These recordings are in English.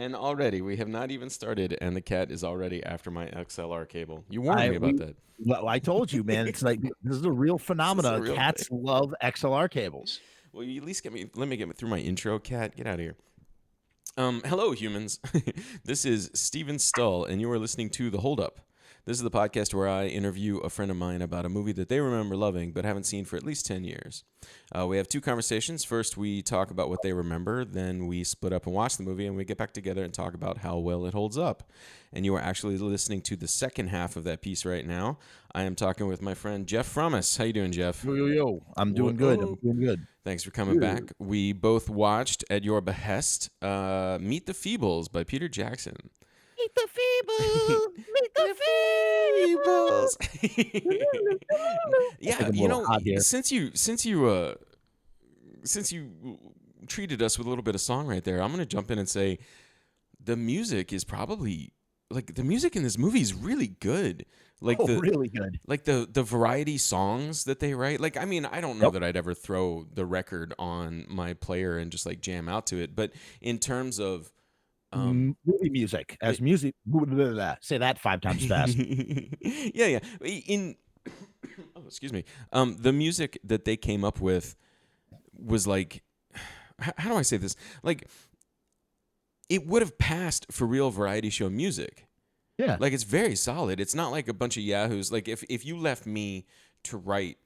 And already, we have not even started, and the cat is already after my XLR cable. You warned me about that. Well, I told you, man. It's like this is a real phenomena. real Cats thing. love XLR cables. Well, you at least let me get through my intro, cat. Get out of here. Hello, humans. This is Steven Stull, and you are listening to The Hold Up. This is the podcast where I interview a friend of mine about a movie that they remember loving but haven't seen for at least 10 years. We have two conversations. First, we talk about what they remember. Then we split up and watch the movie, and we get back together and talk about how well it holds up. And you are actually listening to the second half of that piece right now. I am talking with my friend Jeff Frumess. How you doing, Jeff? Yo. I'm doing good. Thanks for coming back. We both watched, at your behest, Meet the Feebles by Peter Jackson. Meet the Feebles! Meet the Feebles! Yeah, you know, since you treated us with a little bit of song right there, I'm going to jump in and say the music is probably, like, the music in this movie is really good. Like really good. Like the variety songs that they write. Like, I mean, I don't know that I'd ever throw the record on my player and just like jam out to it. But in terms of movie music, as music, say that 5 times fast. yeah. Excuse me. The music that they came up with was like, how do I say this? Like, it would have passed for real variety show music. Yeah. Like, it's very solid. It's not like a bunch of yahoos. Like, if you left me to write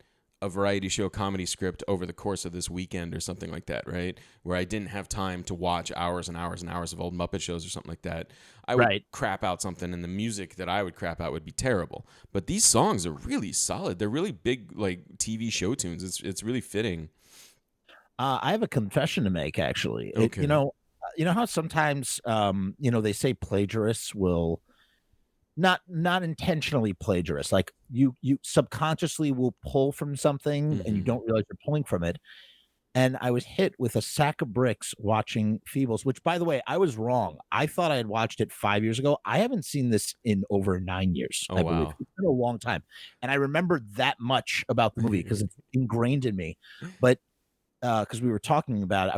a variety show comedy script over the course of this weekend or something like that, right? Where I didn't have time to watch hours and hours and hours of old Muppet shows or something like that, I would crap out something, and the music that I would crap out would be terrible. But these songs are really solid. They're really big, like, TV show tunes. It's really fitting. I have a confession to make, actually. Okay. You know how sometimes, they say plagiarists will not intentionally plagiarists. Like you subconsciously will pull from something and you don't realize you're pulling from it. And I was hit with a sack of bricks watching Feebles, which, by the way, I was wrong. I thought I had watched it 5 years ago. I haven't seen this in over 9 years. Oh, I believe. Wow. It's been a long time. And I remember that much about the movie because it's ingrained in me. But because we were talking about it,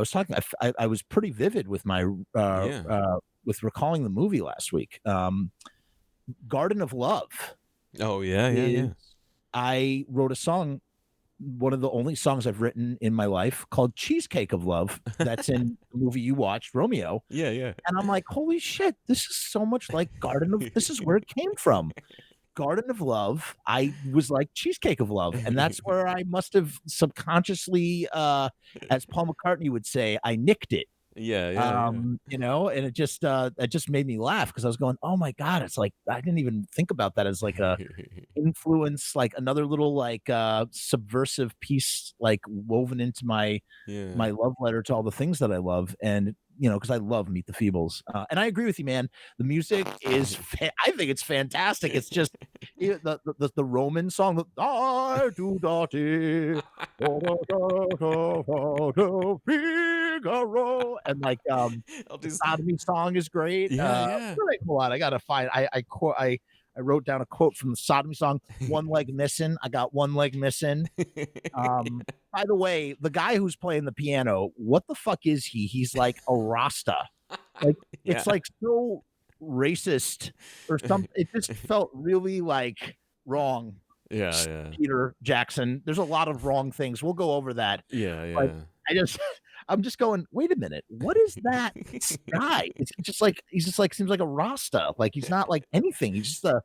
I was pretty vivid with my with recalling the movie last week. Garden of Love. Oh, yeah. I wrote a song, one of the only songs I've written in my life, called Cheesecake of Love. That's in the movie you watched, Romeo. Yeah. And I'm like, holy shit, this is so much like this is where it came from. Garden of Love, I was like Cheesecake of Love. And that's where I must have subconsciously, as Paul McCartney would say, I nicked it. Yeah. And it just made me laugh because I was going, oh my God, it's like I didn't even think about that as like a influence, like another little like subversive piece like woven into my love letter to all the things that I love. And because I love Meet the Feebles. And I agree with you, man. The music is I think it's fantastic. It's just the Roman song, I do Figaro, and like the sodomy song is great. Hold on, I gotta find. I wrote down a quote from the sodomy song. One leg missing. I got one leg missing. By the way, the guy who's playing the piano, what the fuck is he? He's like a Rasta. Like it's like so racist or something. It just felt really like wrong. Yeah. Peter Jackson. There's a lot of wrong things. We'll go over that. Yeah. But I'm just going, wait a minute. What is that guy? He's just like seems like a Rasta. Like he's not like anything. He's just a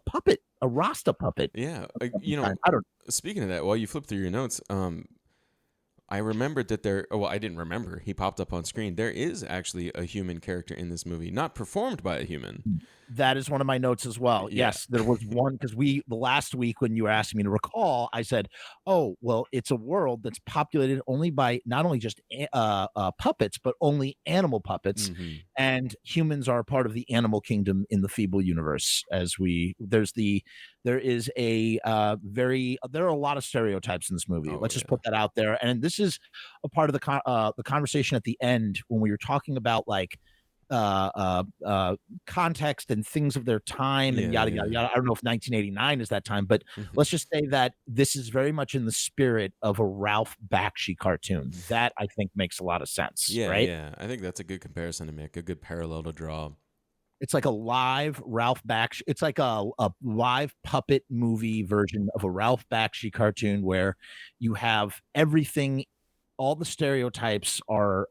puppet, a Rasta puppet. Yeah. I don't. Speaking of that, while you flip through your notes, I remembered that I didn't remember. He popped up on screen. There is actually a human character in this movie, not performed by a human. That is one of my notes as well. Yeah. Yes, there was one because the last week when you were asking me to recall, I said, "Oh, well, it's a world that's populated only by not only just puppets, but only animal puppets, and humans are part of the animal kingdom in the Feeble universe." There are a lot of stereotypes in this movie. Let's just put that out there. And this is a part of the conversation at the end when we were talking about like context and things of their time and yada yada yada. I don't know if 1989 is that time, but let's just say that this is very much in the spirit of a Ralph Bakshi cartoon. That I think makes a lot of sense, right? Yeah. I think that's a good comparison to make, a good parallel to draw. It's like a live Ralph Bakshi. It's like a live puppet movie version of a Ralph Bakshi cartoon where you have everything. All the stereotypes are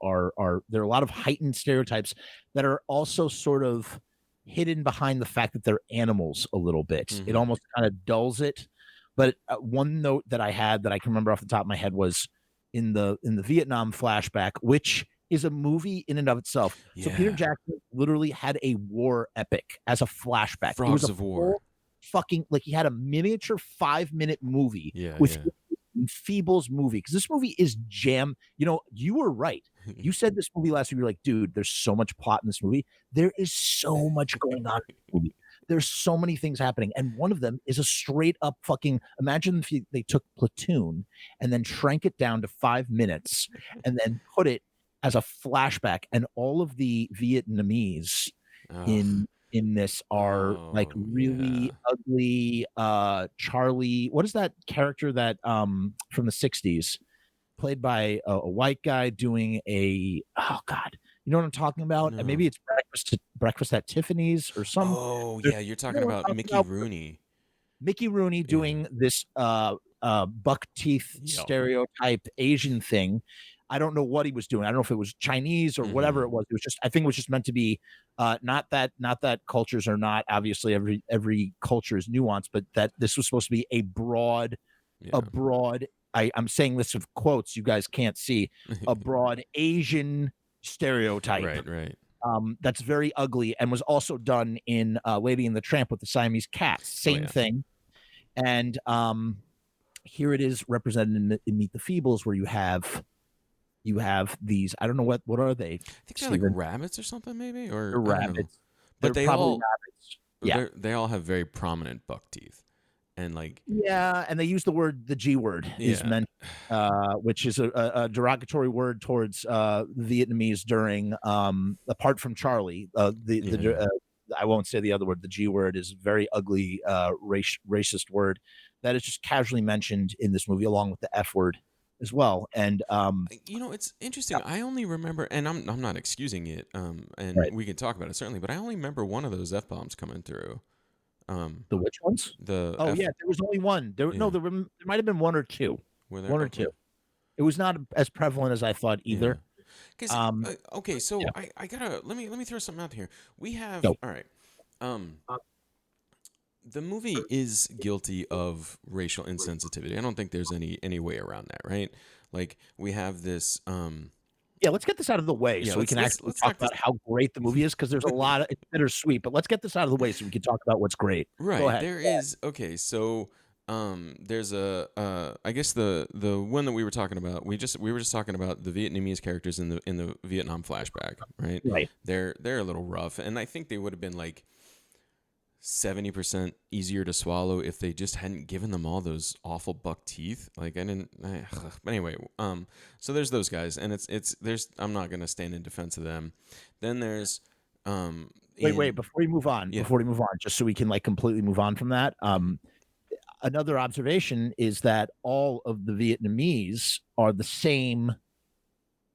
there are a lot of heightened stereotypes that are also sort of hidden behind the fact that they're animals a little bit. It almost kind of dulls it. But one note that I had that I can remember off the top of my head was in the Vietnam flashback, which is a movie in and of itself. So Peter Jackson literally had a war epic as a flashback. Frogs it was a of War. Fucking, like, he had a miniature 5-minute movie with Feebles movie, because this movie is jam. You were right. You said this movie last week. You're like, dude, there's so much plot in this movie. There is so much going on in this movie. There's so many things happening, and one of them is a straight up fucking. Imagine if they took Platoon and then shrank it down to 5 minutes, and then put it as a flashback, and all of the Vietnamese in this are like really ugly. Charlie, what is that character that from the 60s, played by a white guy doing oh god, you know what I'm talking about? No. And maybe it's breakfast at Tiffany's or some. Oh yeah, you're talking about Mickey Rooney. Mickey Rooney doing this buck teeth stereotype Asian thing. I don't know what he was doing. I don't know if it was Chinese or whatever it was. It was just, I think it was just meant to be not that cultures are not, obviously every culture is nuanced, but that this was supposed to be a broad, I'm saying this with quotes you guys can't see, a broad Asian stereotype. Right. That's very ugly, and was also done in Lady and the Tramp with the Siamese cats. Same thing. And here it is represented in Meet the Feebles, where you have these, I don't know what are they? I think they're like rabbits or something, maybe, or they're rabbits. But they're probably rabbits. Yeah, they all have very prominent buck teeth, and like and they use the G word is meant, which is a derogatory word towards Vietnamese during apart from Charlie. I won't say the other word. The G word is a very ugly racist word that is just casually mentioned in this movie, along with the F word as well. And it's interesting. I only remember, and I'm not excusing it, and we can talk about it certainly, but I only remember one of those F bombs coming through. The which ones? There was only one. There might have been one or two. Were there? One or two. It was not as prevalent as I thought either. Okay, so I gotta let me throw something out here. We have all right. The movie is guilty of racial insensitivity. I don't think there's any way around that, right? Like, we have this. Let's get this out of the way so we can actually talk about how great the movie is, because there's a lot of, it's bittersweet. But let's get this out of the way so we can talk about what's great. Right. Go ahead. There is so. There's I guess the one that we were talking about. We were just talking about the Vietnamese characters in the Vietnam flashback, right? Right. They're a little rough, and I think they would have been like 70% easier to swallow if they just hadn't given them all those awful buck teeth. Like, but anyway, so there's those guys, and I'm not gonna stand in defense of them. Then there's wait, before we move on, just so we can like completely move on from that. Another observation is that all of the Vietnamese are the same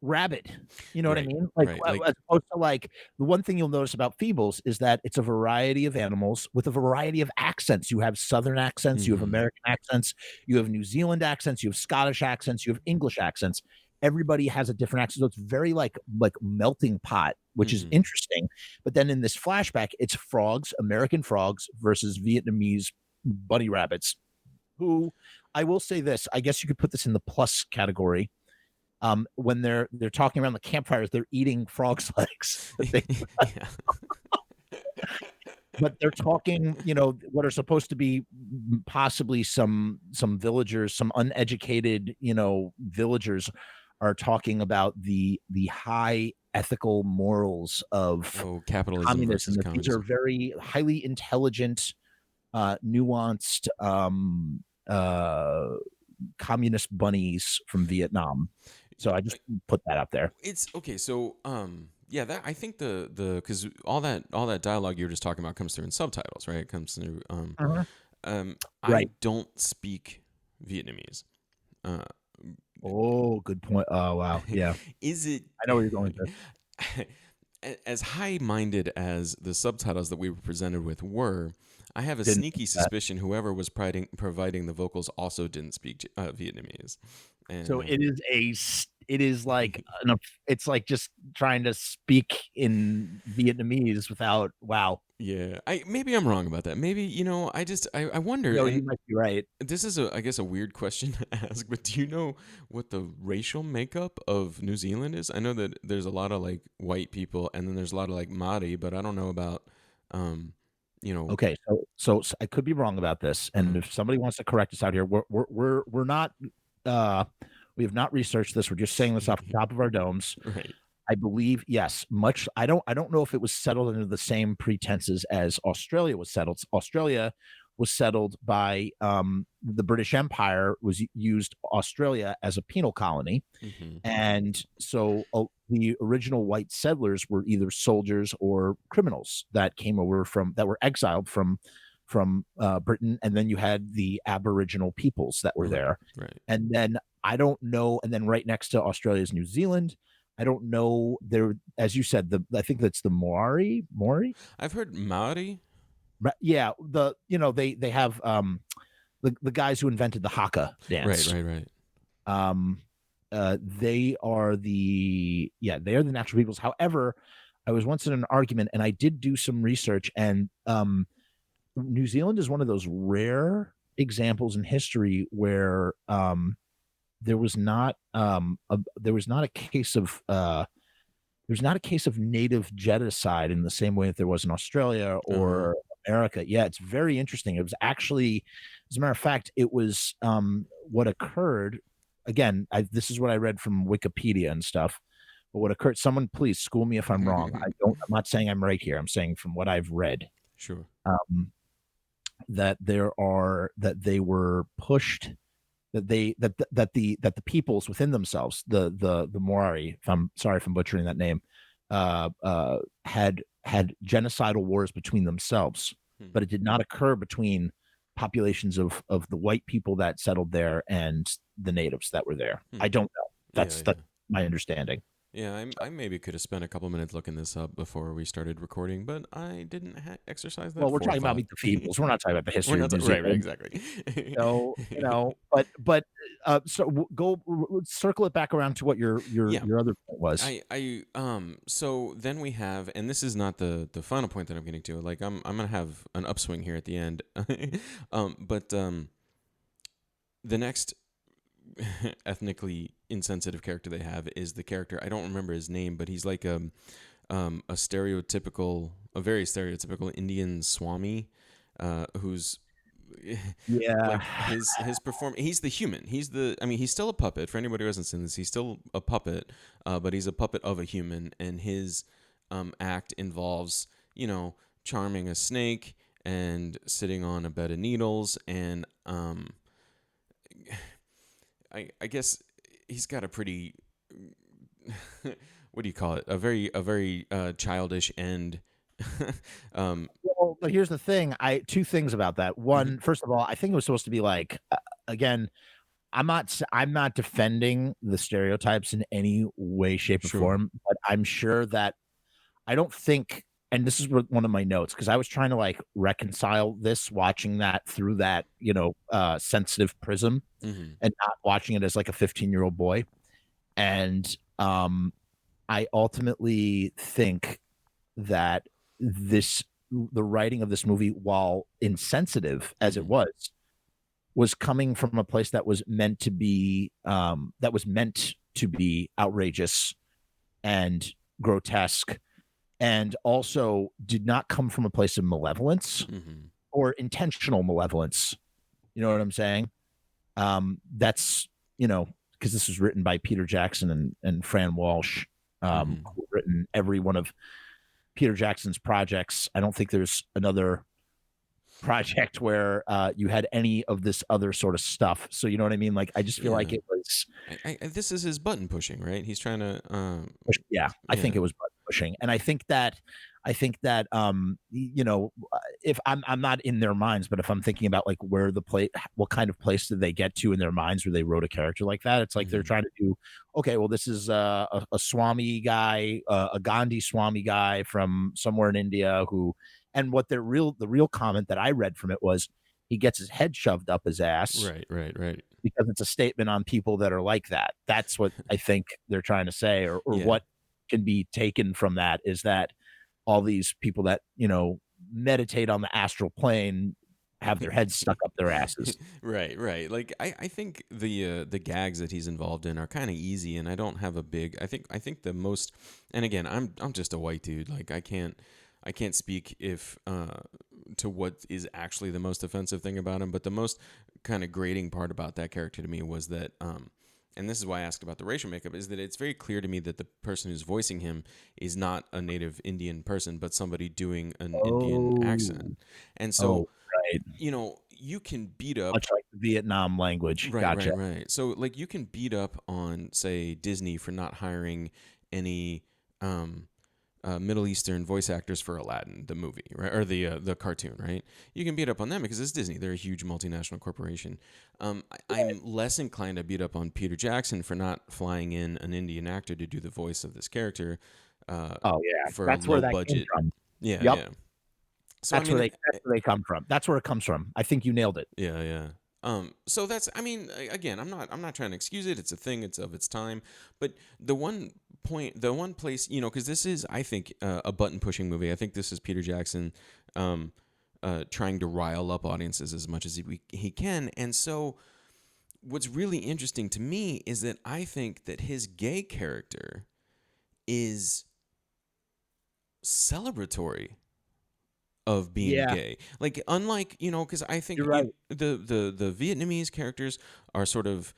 rabbit. You know what I mean? Like, as opposed to, like, the one thing you'll notice about Feebles is that it's a variety of animals with a variety of accents. You have Southern accents, you have American accents, you have New Zealand accents, you have Scottish accents, you have English accents. Everybody has a different accent. So it's very like melting pot, which is interesting. But then in this flashback, it's frogs, American frogs versus Vietnamese bunny rabbits, who, I will say this, I guess you could put this in the plus category. When they're talking around the campfires, they're eating frogs' legs. But they're talking, what are supposed to be possibly some villagers, some uneducated, villagers are talking about the high ethical morals of capitalism communism. versus These are very highly intelligent, nuanced communist bunnies from Vietnam. So I just put that out there. It's okay. So Yeah, that I think the because all that dialogue you were just talking about comes through in subtitles, right? It comes through. Mhm. I Right. don't speak Vietnamese. Uh, Oh, good point. Oh, wow. Yeah. is it I know where you're going with this. as high-minded as the subtitles that we were presented with were? I have a Didn't think sneaky that. suspicion whoever was providing the vocals also didn't speak Vietnamese, So and it is like it's like just trying to speak in Vietnamese without wow. yeah, I maybe I'm wrong about that. Maybe I wonder, No, and you might be right. this is I guess a weird question to ask, but do you know what the racial makeup of New Zealand is? I know that there's a lot of like white people, and then there's a lot of like Māori, but I don't know about, um, you know, Okay, so I could be wrong about this, and uh, if somebody wants to correct us out here, we're not, uh, we have not researched this. We're just saying this off the top of our domes. right? I believe, yes, much I don't know if it was settled under the same pretenses as Australia was settled. Australia was settled by, the British Empire was used Australia as a penal colony, Hmm. and so, the original white settlers were either soldiers or criminals that came over from that were exiled from Britain, and then you had the Aboriginal peoples that were Right, there, right. and then I don't know, and then right next to Australia is New Zealand. I don't know there, as you said, I think that's the Maori. I've heard Maori. Yeah, they have the guys who invented the haka Right, dance. right, right. Um, they are they are the natural peoples. However, I was once in an argument and I did do some research, and New Zealand is one of those rare examples in history where there was not a case of there's not a case of native genocide in the same way that there was in Australia Uh-huh. or America. Yeah, it's very interesting. It was actually, as a matter of fact, it was what occurred. Again, this is what I read from Wikipedia and stuff. But what occurred? Someone please school me if I'm wrong. I'm not saying I'm right here. I'm saying from what I've read Sure. um, that they were pushed, that the peoples within themselves, the Maori, if I'm sorry if I'm butchering that name, had genocidal wars between themselves, Hmm. but it did not occur between populations of the white people that settled there and the natives that were there. Hmm. I don't know. Yeah, That's yeah. my understanding. Yeah, I maybe could have spent a couple minutes looking this up before we started recording, but I didn't exercise that Well, we're talking about forethought. Meet the Feebles. We're not talking about the We're history of not New right, right, Zealand. exactly. So, circle it back around to what Yeah, your other point was. so then we have, and this is not the final point that I'm getting to. Like I'm gonna have an upswing here at the end, but the next ethnically insensitive character they have is the character, I don't remember his name, but he's like a very stereotypical Indian Swami, who's Yeah. like his perform. He's the human. I mean, he's still a puppet. For anybody who hasn't seen this, he's still a puppet, but he's a puppet of a human, and his act involves, charming a snake and sitting on a bed of needles, and I guess he's got a pretty what do you call it? A very childish end. um, Well, but here's the thing. Two things about that. mhm, One, first of all, I think it was supposed to be like, again, I'm not defending the stereotypes in any way, shape, or sure. form, but I'm sure that I don't think, and this is one of my notes because I was trying to like reconcile this, watching that through that sensitive prism, Hmm. and not watching it as like a 15-year-old boy. And I ultimately think that the writing of this movie, while insensitive as it Hmm. was coming from a place that was meant to be outrageous and grotesque, and also did not come from a place of malevolence Hmm. or intentional malevolence. You know what I'm saying? That's because this was written by Peter Jackson and Fran Walsh, Hmm. who've written every one of Peter Jackson's projects. I don't think there's another project where you had any of this other sort of stuff. So you know what I mean? Like I just feel like Yeah. it was, This is his button pushing, right? He's trying to, yeah, I yeah. think it was button pushing. And you know, if I'm not in their minds, but if I'm thinking about like where the play, what kind of place did they get to in their minds where they wrote a character like that? It's like they're trying to do, okay, well, this is a Swami guy, a Gandhi Swami guy from somewhere in India who, and what the real comment that I read from it was he gets his head shoved up his ass Right. because it's a statement on people that are like that. That's what I think they're trying to say, or Yeah. what can be taken from that is that all these people that, you know, meditate on the astral plane have their heads stuck up their asses. Right. Like I think the gags that he's involved in are kind of easy, and I don't have a big. I think the most, and again, I'm just a white dude. Like I can't speak if to what is actually the most offensive thing about him, but the most kind of grating part about that character to me was that and this is why I asked about the racial makeup, is that it's very clear to me that the person who's voicing him is not a native Indian person, but somebody doing an Indian accent. And so, right. you know, you can beat up. Much like the Vietnam language. Right, Gotcha. right. So, like, you can beat up on, say, Disney for not hiring any Middle Eastern voice actors for Aladdin, the movie, right, or the cartoon, right? You can beat up on them because it's Disney; they're a huge multinational corporation. I'm less inclined to beat up on Peter Jackson for not flying in an Indian actor to do the voice of this character. For that's a where low that budget. came from. Yeah, Yep. yeah. So that's where they come from. That's where it comes from. I think you nailed it. Yeah. So that's, I mean, again, I'm not trying to excuse it. It's a thing. It's of its time. But the one place, you know, because this is, I think, a button pushing movie. I think this is Peter Jackson, trying to rile up audiences as much as he can. And so, what's really interesting to me is that I think that his gay character is celebratory of being gay. Like, unlike, you know, because I think right. the Vietnamese characters are sort of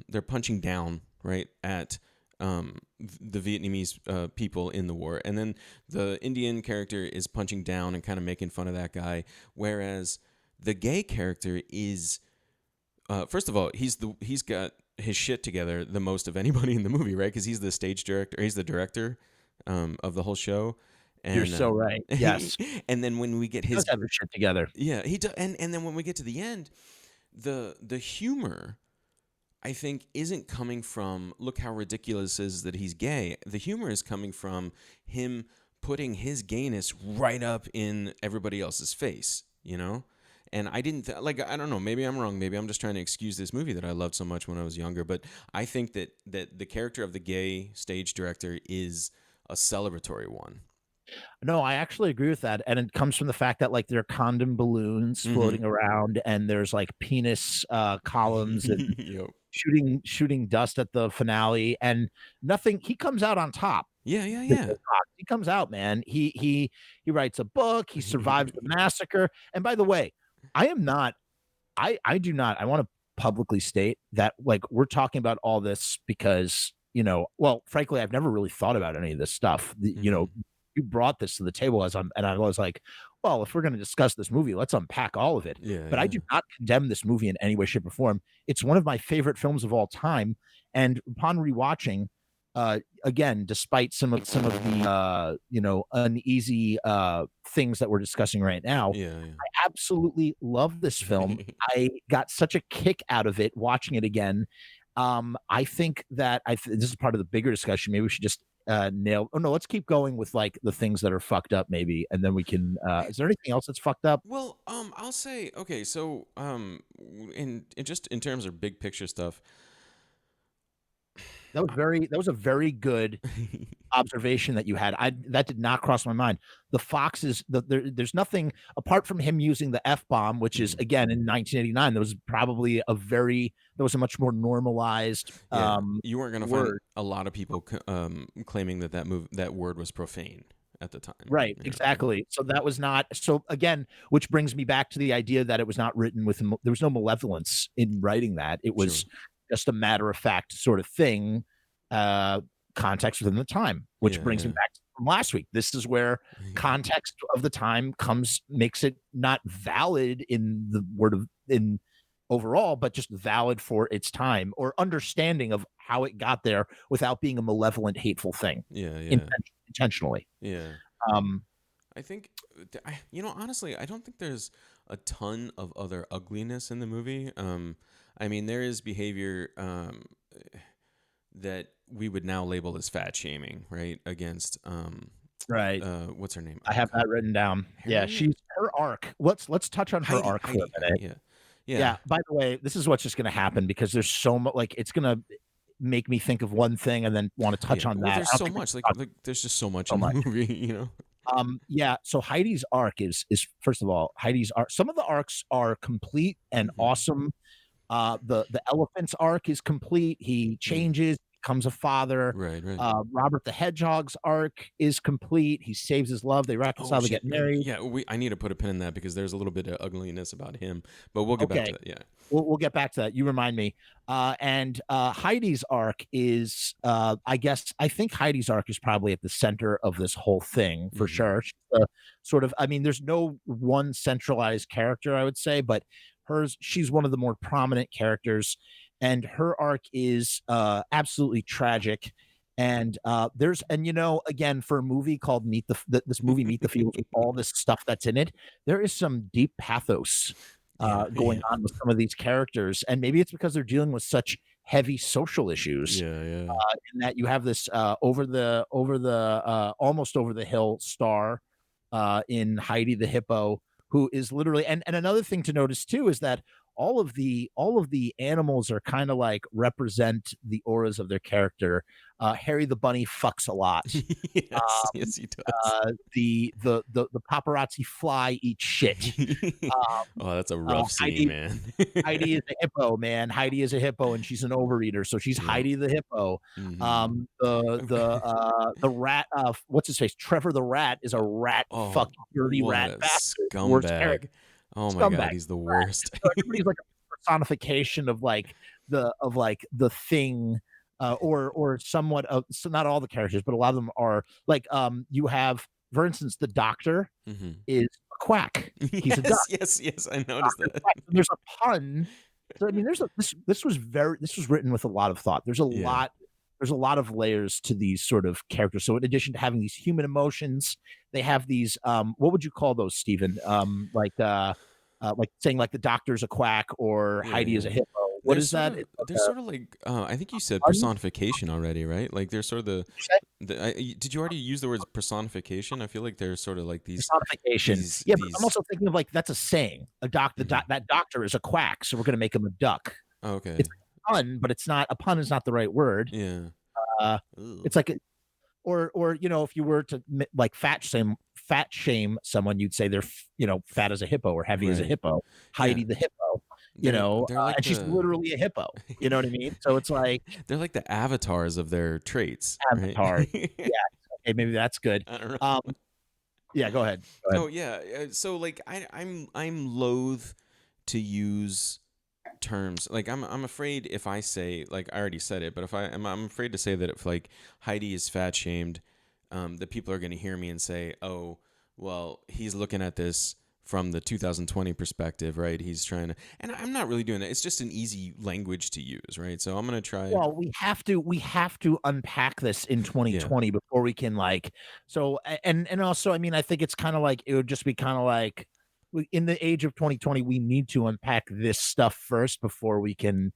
they're punching down, right, at the Vietnamese people in the war, and then the Indian character is punching down and kind of making fun of that guy, whereas the gay character is first of all, he's got his shit together the most of anybody in the movie, right? Because he's the stage director, he's the director of the whole show. And, you're so right. Yes. And then when we get his have his shit together, he does. And then when we get to the end, the humor, I think, isn't coming from look how ridiculous it is that he's gay. The humor is coming from him putting his gayness right up in everybody else's face, you know. And I didn't I don't know. Maybe I'm wrong. Maybe I'm just trying to excuse this movie that I loved so much when I was younger. But I think that the character of the gay stage director is a celebratory one. No, I actually agree with that, and it comes from the fact that like there are condom balloons floating around, and there's like penis columns and Yep. shooting dust at the finale, and nothing. He comes out on top. Yeah. He comes out, man. He writes a book. He survives the massacre. And by the way, I am not. I do not. I want to publicly state that like we're talking about all this because, you know, well, frankly, I've never really thought about any of this stuff. You know, you brought this to the table and I was like, well, if we're going to discuss this movie, let's unpack all of it. But I do not condemn this movie in any way, shape, or form. It's one of my favorite films of all time. And upon rewatching, again, despite some of the you know, uneasy things that we're discussing right now, I absolutely love this film. I got such a kick out of it watching it again. I think that this is part of the bigger discussion. Maybe we should just let's keep going with like the things that are fucked up maybe, and then we can is there anything else that's fucked up? Well, I'll say, okay, so in just in terms of big picture stuff, that was a very good observation that you had. That did not cross my mind. The Foxes, there's nothing apart from him using the F-bomb, which is again in 1989. There was probably there was a much more normalized. You weren't going to find a lot of people claiming that word was profane at the time. Right, exactly. So that was not. So again, which brings me back to the idea that it was not written with. There was no malevolence in writing that. It was just a matter of fact sort of thing. Context within the time, which brings me back to last week. This is where context of the time makes it not valid in the word of in overall, but just valid for its time or understanding of how it got there without being a malevolent, hateful thing. intentionally. Yeah. Um, I think, honestly, I don't think there's a ton of other ugliness in the movie. I mean, there is behavior that we would now label as fat shaming, right? Against right. what's her name? I Oh have God, that written down. Yeah, Harriet, her arc. Let's touch on her Heidi, arc for Heidi, a minute. Heidi. Yeah, yeah. Yeah. By the way, this is what's just going to happen because there's so much. Like, it's going to make me think of one thing and then want to touch Yeah. on Well, that. there's I don't so think we much. can Like, talk like, there's just so much so in the much. movie. You know. Yeah. So Heidi's arc is first of all, Heidi's arc. Some of the arcs are complete and awesome. The elephant's arc is complete. He changes, becomes a father. Right. Right. Robert the Hedgehog's arc is complete. He saves his love. They Oh reconcile. They shit. get married. Yeah. I need to put a pin in that because there's a little bit of ugliness about him, but we'll get back Okay. to that. Yeah. We'll get back to that. You remind me. And Heidi's arc is, I think Heidi's arc is probably at the center of this whole thing for sure. She's sort of, I mean, there's no one centralized character, I would say, but she's one of the more prominent characters, and her arc is absolutely tragic. And again, for a movie called this movie Meet the Feebles, with all this stuff that's in it, there is some deep pathos going on with some of these characters, and maybe it's because they're dealing with such heavy social issues. Yeah. In that you have this almost over the hill star in Heidi the hippo, who is literally, and another thing to notice too is that all of the animals are kind of like represent the auras of their character. Harry the bunny fucks a lot. Yes, he does. The paparazzi fly eat shit. Oh, that's a rough scene, man. Heidi is a hippo, man. Heidi is a hippo, and she's an overeater, so she's Heidi the hippo. The rat, what's his face? Trevor the rat is a rat, fucking dirty rat bastard, worst scumbag. character. Oh my god, he's the worst. So everybody's like a personification of the thing. Or somewhat of, so not all the characters, but a lot of them are like, you have, for instance, the doctor is a quack. He's a duck. Yes, I noticed that. There's a pun. So I mean, this was written with a lot of thought. There's a lot of layers to these sort of characters. So in addition to having these human emotions, they have these, what would you call those, Stephen? Like saying like the doctor's a quack or Heidi is a hippo. What is that? They're sort of like, I think you said personification already, right? Like they're sort of did you already use the words personification? I feel like they're sort of like these personification. But I'm also thinking of like, that's a saying. That doctor is a quack, so we're going to make him a duck. Okay. It's a pun, but it's not, a pun is not the right word. Yeah. It's like, or if you were to like fat shame someone, you'd say they're fat as a hippo or heavy as a hippo. Heidi the hippo. They're like and she's literally a hippo. You know what I mean? So it's like they're like the avatars of their traits. Avatar. Right? Yeah. Okay, maybe that's good. I don't know. Yeah, go ahead. Oh yeah. So like I'm loath to use terms like I'm afraid if I say, like, I already said it, but if I'm afraid to say that if like Heidi is fat shamed, that people are going to hear me and say, oh well, he's looking at this from the 2020 perspective, right? He's trying to, and I'm not really doing that. It's just an easy language to use, right? So I'm going to try. Well, we have to unpack this in 2020 before we can and also, I mean, I think it's kind of like, it would just be kind of like, in the age of 2020, we need to unpack this stuff first before we can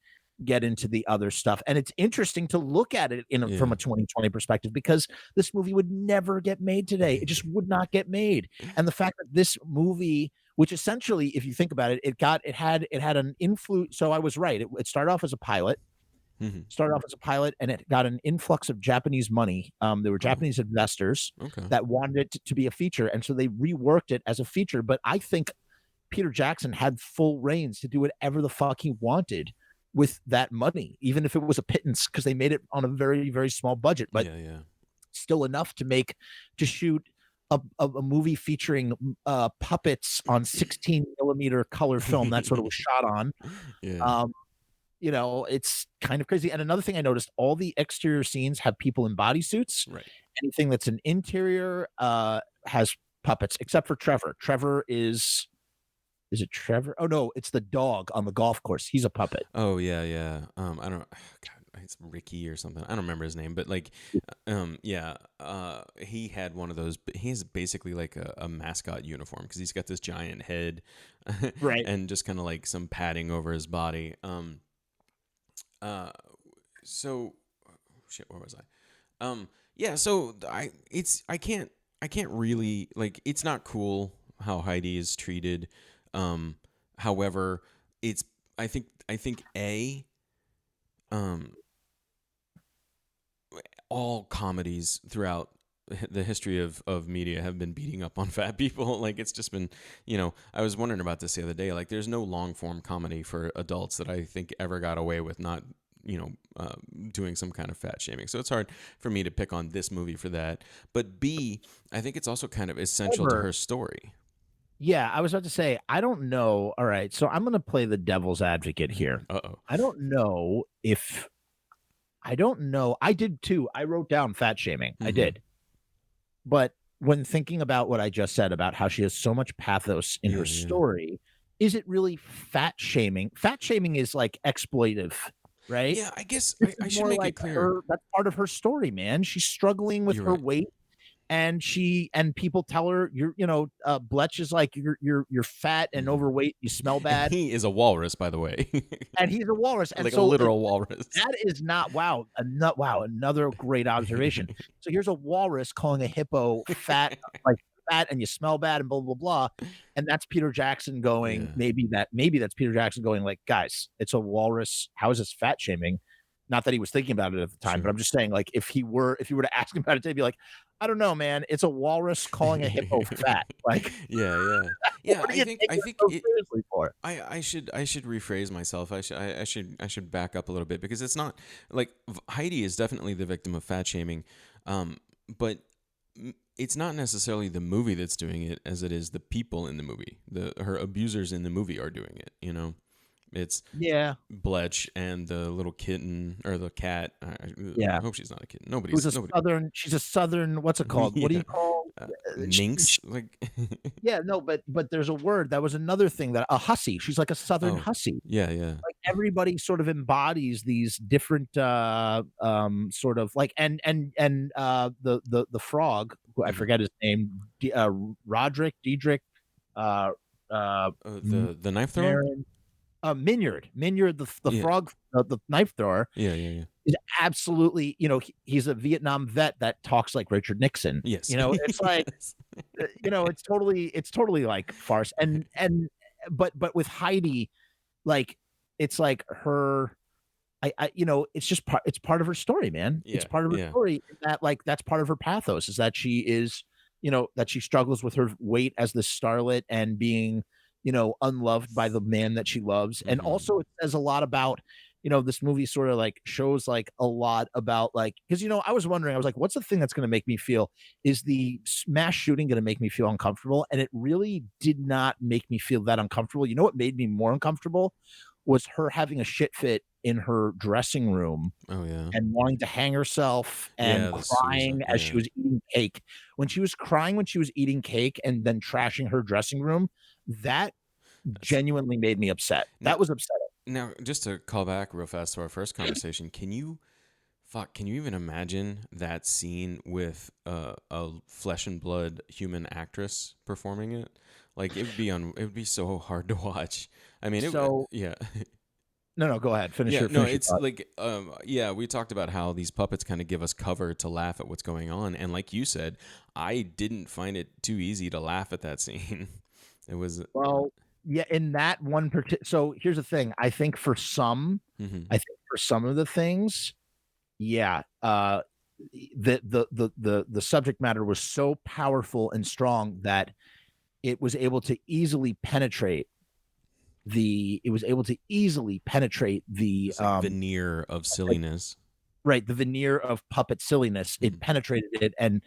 get into the other stuff. And it's interesting to look at it from a 2020 perspective, because this movie would never get made today. It just would not get made. And the fact that this movie, which essentially, if you think about it, it had an influence. So I was right. It started off as a pilot. And it got an influx of Japanese money. There were Japanese investors that wanted it to be a feature, and so they reworked it as a feature. But I think Peter Jackson had full reins to do whatever the fuck he wanted with that money, even if it was a pittance, because they made it on a very, very small budget, but still enough to shoot a movie featuring puppets on 16 millimeter color film. That's what it was shot on. It's kind of crazy. And another thing I noticed, all the exterior scenes have people in bodysuits. Right. Anything that's an interior has puppets, except for Trevor. Trevor is it Trevor? Oh no, it's the dog on the golf course. He's a puppet. Oh yeah. I don't. God, it's Ricky or something. I don't remember his name, but like, he had one of those. He has basically like a mascot uniform because he's got this giant head, Right. and just kind of like some padding over his body. So shit, where was I? Yeah. So I can't really like. It's not cool how Heidi is treated. However, it's I think um all comedies throughout the history of media have been beating up on fat people. Like it's just been, I was wondering about this the other day. Like there's no long form comedy for adults that I think ever got away with not, doing some kind of fat shaming. So it's hard for me to pick on this movie for that. But B, I think it's also kind of essential to her story. Yeah, I was about to say, I don't know. All right, so I'm going to play the devil's advocate here. Uh-oh. I don't know. I did too. I wrote down fat shaming. I did. But when thinking about what I just said about how she has so much pathos in her story, is it really fat shaming? Fat shaming is like exploitive, right? Yeah, I guess I should More make like it clear. that's part of her story, man. She's struggling with You're her right. weight, and people tell her Bletch is like you're fat and overweight, you smell bad. And he is a walrus, by the way. And he's a walrus, and like so a literal walrus. that is not another great observation. So here's a walrus calling a hippo fat, like fat, and you smell bad, and blah blah blah, and that's Peter Jackson going. Maybe that's Peter Jackson going like, guys, it's a walrus. How is this fat shaming? Not that he was thinking about it at the time, but I'm just saying, like, if you were to ask him about it, he'd be like, I don't know, man. It's a walrus calling a hippo fat. Like, yeah. I think so seriously for? I should rephrase myself. I should back up a little bit because it's not like Heidi is definitely the victim of fat shaming, but it's not necessarily the movie that's doing it as it is the people in the movie. Her abusers in the movie are doing it. It's Bletch and the little kitten or the cat. I hope she's not a kitten. Nobody. She's a southern. What's it called? What do you call minx? Like no, but there's a word that was another thing that a hussy. She's like a southern hussy. Yeah. Like everybody sort of embodies these different sort of like and the frog, who I forget his name, Diedrich, the knife thrower. Minyard, the frog, the knife thrower. Yeah. Is absolutely, he's a Vietnam vet that talks like Richard Nixon. Yes. It's like, it's totally like farce. But with Heidi, like, it's like her, it's part of her story, man. It's part of her story that, like, that's part of her pathos, is that she is, that she struggles with her weight as the starlet and being, unloved by the man that she loves. And also it says a lot about, this movie sort of like shows like a lot about like, because, I was wondering, I was like, what's the thing that's going to make me feel, is the mass shooting going to make me feel uncomfortable? And it really did not make me feel that uncomfortable. You know what made me more uncomfortable was her having a shit fit in her dressing room. Oh yeah. And wanting to hang herself and crying as she was eating cake. When she was crying when she was eating cake and then trashing her dressing room, that genuinely made me upset. That was upsetting. Now, just to call back real fast to our first conversation, can you even imagine that scene with a flesh and blood human actress performing it? Like it would be so hard to watch. I mean, yeah. No, go ahead. Finish your it's thought. like, we talked about how these puppets kind of give us cover to laugh at what's going on. And like you said, I didn't find it too easy to laugh at that scene. It was... Well, yeah, in that one so here's the thing. I think for some, of the things, the subject matter was so powerful and strong that it was able to easily penetrate the veneer of silliness. Right, the veneer of puppet silliness. It penetrated it, and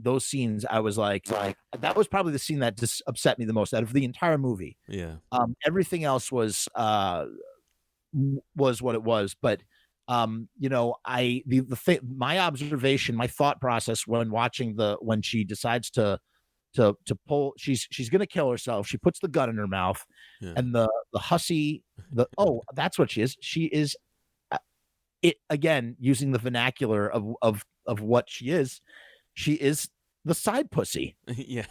those scenes, I was like that was probably the scene that just upset me the most out of the entire movie. Yeah. Everything else was what it was, but my observation, my thought process when watching when she decides to pull, she's gonna kill herself. She puts the gun in her mouth, and the hussy, that's what she is. She is it again, using the vernacular of what she is the side pussy. Yeah.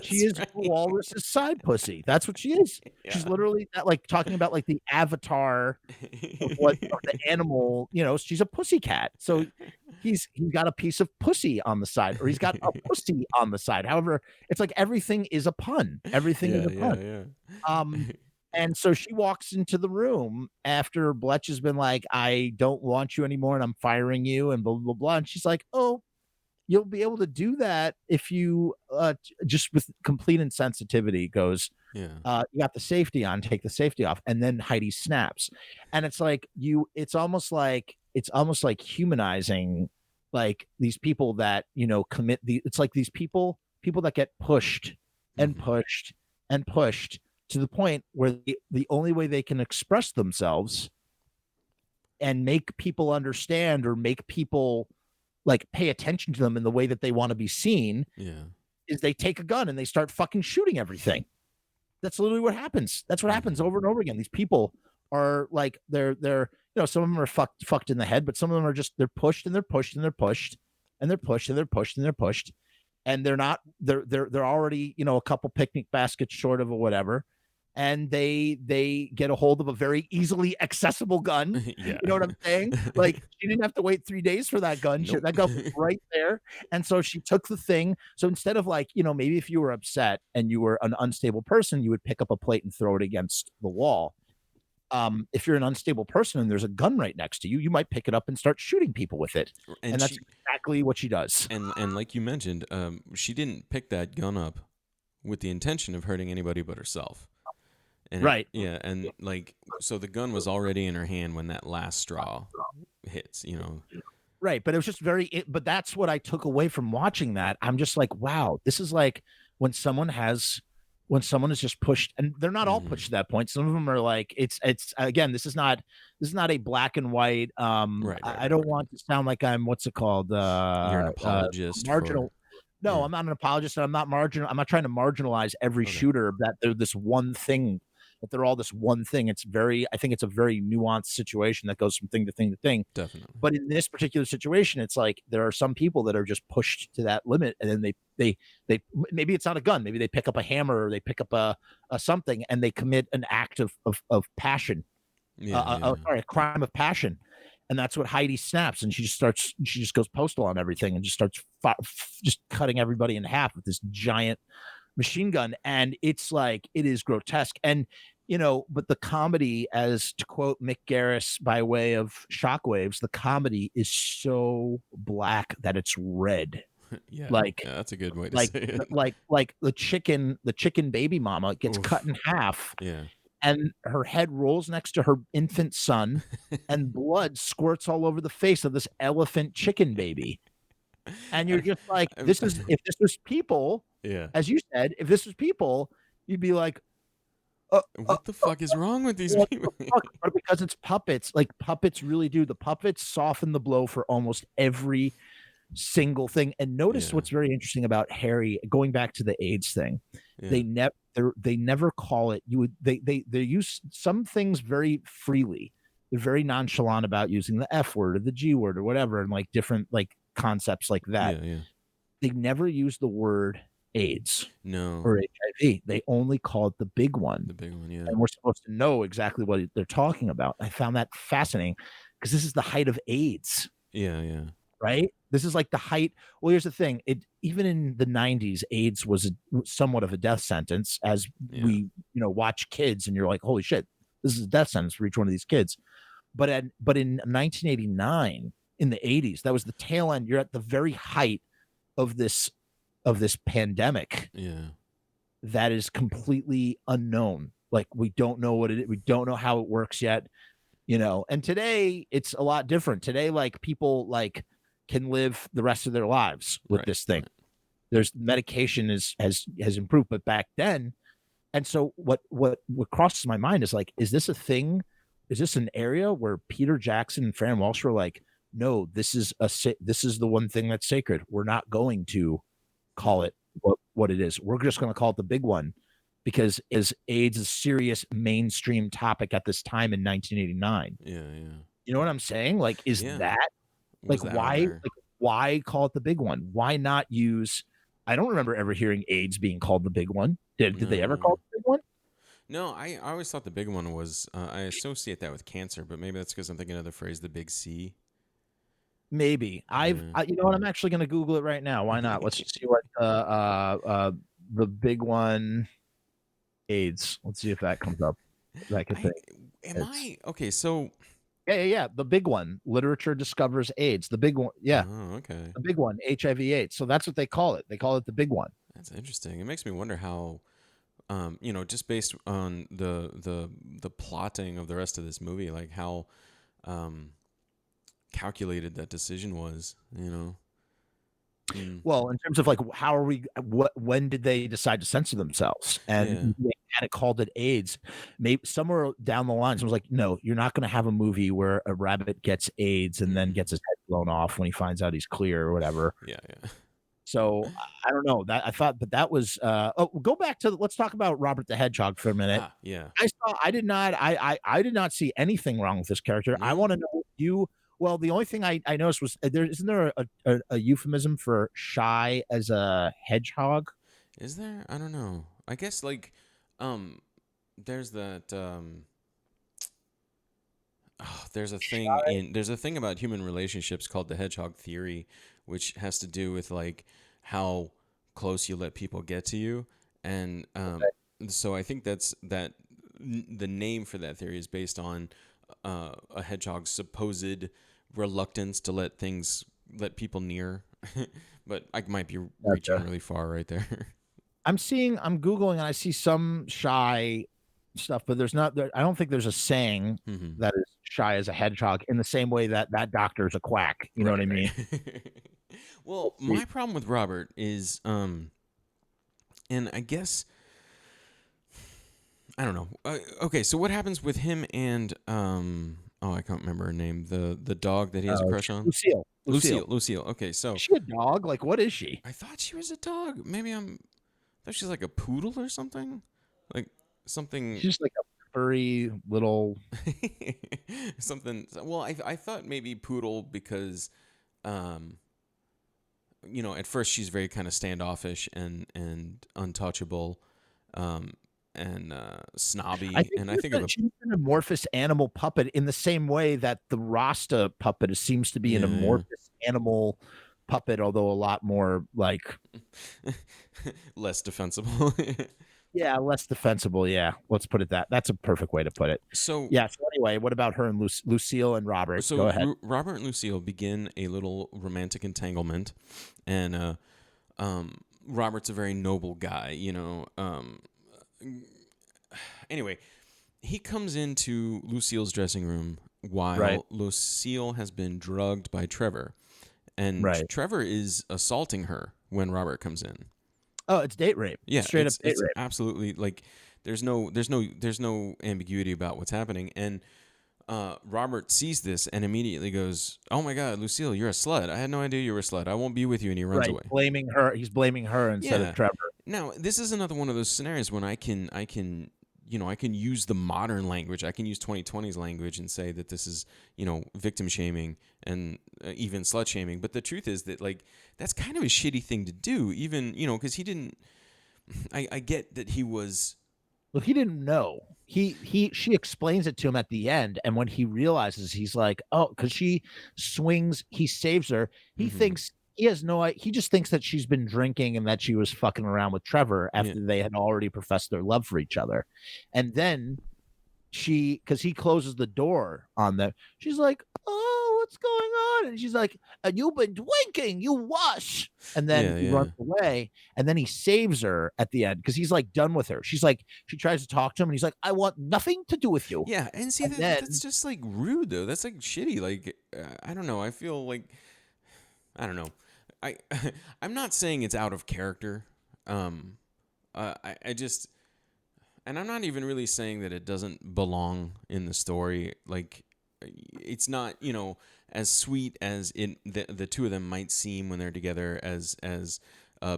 She is right. Walrus's side pussy. That's what she is. Yeah. She's literally like talking about like the avatar of the animal, she's a pussy cat. So he's got a piece of pussy on the side, or he's got a pussy on the side. However, it's like everything is a pun. Everything is a pun. Yeah. And so she walks into the room after Bletch has been like, I don't want you anymore and I'm firing you and blah, blah, blah. And she's like, oh, you'll be able to do that if you just with complete insensitivity goes, you got the safety on, take the safety off. And then Heidi snaps. And it's like it's almost like humanizing like these people that, commit it's like these people that get pushed and pushed and pushed to the point where the only way they can express themselves and make people understand or make people like pay attention to them in the way that they want to be seen is they take a gun and they start fucking shooting everything. That's literally what happens. That's what happens over and over again. These people are like, they're some of them are fucked in the head, but some of them are just, they're pushed and they're pushed and they're pushed and they're pushed and they're pushed and they're pushed. And they're already, a couple picnic baskets short of or whatever. And they get a hold of a very easily accessible gun. You know what I'm saying? Like, she didn't have to wait 3 days for that gun. That gun was right there. And so she took the thing. So instead of like, maybe if you were upset and you were an unstable person, you would pick up a plate and throw it against the wall. If you're an unstable person and there's a gun right next to you, you might pick it up and start shooting people with it. And that's exactly what she does. And like you mentioned, she didn't pick that gun up with the intention of hurting anybody but herself. And right. And like, so the gun was already in her hand when that last straw hits, Right, but it was just but that's what I took away from watching that. I'm just like, wow, this is like when someone is just pushed, and they're not all pushed to that point. Some of them are like, it's again, this is not a black and white. I don't want to sound like I'm, what's it called? You're an apologist. Marginal. No, I'm not an apologist, and I'm not marginal. I'm not trying to marginalize every shooter that they're this one thing, that they're all this one thing. I think it's a very nuanced situation that goes from thing to thing to thing. Definitely. But in this particular situation, it's like there are some people that are just pushed to that limit, and then they maybe it's not a gun, maybe they pick up a hammer or they pick up a something, and they commit an act of passion, a crime of passion. And that's what Heidi snaps, and she just goes postal on everything and just starts just cutting everybody in half with this giant machine gun. And it's like, it is grotesque. And, but the comedy, as to quote Mick Garris by way of Shockwaves, the comedy is so black that it's red. That's a good way to say it. Like the chicken baby mama gets cut in half. Yeah. And her head rolls next to her infant son, and blood squirts all over the face of this elephant chicken baby. And you're just like, if this was people, as you said, if this was people, you'd be like, what the fuck is wrong with these people? But because it's puppets, like puppets really do. The puppets soften the blow for almost every single thing. And notice what's very interesting about Harry, going back to the AIDS thing. They never call it, they use some things very freely. They're very nonchalant about using the F word or the G word or whatever, and like different like concepts like that. They never use the word AIDS or HIV. They only call it the big one. The big one, And we're supposed to know exactly what they're talking about. I found that fascinating because this is the height of AIDS. Right? This is like the height. Well, here's the thing. Even in the 90s, AIDS was somewhat of a death sentence, as we, watch kids and you're like, holy shit, this is a death sentence for each one of these kids. But in 1989, in the 80s, that was the tail end. You're at the very height of this pandemic. That is completely unknown. Like, we don't know what it is. We don't know how it works yet. And today it's a lot different. Today, like, people like can live the rest of their lives with this thing. There's medication has improved, but back then, and so what crosses my mind is like, is this a thing? Is this an area where Peter Jackson and Fran Walsh were like, no, this is the one thing that's sacred. We're not going to call it what it is. We're just going to call it the big one, because is AIDS a serious mainstream topic at this time in 1989? You know what I'm saying? Like, is Yeah. that like Was that on there? why call it the big one? Why not use? I don't remember ever hearing AIDS being called the big one. Did they ever call No. it the big one? No, I always thought the big one was, I associate that with cancer, but maybe that's because I'm thinking of the phrase the big C. Maybe. Yeah. You know what? I'm actually going to Google it right now. Why not? Let's see what the big one AIDS. Let's see if that comes up. That could I, think. okay, so. Yeah. The big one. Literature discovers AIDS. The big one. Yeah. Oh, okay. The big one. HIV/AIDS. So that's what they call it. They call it the big one. That's interesting. It makes me wonder how, just based on the plotting of the rest of this movie, like how calculated that decision was, Well, in terms of like when did they decide to censor themselves? And they had it called it AIDS. Maybe somewhere down the line, someone's like, no, you're not going to have a movie where a rabbit gets AIDS and then gets his head blown off when he finds out he's clear or whatever. Yeah. So I don't know that I thought, but that was go back to let's talk about Robert the Hedgehog for a minute. Yeah. I did not see anything wrong with this character. No? I want to know well, the only thing I noticed was isn't there a euphemism for shy as a hedgehog? Is there? I don't know. I guess like there's that there's a thing about human relationships called the hedgehog theory, which has to do with like how close you let people get to you, and so I think the name for that theory is based on a hedgehog's supposed reluctance to let people near, but I might be reaching really far right there. I'm Googling and I see some shy stuff, but I don't think there's a saying that is shy as a hedgehog in the same way that doctor is a quack. You know what I mean? Well, my problem with Robert is, and I guess, I don't know. Okay, so what happens with him and, I can't remember her name. The dog that he has a crush on? Lucille. Okay, so. Is she a dog? Like, what is she? I thought she was a dog. Maybe I thought she's like a poodle or something. Like something. She's like a furry little. Something. Well, I thought maybe poodle because, at first she's very kind of standoffish and untouchable, and snobby. I think she's an amorphous animal puppet in the same way that the Rasta puppet seems to be an amorphous animal puppet, although a lot more like less defensible. Yeah, less defensible. Yeah, let's put it that's a perfect way to put it. So anyway, what about her and Lucille and Robert? So go ahead. Robert and Lucille begin a little romantic entanglement, and Robert's a very noble guy, Anyway, he comes into Lucille's dressing room while Lucille has been drugged by Trevor, and Trevor is assaulting her when Robert comes in. Oh, it's date rape. Yeah, straight up date rape. Absolutely, like there's no ambiguity about what's happening, and Robert sees this and immediately goes, "Oh my God, Lucille, you're a slut! I had no idea you were a slut. I won't be with you," and he runs away. Blaming her. He's blaming her instead of Trevor. Now, this is another one of those scenarios when I can use the modern language. I can use 2020's language and say that this is, victim shaming and even slut shaming. But the truth is that, like, that's kind of a shitty thing to do, even, because he didn't. I get that he was. Well, he didn't know. She explains it to him at the end, and when he realizes, he's like, oh, because she swings, he saves her. He thinks. He has he just thinks that she's been drinking and that she was fucking around with Trevor after they had already professed their love for each other. And then because he closes the door on them, she's like, oh, what's going on? And she's like, you've been drinking, you wuss. And then he runs away, and then he saves her at the end because he's like done with her. She's like, she tries to talk to him and he's like, I want nothing to do with you. Yeah. And see, that's just like rude though. That's like shitty. Like, I don't know. I feel like, I don't know. I'm not saying it's out of character. I just, and I'm not even really saying that it doesn't belong in the story. Like, it's not, as sweet as the two of them might seem when they're together, as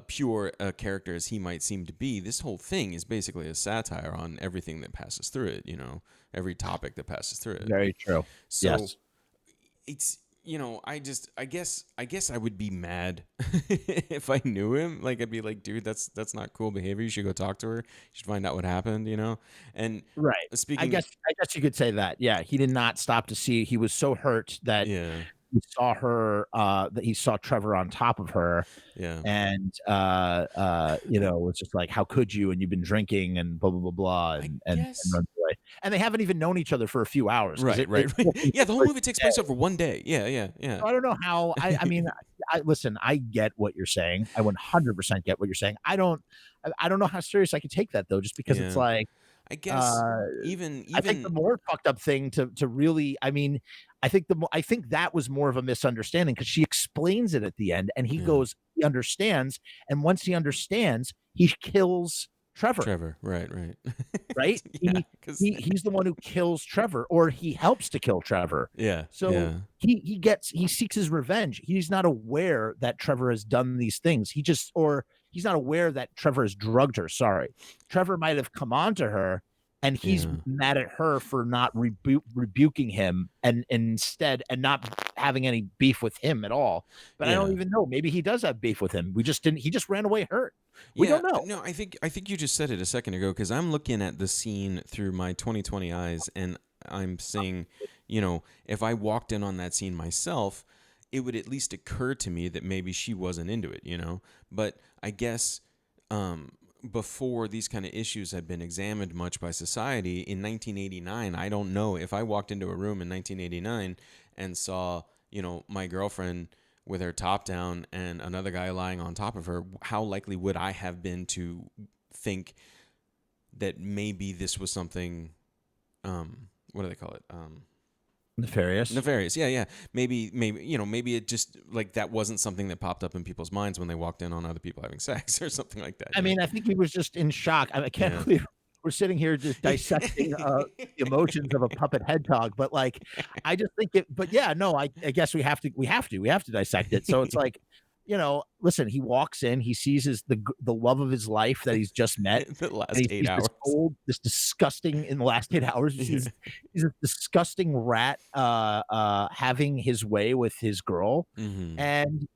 pure a character as he might seem to be. This whole thing is basically a satire on everything that passes through it. Every topic that passes through it. Very true. So, yes. it's, I guess I would be mad if I knew him. Like, I'd be like, dude, that's not cool behavior. You should go talk to her. You should find out what happened. And Right. I speaking, guess I guess you could say that. Yeah, he did not stop to see. He was so hurt that yeah, he saw her, that he saw Trevor on top of her, yeah, and was just like, "How could you? And you've been drinking and blah blah blah blah," I and guess. runs away. And they haven't even known each other for a few hours because Right, right, right. Yeah, the whole movie takes place over one day. Yeah, yeah, yeah, So I don't know how. I mean, listen. I get what you're saying. I 100% get what you're saying. I don't know how serious I could take that though, just because it's yeah. like. I guess Uh, even I think the even more fucked up thing to really, I mean, I think that was more of a misunderstanding because she explains it at the end, and he yeah, goes, he understands, and once he understands, he kills Trevor. Trevor. Right, right. Right? Yeah, because He's the one who kills Trevor, or he helps to kill Trevor. yeah, So yeah, he seeks his revenge. He's not aware that Trevor has done these things. He's not aware that Trevor has drugged her. Sorry. Trevor might have come on to her, and he's yeah, mad at her for not rebuking him and not having any beef with him at all. But I don't yeah. even know. Maybe he does have beef with him. We just didn't. He just ran away hurt. We Yeah, don't know. no, I think you just said it a second ago because I'm looking at the scene through my 2020 eyes, and I'm saying, if I walked in on that scene myself, it would at least occur to me that maybe she wasn't into it. But I guess before these kind of issues had been examined much by society in 1989, I don't know if I walked into a room in 1989 and saw, my girlfriend with her top down and another guy lying on top of her, how likely would I have been to think that maybe this was something, what do they call it? Nefarious. Nefarious. Yeah, yeah. Maybe it just like that wasn't something that popped up in people's minds when they walked in on other people having sex or something like that. I mean, I think he was just in shock. I can't Yeah. believe we're sitting here just dissecting the emotions of a puppet hedgehog. But like, I just think it. But yeah, no, I guess we have to dissect it. So it's like, listen. He walks in, he sees the love of his life that he's just met. The last And 8 he's hours. this disgusting in the last 8 hours. Yeah. He's a disgusting rat, having his way with his girl, Mm-hmm. and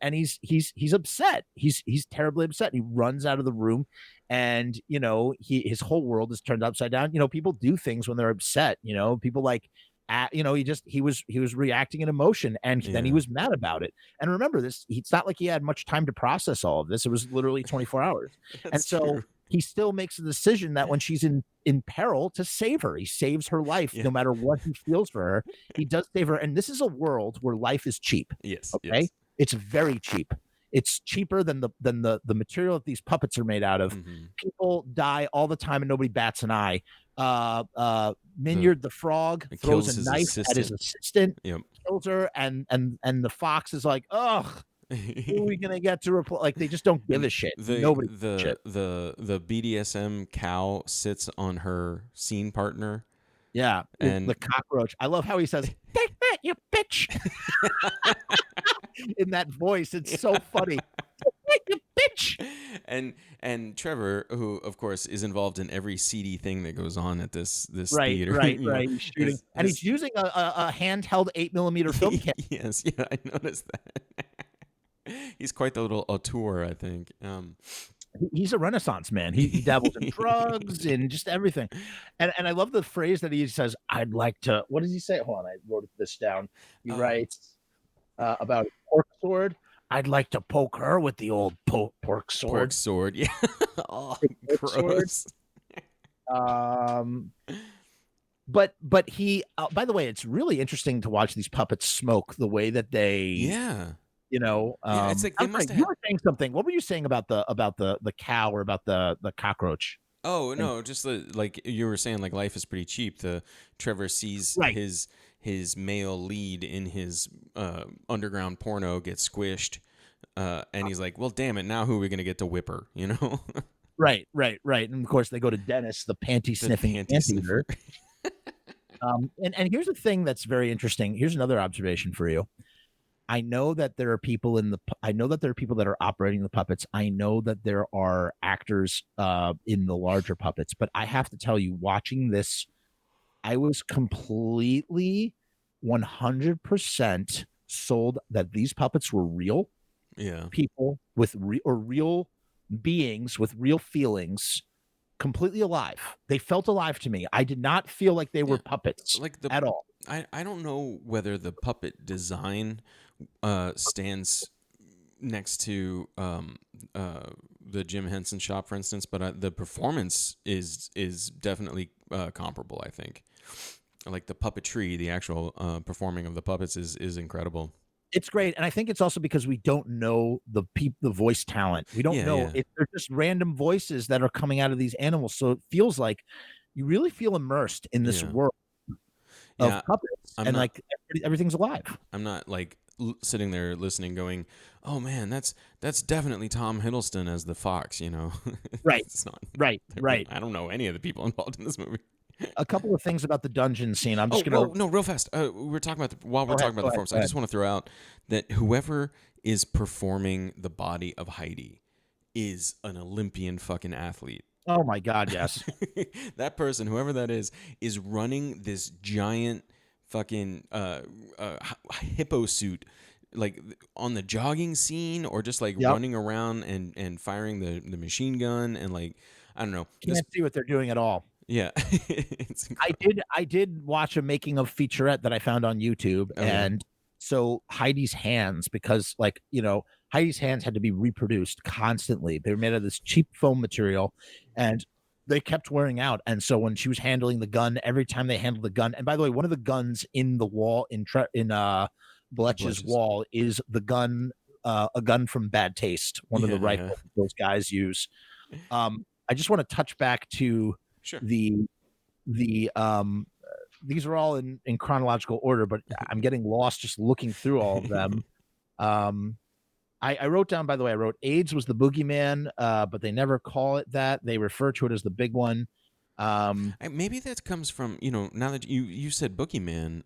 and he's upset. He's terribly upset. He runs out of the room, and his whole world is turned upside down. People do things when they're upset. People like. He was reacting in emotion, and then he Yeah. was mad about it. And remember this, it's not like he had much time to process all of this. It was literally 24 hours. And That's so true. he still makes a decision that when she's in peril, to save her. He saves her life Yeah. no matter what he feels for her. He does save her. And this is a world where life is cheap. Yes. Okay? Yes. It's very cheap. It's cheaper than the material that these puppets are made out of. Mm-hmm. People die all the time and nobody bats an eye. Minyard the frog It throws kills a his knife at his assistant. assistant, Yep. kills her, and the fox is like, ugh, who are we gonna get to replace? Like, they just don't give a shit. Nobody gives a shit. The BDSM cow sits on her scene partner. Yeah, And the cockroach. I love how he says, "Take that, you bitch," in that voice. It's so funny. Take that, you bitch. and Trevor, who of course is involved in every seedy thing that goes on at this Right, theater, right. He's shooting, and he's using a handheld 8mm film camera. Yes, yeah, I noticed that. He's quite the little auteur, I think. He's a Renaissance man. He dabbles in drugs and just everything. And I love the phrase that he says, "I'd like to," what does he say? Hold on, I wrote this down. He writes about a pork sword. "I'd like to poke her with the old pork sword." Pork sword, yeah. Oh, Pork gross. But he, by the way, it's really interesting to watch these puppets smoke the way that they, Yeah. yeah, it's like they I'm must sorry, have. you were saying something. What were you saying about the cow or about the cockroach? Oh no, just like you were saying, like life is pretty cheap. Trevor sees Right. his male lead in his underground porno get squished, and he's like, "Well, damn it! Now who are we gonna get to whip her?" Right. And of course, they go to Dennis, the panty sniffing anteater. And here's the thing that's very interesting. Here's another observation for you. I know that there are people that are operating the puppets. I know that there are actors in the larger puppets, but I have to tell you, watching this, I was completely 100% sold that these puppets were real people with real beings with real feelings, completely alive. They felt alive to me. I did not feel like they were puppets at all. I don't know whether the puppet design stands next to the Jim Henson shop, for instance, but the performance is definitely comparable. I think, like the puppetry, the actual performing of the puppets is incredible. It's great, and I think it's also because we don't know the voice talent. We don't know it. They're just random voices that are coming out of these animals, so it feels like you really feel immersed in this world of puppets, and like everything's alive. I'm not like sitting there listening, going, "Oh man, that's definitely Tom Hiddleston as the fox," you know? Right. It's not. Right. I don't know any of the people involved in this movie. A couple of things about the dungeon scene. I'm just real fast. We're talking about while we're talking about the performance. I just want to throw out that whoever is performing the body of Heidi is an Olympian fucking athlete. Oh my God, yes. That person, whoever that is running this giant fucking hippo suit, like on the jogging scene, or just like running around and firing the machine gun, and like, I don't know. Can't see what they're doing at all. Yeah. I did watch a making of featurette that I found on YouTube, and so Heidi's hands, because like, you know, Heidi's hands had to be reproduced constantly. They were made of this cheap foam material, and they kept wearing out. And so when she was handling the gun, every time they handled the gun, and by the way, one of the guns in the wall in Bletch's wall is the gun, a gun from Bad Taste, one of the rifles those guys use. I just want to touch back to the these are all in chronological order, but I'm getting lost just looking through all of them. I wrote down, by the way, I wrote AIDS was the boogeyman, but they never call it that. They refer to it as the big one. Maybe that comes from, you know, now that you said boogeyman.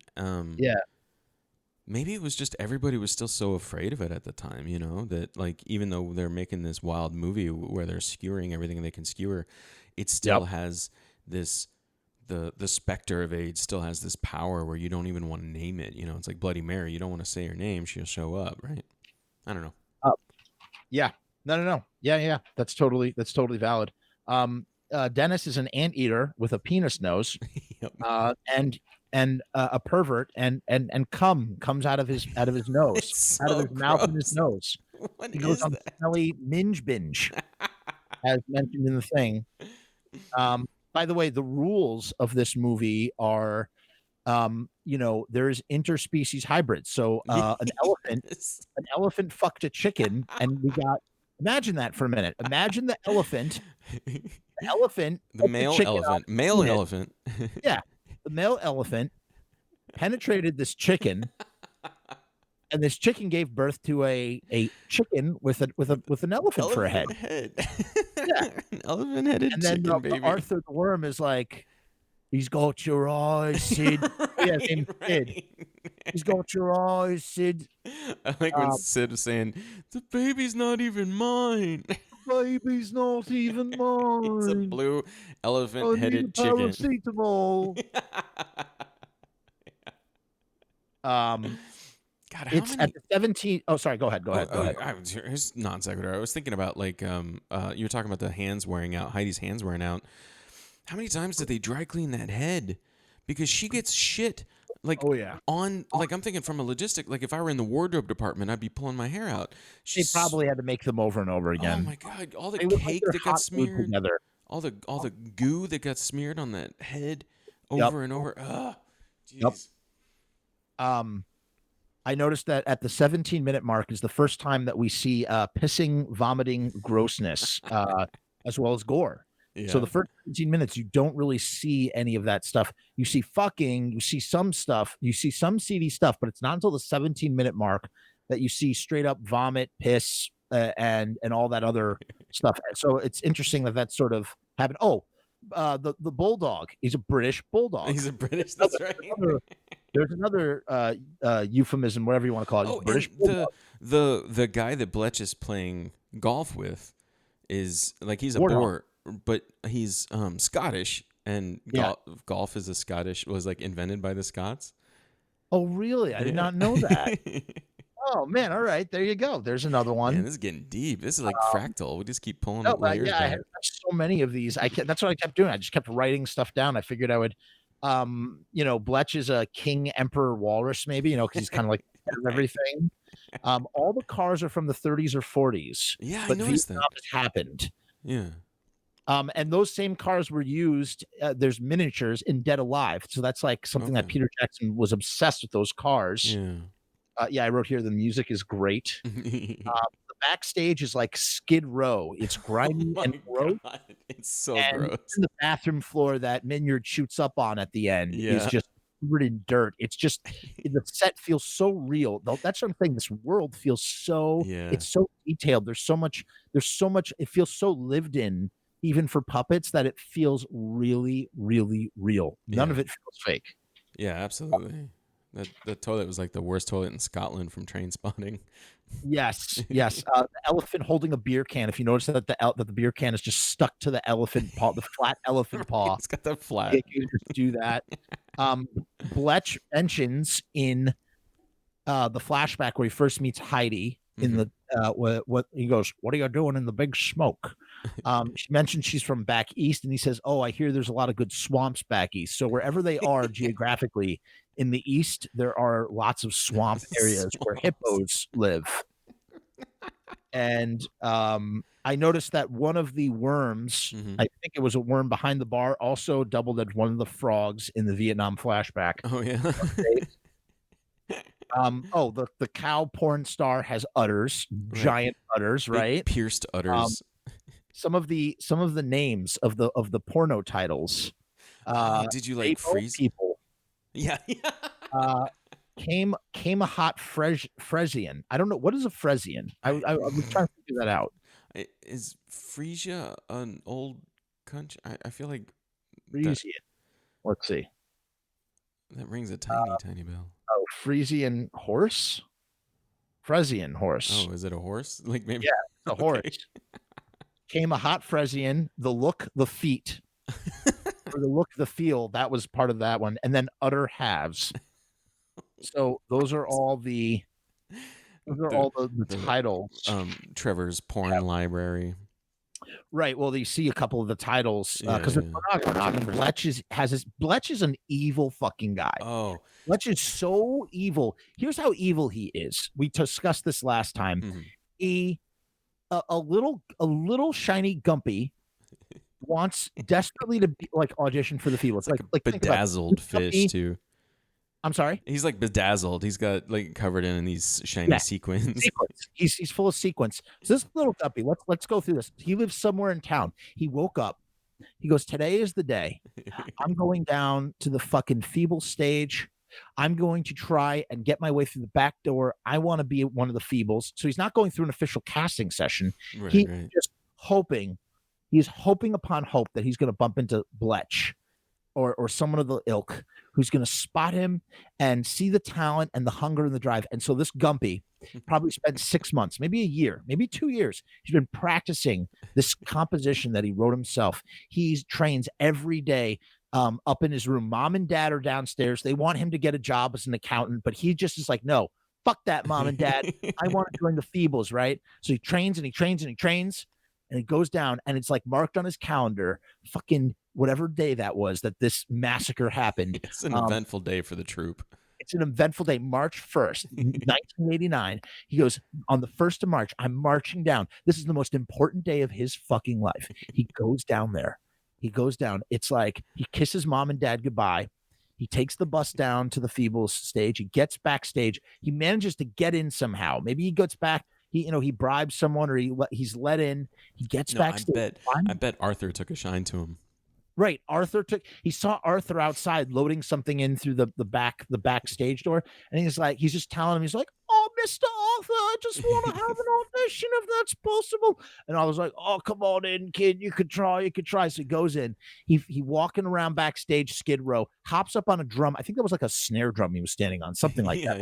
Maybe it was just everybody was still so afraid of it at the time, you know, that like even though they're making this wild movie where they're skewering everything they can skewer, it still has this the specter of AIDS still has this power where you don't even want to name it. You know, it's like Bloody Mary. You don't want to say her name; she'll show up, right? I don't know. Yeah, no. Yeah. That's totally valid. Dennis is an anteater with a penis nose, and a pervert, and cum comes out of his nose, out of his mouth and his nose. He goes on smelly minge binge, as mentioned in the thing. By the way, the rules of this movie are, you know, there's interspecies hybrids. So an elephant fucked a chicken, and we got. Imagine that for a minute. Imagine the elephant. The male elephant. Yeah, the male elephant penetrated this chicken, and this chicken gave birth to a chicken with an elephant for a head. Yeah, an elephant-headed chicken, baby. Arthur the worm is like, he's got your eyes, Sid. Yeah, Sid. He's got your eyes, Sid. I like when Sid was saying, "The baby's not even mine." Baby's not even mine. It's a blue elephant-headed chicken. Paracetamol. God, it's at the 17. Oh, sorry. Go ahead. Here's non sequitur. I was thinking about like you were talking about the hands wearing out. Heidi's hands wearing out. How many times did they dry clean that head? Because she gets shit. Like, on, like, I'm thinking from a logistic, like, if I were in the wardrobe department, I'd be pulling my hair out. They probably had to make them over and over again. Oh my God. All the cake that got smeared. All the goo that got smeared on that head over and over. Ugh. Jeez. I noticed that at the 17-minute mark is the first time that we see pissing, vomiting, grossness, as well as gore. Yeah. So the first 15 minutes, you don't really see any of that stuff. You see fucking, you see some stuff, you see some seedy stuff, but it's not until the 17-minute mark that you see straight up vomit, piss, and all that other stuff. So it's interesting that sort of happened. Oh, the bulldog. He's a British bulldog. He's a British. That's right. There's another euphemism, whatever you want to call it. Oh, British the guy that Bletch is playing golf with is like he's a Boer, but he's Scottish, and golf is was like invented by the Scots. Oh, really? I did not know that. Oh, man, all right, there you go. There's another Man, one. this is getting deep. This is like fractal. We just keep pulling No, but layers yeah, I back. had so many of these. That's what I kept doing. I just kept writing stuff down. I figured I would, Bletch is a king emperor walrus, maybe, because he's kind of like head of everything. All the cars are from the 30s or 40s, Yeah, I but noticed Vietnam that. has happened. Yeah. And those same cars were used. There's miniatures in Dead Alive, so that's like something that Okay. Peter Jackson was obsessed with. Those cars. Yeah. Yeah, I wrote here the music is great. The backstage is like Skid Row. It's Oh grimy my and gross, god, it's so and gross. even the bathroom floor that Minyard shoots up on at the end is Yeah. just covered in dirt. It's just the set feels so real. That's what I'm saying. This world feels so Yeah. it's so detailed. There's so much. It feels so lived in, even for puppets, that it feels really, really real. None of Yeah. it feels fake. Yeah, absolutely. That toilet was like the worst toilet in Scotland from Train Spotting. Yes, yes. The elephant holding a beer can. If you notice that the beer can is just stuck to the elephant paw, the flat elephant paw. It's got that flat. You just do that. Bletch mentions in the flashback where he first meets Heidi in the what he goes, "What are you doing in the big smoke?" She mentions she's from back east, and he says, "Oh, I hear there's a lot of good swamps back east." So wherever they are geographically in the east, there are lots of swamp areas where hippos live. And I noticed that one of the worms, I think it was a worm behind the bar, also doubled as one of the frogs in the Vietnam flashback. Oh yeah. The cow porn star has udders, giant udders, Big right? pierced udders. Some of the names of the porno titles. Did you like Rainbow freeze? People. Yeah. Came a hot Fresian. I don't know what is a Fresian. I was trying to figure that out. Is Frisia an old country? I feel like Frisian. Let's see. that rings a tiny bell. Oh, Frisian horse. Fresian horse. Oh, is it a horse? Like maybe. Yeah, a horse. Came a hot Fresian. The look, the feet, or the look, the feel. That was part of that one, and then utter halves. So those are all the titles. Trevor's porn library. Right. Well, you see a couple of the titles because Bletch is an evil fucking guy. Oh, Bletch is so evil. Here's how evil he is. We discussed this last time. A little shiny Gumpy wants desperately to be like audition for the Feebles. Like a bedazzled fish too. I'm sorry. He's like bedazzled. He's got like covered in these shiny sequins. He's full of sequins. So this little Guppy, let's go through this. He lives somewhere in town. He woke up. He goes, "Today is the day. I'm going down to the fucking Feeble stage. I'm going to try and get my way through the back door. I want to be one of the Feebles." So he's not going through an official casting session. He's just hoping. He's hoping upon hope that he's going to bump into Bletch or someone of the ilk who's going to spot him and see the talent and the hunger and the drive. And so this Gumpy probably spent 6 months, maybe a year, maybe 2 years. He's been practicing this composition that he wrote himself. He trains every day up in his room. Mom and dad are downstairs. They want him to get a job as an accountant, but he just is like, "No, fuck that, mom and dad. I want to join the Feebles," right? So he trains and he trains and he trains and he goes down and it's like marked on his calendar, fucking whatever day that was that this massacre happened. It's an eventful day for the troop. It's an eventful day. March 1st, 1989. He goes, "On the 1st of March, I'm marching down. This is the most important day of his fucking life." He goes down there. He goes down. It's like he kisses mom and dad goodbye. He takes the bus down to the Feebles stage. He gets backstage. He manages to get in somehow. Maybe he gets back. He bribes someone or he's let in. He gets backstage. I bet Arthur took a shine to him. Right. He saw Arthur outside loading something in through the backstage door. And he's just telling him, he's like, "Oh, Mr. Arthur, I just want to have an audition if that's possible." And I was like, "Oh, come on in, kid. You could try. So he goes in. He walking around backstage, Skid Row, hops up on a drum. I think that was like a snare drum he was standing on, something like that.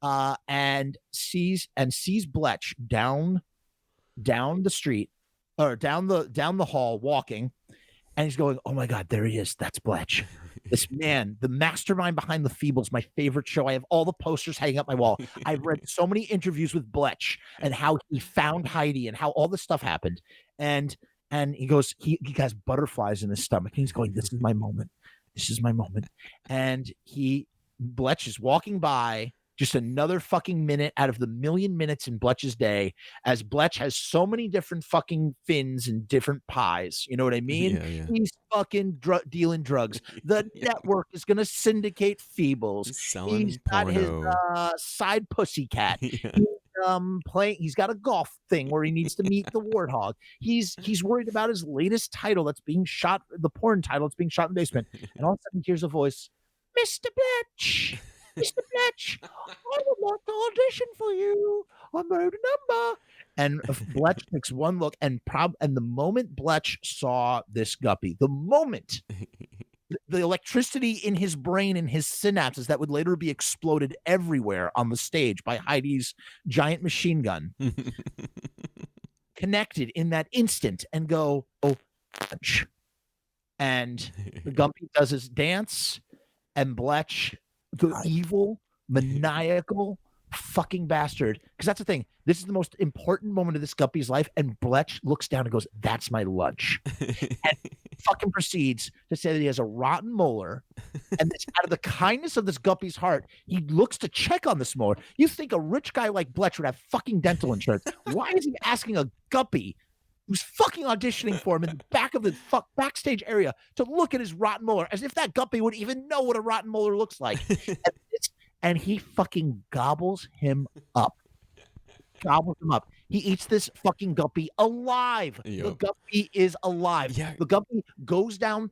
Yeah. And sees Bletch down the street or down the hall walking. And he's going, "Oh my God, there he is. That's Bletch." This man, the mastermind behind The Feebles, my favorite show. I have all the posters hanging up my wall. I've read so many interviews with Bletch and how he found Heidi and how all this stuff happened. And he goes, he has butterflies in his stomach. And he's going, this is my moment. This is my moment. And Bletch is walking by, just another fucking minute out of the million minutes in Bletch's day, as Bletch has so many different fucking fins and different pies. You know what I mean? Yeah. He's fucking dealing drugs. The network is going to syndicate Feebles. He's got his side pussycat. He's got a golf thing where he needs to meet the warthog. He's worried about his latest title that's being shot, the porn title that's being shot in the basement. And all of a sudden he hears a voice, Mr. Bletch. Mr. Bletch, I would like to audition for you. I made a number. And Bletch takes one look, and the moment Bletch saw this guppy, the moment the electricity in his brain and his synapses that would later be exploded everywhere on the stage by Heidi's giant machine gun connected in that instant and go, oh, Bletch. And the Gumpy does his dance, and Bletch, the evil, maniacal fucking bastard. Because that's the thing. This is the most important moment of this Guppy's life. And Bletch looks down and goes, that's my lunch. And fucking proceeds to say that he has a rotten molar. And this, out of the kindness of this Guppy's heart, he looks to check on this molar. You think a rich guy like Bletch would have fucking dental insurance. Why is he asking a Guppy who's fucking auditioning for him in the back of the backstage area to look at his rotten molar, as if that Guppy would even know what a rotten molar looks like. And he fucking gobbles him up. He eats this fucking Guppy alive. Yep. The Guppy is alive. Yeah. The Guppy goes down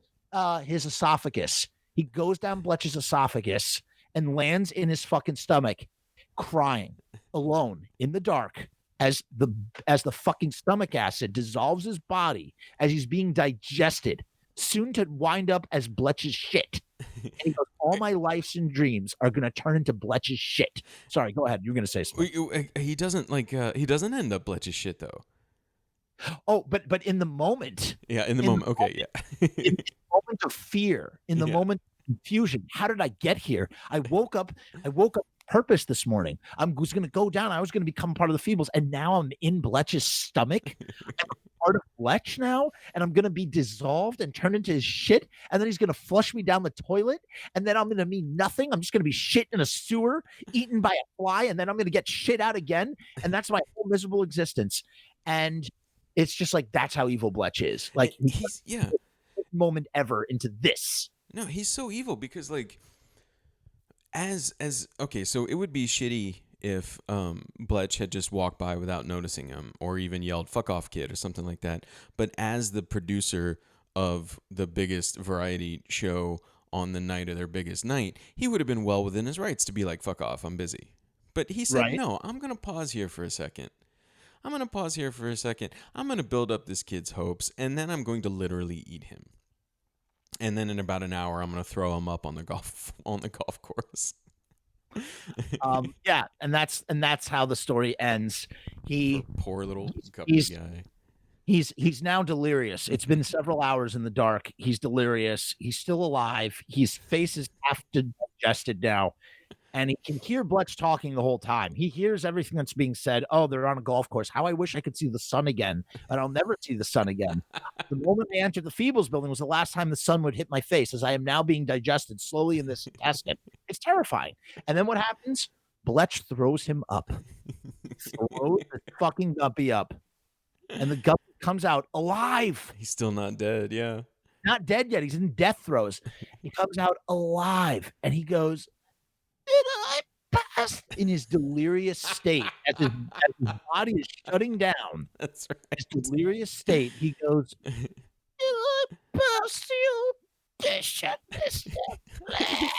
his esophagus. He goes down Bletch's esophagus and lands in his fucking stomach, crying alone in the dark. As the fucking stomach acid dissolves his body as he's being digested, soon to wind up as Bletch's shit. And he goes, all my lives and dreams are going to turn into Bletch's shit. Sorry, go ahead. You're going to say something. He doesn't he doesn't end up Bletch's shit though. Oh, but in the moment. Yeah, in the moment. Okay, yeah. In the moment of fear, in the moment of confusion. How did I get here? I woke up purpose this morning. I was going to go down. I was going to become part of the Feebles, and now I'm in Bletch's stomach. I'm part of Bletch now, and I'm going to be dissolved and turned into his shit, and then he's going to flush me down the toilet, and then I'm going to mean nothing. I'm just going to be shit in a sewer, eaten by a fly, and then I'm going to get shit out again, and that's my whole miserable existence. And it's just like, that's how evil Bletch is. Like, he's moment ever into this. No, he's so evil because, like, okay, so it would be shitty if Bletch had just walked by without noticing him, or even yelled "fuck off, kid" or something like that. But as the producer of the biggest variety show on the night of their biggest night, he would have been well within his rights to be like, "Fuck off, I'm busy." But he said, "No, I'm gonna pause here for a second. I'm gonna build up this kid's hopes, and then I'm going to literally eat him. And then in about an hour, I'm gonna throw him up on the golf course." Yeah, and that's how the story ends. Poor little Guppy guy. He's now delirious. It's been several hours in the dark. He's delirious. He's still alive. His face is half digested now. And he can hear Bletch talking the whole time. He hears everything that's being said. Oh, they're on a golf course. How I wish I could see the sun again. And I'll never see the sun again. The moment I entered the Feebles building was the last time the sun would hit my face, as I am now being digested slowly in this intestine. It's terrifying. And then what happens? Bletch throws him up. Throws the fucking Guppy up. And the Guppy comes out alive. He's still not dead, yeah. Not dead yet. He's in death throes. He comes out alive. And he goes, "Did I pass?" in his delirious state, as his body is shutting down. That's right. His delirious state, he goes, "Did I pass you? I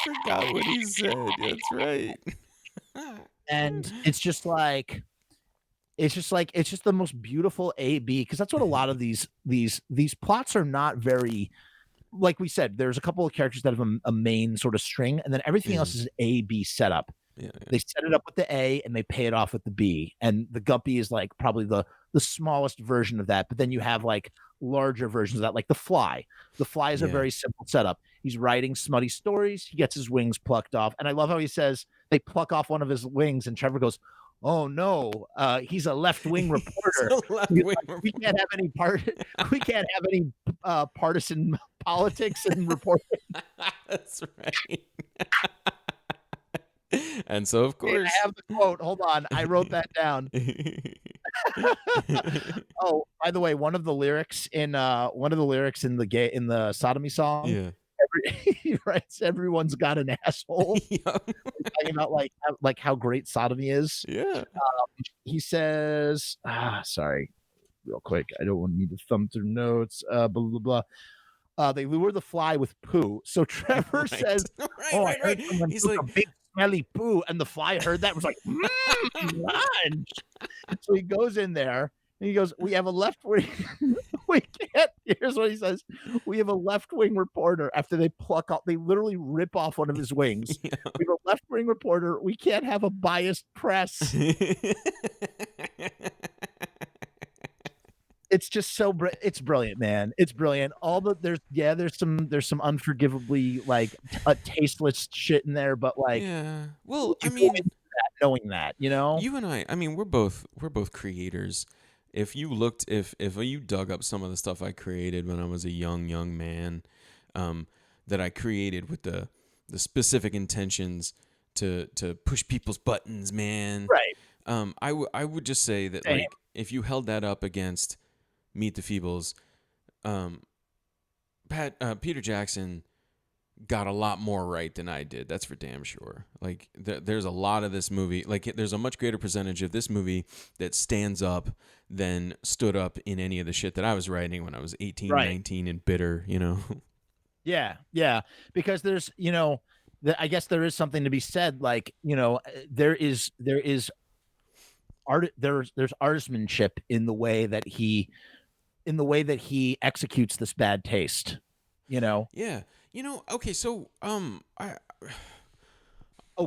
forgot what he said. That's right. And it's just the most beautiful A-B, because that's what a lot of these plots are not very. Like we said, there's a couple of characters that have a main sort of string, and then everything else is an A-B setup. Yeah. They set it up with the A and they pay it off with the B. And the Guppy is like probably the smallest version of that. But then you have like larger versions of that, like the Fly. The Fly is a very simple setup. He's writing smutty stories. He gets his wings plucked off. And I love how he says they pluck off one of his wings, and Trevor goes, "Oh no, he's a left-wing reporter. We can't have any we can't have any partisan politics and reporting." That's right. And so, of course, I have the quote. Hold on, I wrote that down. Oh, by the way, one of the lyrics in the sodomy song, yeah. he writes, "Everyone's got an asshole." Yep. Talking about like how great sodomy is. Yeah. He says, sorry, real quick. I don't need to thumb through notes. Blah blah blah. They lure the fly with poo. So Trevor Right. says, Right. He's like a big smelly poo, and the fly heard that and was like, lunch. So he goes in there and he goes, "We have a left wing." We can't. Here's what he says: "We have a left wing reporter." After they literally rip off one of his wings. Yeah. We have a left wing reporter. We can't have a biased press. It's just so it's brilliant, man. It's brilliant. There's some unforgivably like tasteless shit in there, but like, yeah. Well, I you go mean, into that knowing that, you know, you and I mean, we're both creators. If you dug up some of the stuff I created when I was a young man, that I created with the specific intentions to push people's buttons, man. right? I would just say that Same. like if you held that up against Meet the Feebles, Peter Jackson got a lot more right than I did. That's for damn sure. Like there's a lot of this movie, like there's a much greater percentage of this movie that stands up than stood up in any of the shit that I was writing when I was 18, Right. 19 and bitter, you know? Yeah. Because there's, I guess there is something to be said. Like, there's artistmanship in the way that he executes this bad taste, Yeah. Okay, so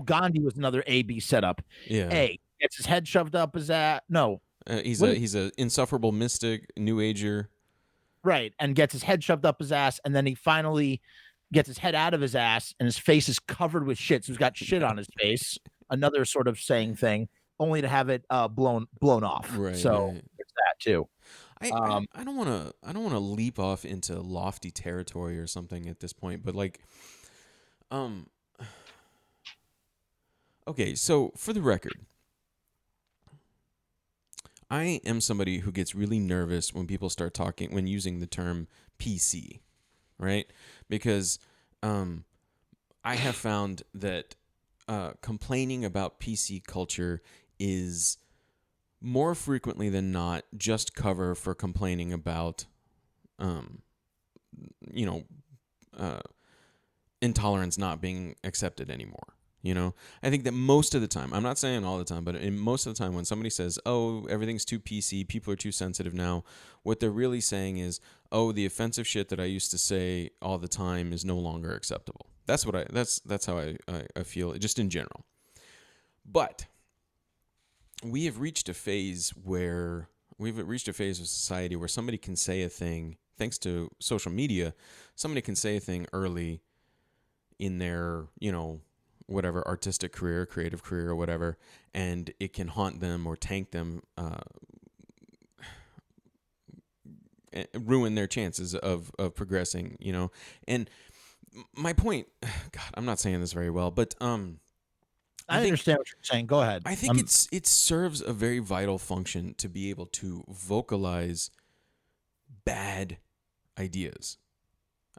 Gandhi was another A-B setup. yeah. A gets his head shoved up his ass. No, he's a insufferable mystic, new ager. right, and gets his head shoved up his ass, and then he finally gets his head out of his ass, and his face is covered with shit. So he's got shit on his face. Another sort of saying thing, only to have it blown off. Right. So right. there's that too. I don't want to leap off into lofty territory or something at this point, but like, okay, so for the record, I am somebody who gets really nervous when people start talking, when using the term PC, right? Because I have found that complaining about PC culture is more frequently than not just cover for complaining about, intolerance not being accepted anymore. I think that most of the time, I'm not saying all the time, but in most of the time when somebody says, "Oh, everything's too PC, people are too sensitive now," what they're really saying is, "Oh, the offensive shit that I used to say all the time is no longer acceptable." That's how I feel just in general. But we have reached a phase of society where somebody can say a thing, thanks to social media, somebody can say a thing early in their, whatever artistic career, creative career or whatever, and it can haunt them or tank them, ruin their chances of progressing, And my point, God, I'm not saying this very well, but I understand what you're saying. Go ahead. I think it serves a very vital function to be able to vocalize bad ideas.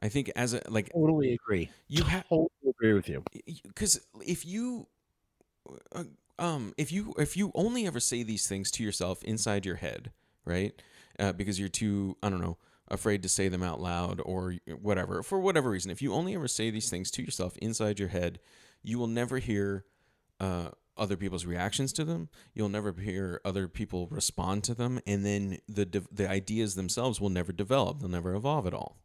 I think totally agree. Totally agree with you. Because if you only ever say these things to yourself inside your head, right? Because you're too, I don't know, afraid to say them out loud or whatever, for whatever reason, if you only ever say these things to yourself inside your head, you will never hear other people's reactions to them. You'll never hear other people respond to them, and then the ideas themselves will never develop. They'll never evolve at all.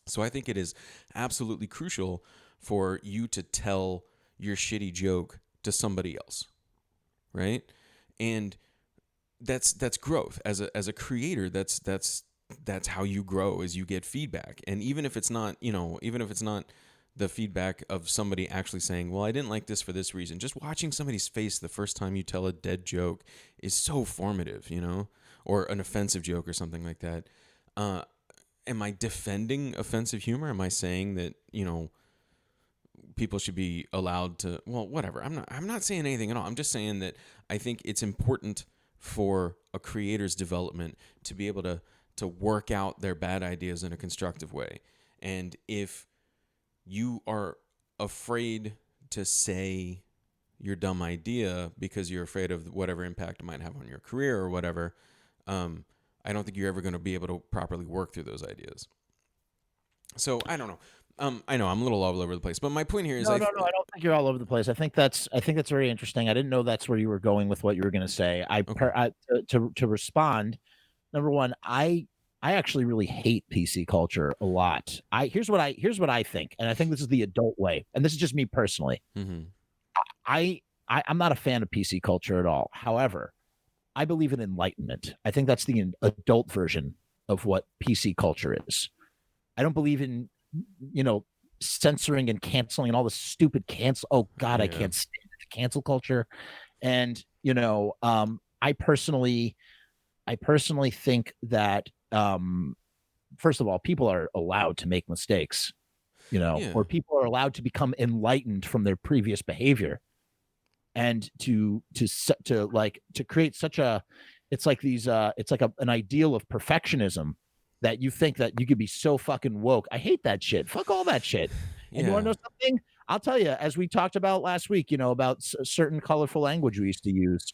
So I think it is absolutely crucial for you to tell your shitty joke to somebody else, right? And that's growth as a creator. That's that's how you grow, is you get feedback. And even if it's not, even if it's not the feedback of somebody actually saying, well, I didn't like this for this reason, just watching somebody's face the first time you tell a dead joke is so formative, or an offensive joke or something like that. Am I defending offensive humor? Am I saying that, people should be allowed to, well, whatever. I'm not saying anything at all. I'm just saying that I think it's important for a creator's development to be able to work out their bad ideas in a constructive way. And if you are afraid to say your dumb idea because you're afraid of whatever impact it might have on your career or whatever, I don't think you're ever going to be able to properly work through those ideas. So I don't know. I know I'm a little all over the place, but my point here is no. I don't think you're all over the place. I think that's very interesting. I didn't know that's where you were going with what you were going to say. To respond, number one, I actually really hate PC culture a lot. Here's what I think, and I think this is the adult way, and this is just me personally. Mm-hmm. I'm not a fan of PC culture at all. However, I believe in enlightenment. I think that's the adult version of what PC culture is. I don't believe in, censoring and canceling and all the stupid cancel. Oh God, yeah. I can't stand the cancel culture. And, I personally think that, first of all, people are allowed to make mistakes, or people are allowed to become enlightened from their previous behavior. And to create such a, it's like an ideal of perfectionism that you think that you could be so fucking woke. I hate that shit. Fuck all that shit. And you want to know something? I'll tell you, as we talked about last week, about certain colorful language we used to use,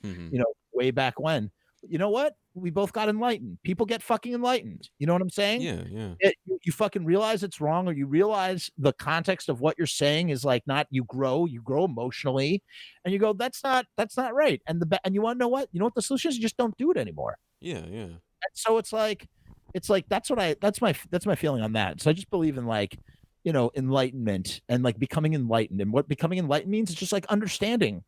way back when. You know what? We both got enlightened. People get fucking enlightened. You know what I'm saying? Yeah. You fucking realize it's wrong, or you realize the context of what you're saying is like not. You grow emotionally, and you go, that's not right. And you want to know what? You know what the solution is? You just don't do it anymore. Yeah. And so it's like that's my feeling on that. So I just believe in enlightenment and like becoming enlightened. And what becoming enlightened means is just like understanding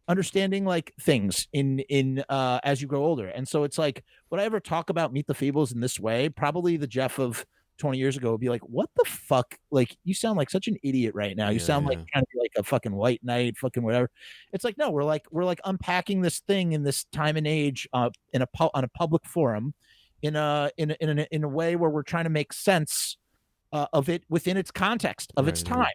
like things in as you grow older. And so it's like, would I ever talk about Meet the Feebles in this way? Probably the Jeff of 20 years ago would be like, what the fuck? Like, you sound like such an idiot right now. You sound like trying to be like a fucking white knight, fucking whatever. It's like, no, we're like unpacking this thing in this time and age on a public forum in a way where we're trying to make sense of it within its context of its time.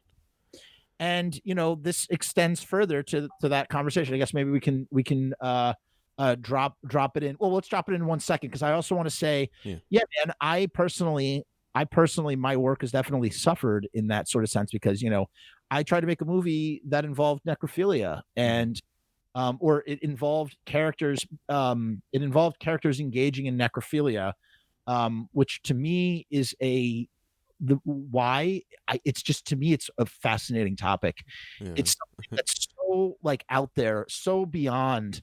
And this extends further to that conversation. I guess maybe we can drop it in. Well, let's drop it in 1 second, because I also want to say, man, I personally, my work has definitely suffered in that sort of sense, because I tried to make a movie that involved necrophilia, and or it involved characters. It involved characters engaging in necrophilia, which to me is it's just, to me, it's a fascinating topic. It's something that's so like out there, so beyond,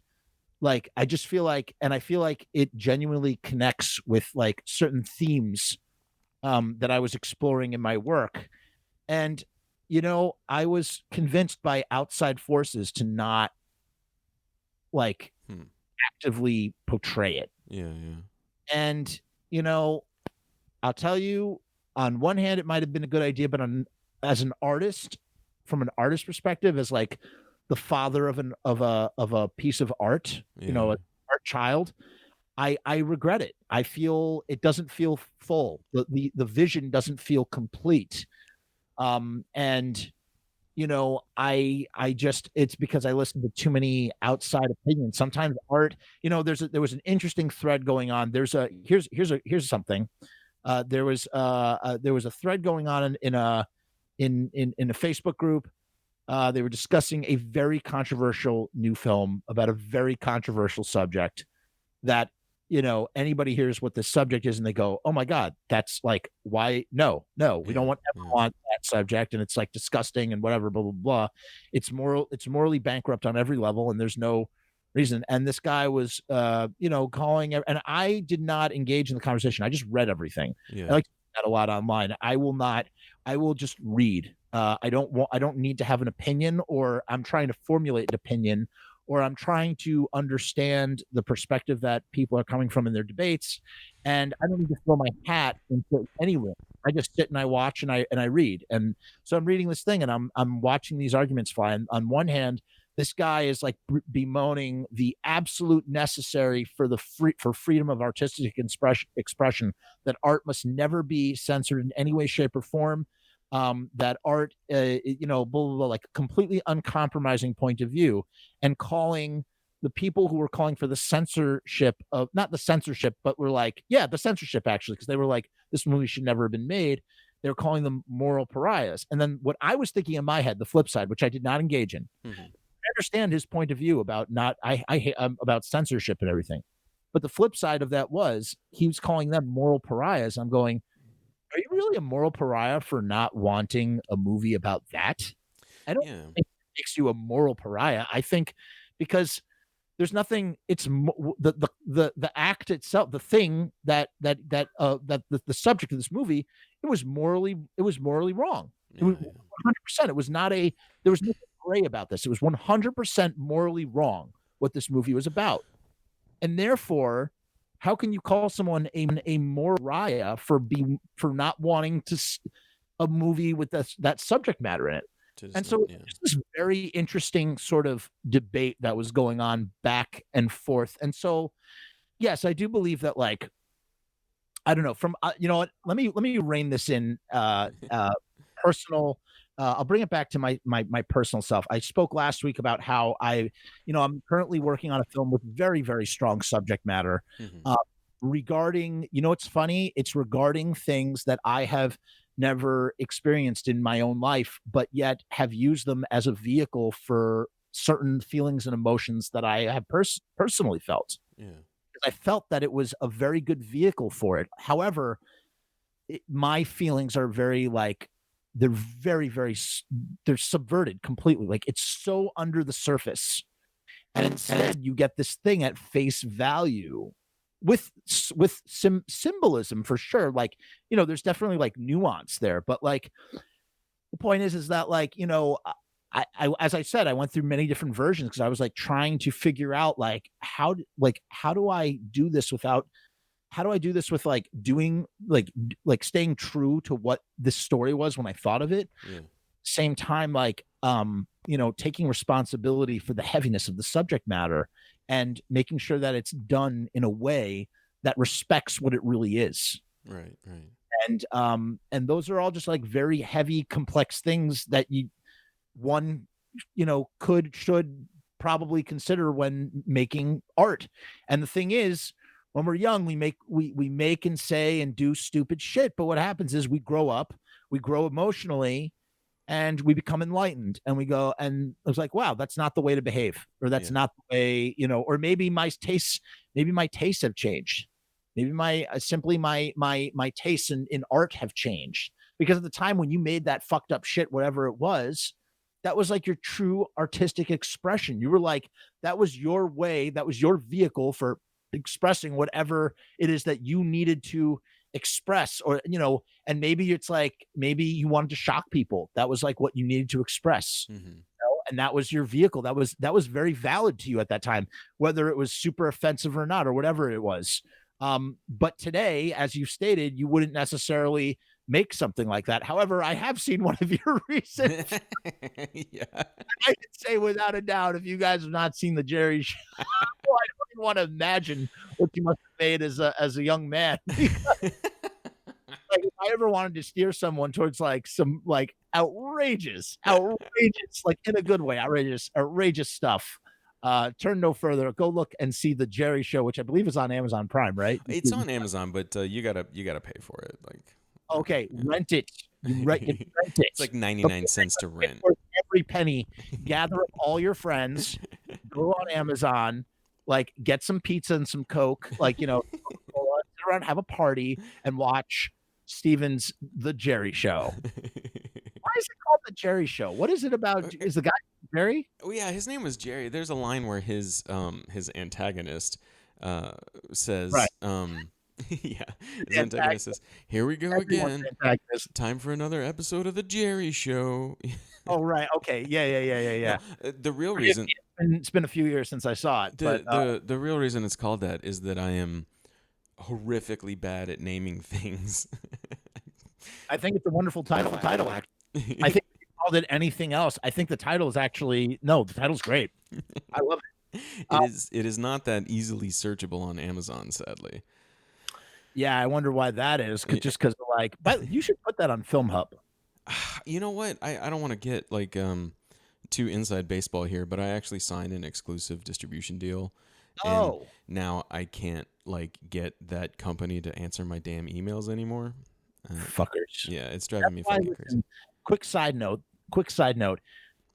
like, I just feel like, and I feel like it genuinely connects with like certain themes that I was exploring in my work. And I was convinced by outside forces to not like actively portray it. And I'll tell you, on one hand, it might have been a good idea, but as an artist, from an artist perspective, as like the father of a piece of art, an art child, I regret it. I feel it doesn't feel full. The vision doesn't feel complete. And I just, it's because I listen to too many outside opinions. Sometimes art, there was an interesting thread going on. Here's something. There was a thread going on in a Facebook group. They were discussing a very controversial new film about a very controversial subject that, anybody hears what this subject is and they go, oh my God, that's like, why? No, we don't ever want that subject. And it's like disgusting and whatever, blah, blah, blah. It's morally bankrupt on every level, and there's no reason. And this guy was, calling, and I did not engage in the conversation. I just read everything. I like to do that a lot online. I will just read. I don't need to have an opinion, or I'm trying to formulate an opinion, or I'm trying to understand the perspective that people are coming from in their debates. and I don't need to throw my hat into any room. I just sit and I watch and I read. And so I'm reading this thing and I'm watching these arguments fly. And on one hand, this guy is like bemoaning the absolute necessary for for freedom of artistic expression, that art must never be censored in any way, shape, or form. That art, blah, blah, blah, like a completely uncompromising point of view, and calling the people who were calling for the censorship of, not the censorship, but were like, yeah, the censorship actually, because they were like, this movie should never have been made. They were calling them moral pariahs. And then what I was thinking in my head, the flip side, which I did not engage in, I understand his point of view about about censorship and everything. But the flip side of that was he was calling them moral pariahs. I'm going, are you really a moral pariah for not wanting a movie about that? I don't think it makes you a moral pariah. I think because there's nothing. It's the act itself, the thing that the subject of this movie. It was morally wrong. It was 100%. It was not a. There was nothing gray about this. It was 100% morally wrong what this movie was about, and therefore, how can you call someone a moral pariah for not wanting a movie with that subject matter in it? And so it's this very interesting sort of debate that was going on back and forth. And so, yes, I do believe that, like, I don't know, from you know what, let me rein this in personal. I'll bring it back to my personal self. I spoke last week about how I'm currently working on a film with very, very strong subject matter regarding, it's funny, it's regarding things that I have never experienced in my own life, but yet have used them as a vehicle for certain feelings and emotions that I have personally felt. Yeah. I felt that it was a very good vehicle for it. However, my feelings are very they're very, very, they're subverted completely. Like, it's so under the surface. And instead you get this thing at face value with symbolism for sure. Like, there's definitely like nuance there, but like the point is that like, I as I said, I went through many different versions because I was like trying to figure out like how do I do this with like doing like staying true to what this story was when I thought of it. Yeah. Same time, like taking responsibility for the heaviness of the subject matter and making sure that it's done in a way that respects what it really is. Right. And those are all just like very heavy, complex things that should probably consider when making art. And the thing is, when we're young, we make and say and do stupid shit. But what happens is we grow up, we grow emotionally, and we become enlightened, and we go, and it's like, wow, that's not the way to behave, or that's not the way, or maybe my tastes have changed. Maybe my tastes in art have changed, because at the time when you made that fucked up shit, whatever it was, that was like your true artistic expression. You were like, that was your way, that was your vehicle for expressing whatever it is that you needed to express, or and maybe it's like, maybe you wanted to shock people. That was like what you needed to express. And that was your vehicle. That was very valid to you at that time, whether it was super offensive or not, or whatever it was. But today, as you stated, you wouldn't necessarily make something like that. However, I have seen one of your recent Yeah. I can say without a doubt, if you guys have not seen the Jerry Show, I don't even want to imagine what you must have made as a young man. Like, if I ever wanted to steer someone towards like some like outrageous, like in a good way, outrageous stuff, turn no further. Go look and see the Jerry Show, which I believe is on Amazon Prime, right? It's on Amazon, but you gotta pay for it. Like, okay, rent it. You rent it. It's like 99 cents to rent. Every penny. Gather up all your friends. Go on Amazon. Like, get some pizza and some Coke. Like, sit around, have a party, and watch Steven's The Jerry Show. Why is it called The Jerry Show? What is it about? Is the guy Jerry? Oh yeah, his name was Jerry. There's a line where his antagonist says, right. Yeah, his antagonist says, "Here we go again. Time for another episode of The Jerry Show." Oh, right. Okay. Yeah. No, the real reason it's been a few years since I saw it. The real reason it's called that is that I am horrifically bad at naming things. I think it's a wonderful title. I think if you called it anything else, I think the title is actually the title's great. I love it. It is not that easily searchable on Amazon, sadly. Yeah, I wonder why that is. Just because, like, but you should put that on Film Hub. You know what? I don't want to get like too inside baseball here, but I actually signed an exclusive distribution deal. And now I can't like get that company to answer my damn emails anymore. Fuckers. Yeah, it's driving me fucking crazy. Quick side note.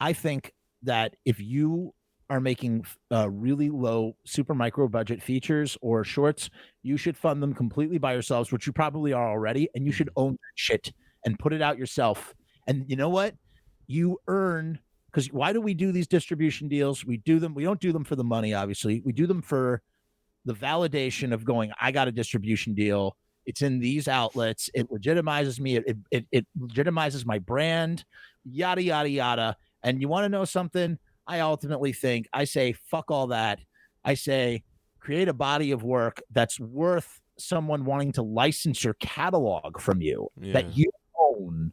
I think that if you are making really low super micro budget features or shorts, you should fund them completely by yourselves, which you probably are already, and you should own that shit and put it out yourself. And you know what? You earn, because why do we do these distribution deals? We don't do them for the money, obviously. We do them for the validation of going, I got a distribution deal. It's in these outlets. It legitimizes me. It legitimizes my brand, yada, yada, yada. And you want to know something? I ultimately think, I say, fuck all that. I say, create a body of work that's worth someone wanting to license your catalog from you that you own.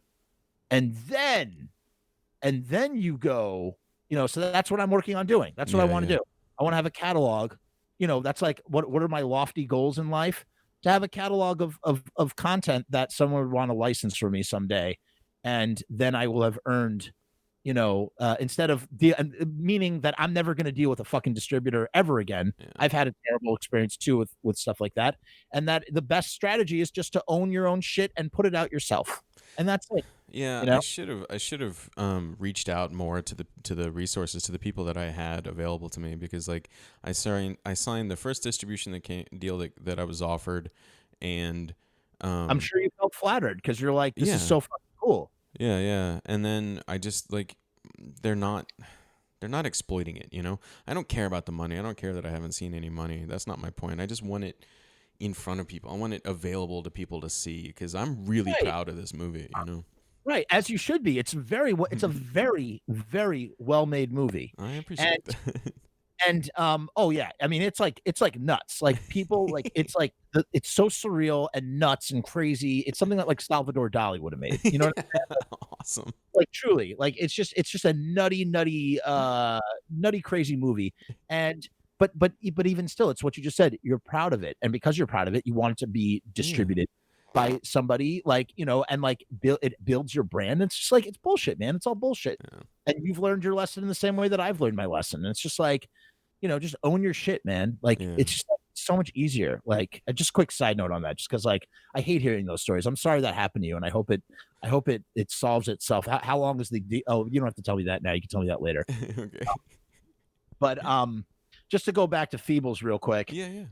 And then you go, so that's what I'm working on doing. That's what I want to do. I want to have a catalog. That's like, what are my lofty goals in life? To have a catalog of content that someone would want to license for me someday. And then I will have earned, instead of meaning that I'm never going to deal with a fucking distributor ever again. Yeah. I've had a terrible experience too with stuff like that. And that the best strategy is just to own your own shit and put it out yourself. And that's it. Yeah, I should have reached out more to the resources, to the people that I had available to me, because like I signed the first distribution deal that I was offered, and I'm sure you felt flattered because you're like, this is so fucking cool. Yeah, and then I just like they're not exploiting it. I don't care about the money. I don't care that I haven't seen any money. That's not my point. I just want it in front of people. I want it available to people to see, because I'm really proud of this movie. Right, as you should be. It's a very, very well-made movie. I appreciate that. And oh yeah, I mean it's like nuts. Like people like it's like it's so surreal and nuts and crazy. It's something that like Salvador Dali would have made. You know what I'm saying? Awesome. Like truly, like it's just a nutty crazy movie. And but even still, it's what you just said. You're proud of it, and because you're proud of it, you want it to be distributed by somebody, like, and like it builds your brand. It's just like, it's bullshit, man. It's all bullshit. Yeah. And you've learned your lesson in the same way that I've learned my lesson. And it's just like, just own your shit, man. Like it's just so much easier. Like, just quick side note on that, just because like I hate hearing those stories. I'm sorry that happened to you, and I hope it solves itself. How long is the you don't have to tell me that now. You can tell me that later. Okay. But just to go back to Feebles real quick. Yeah.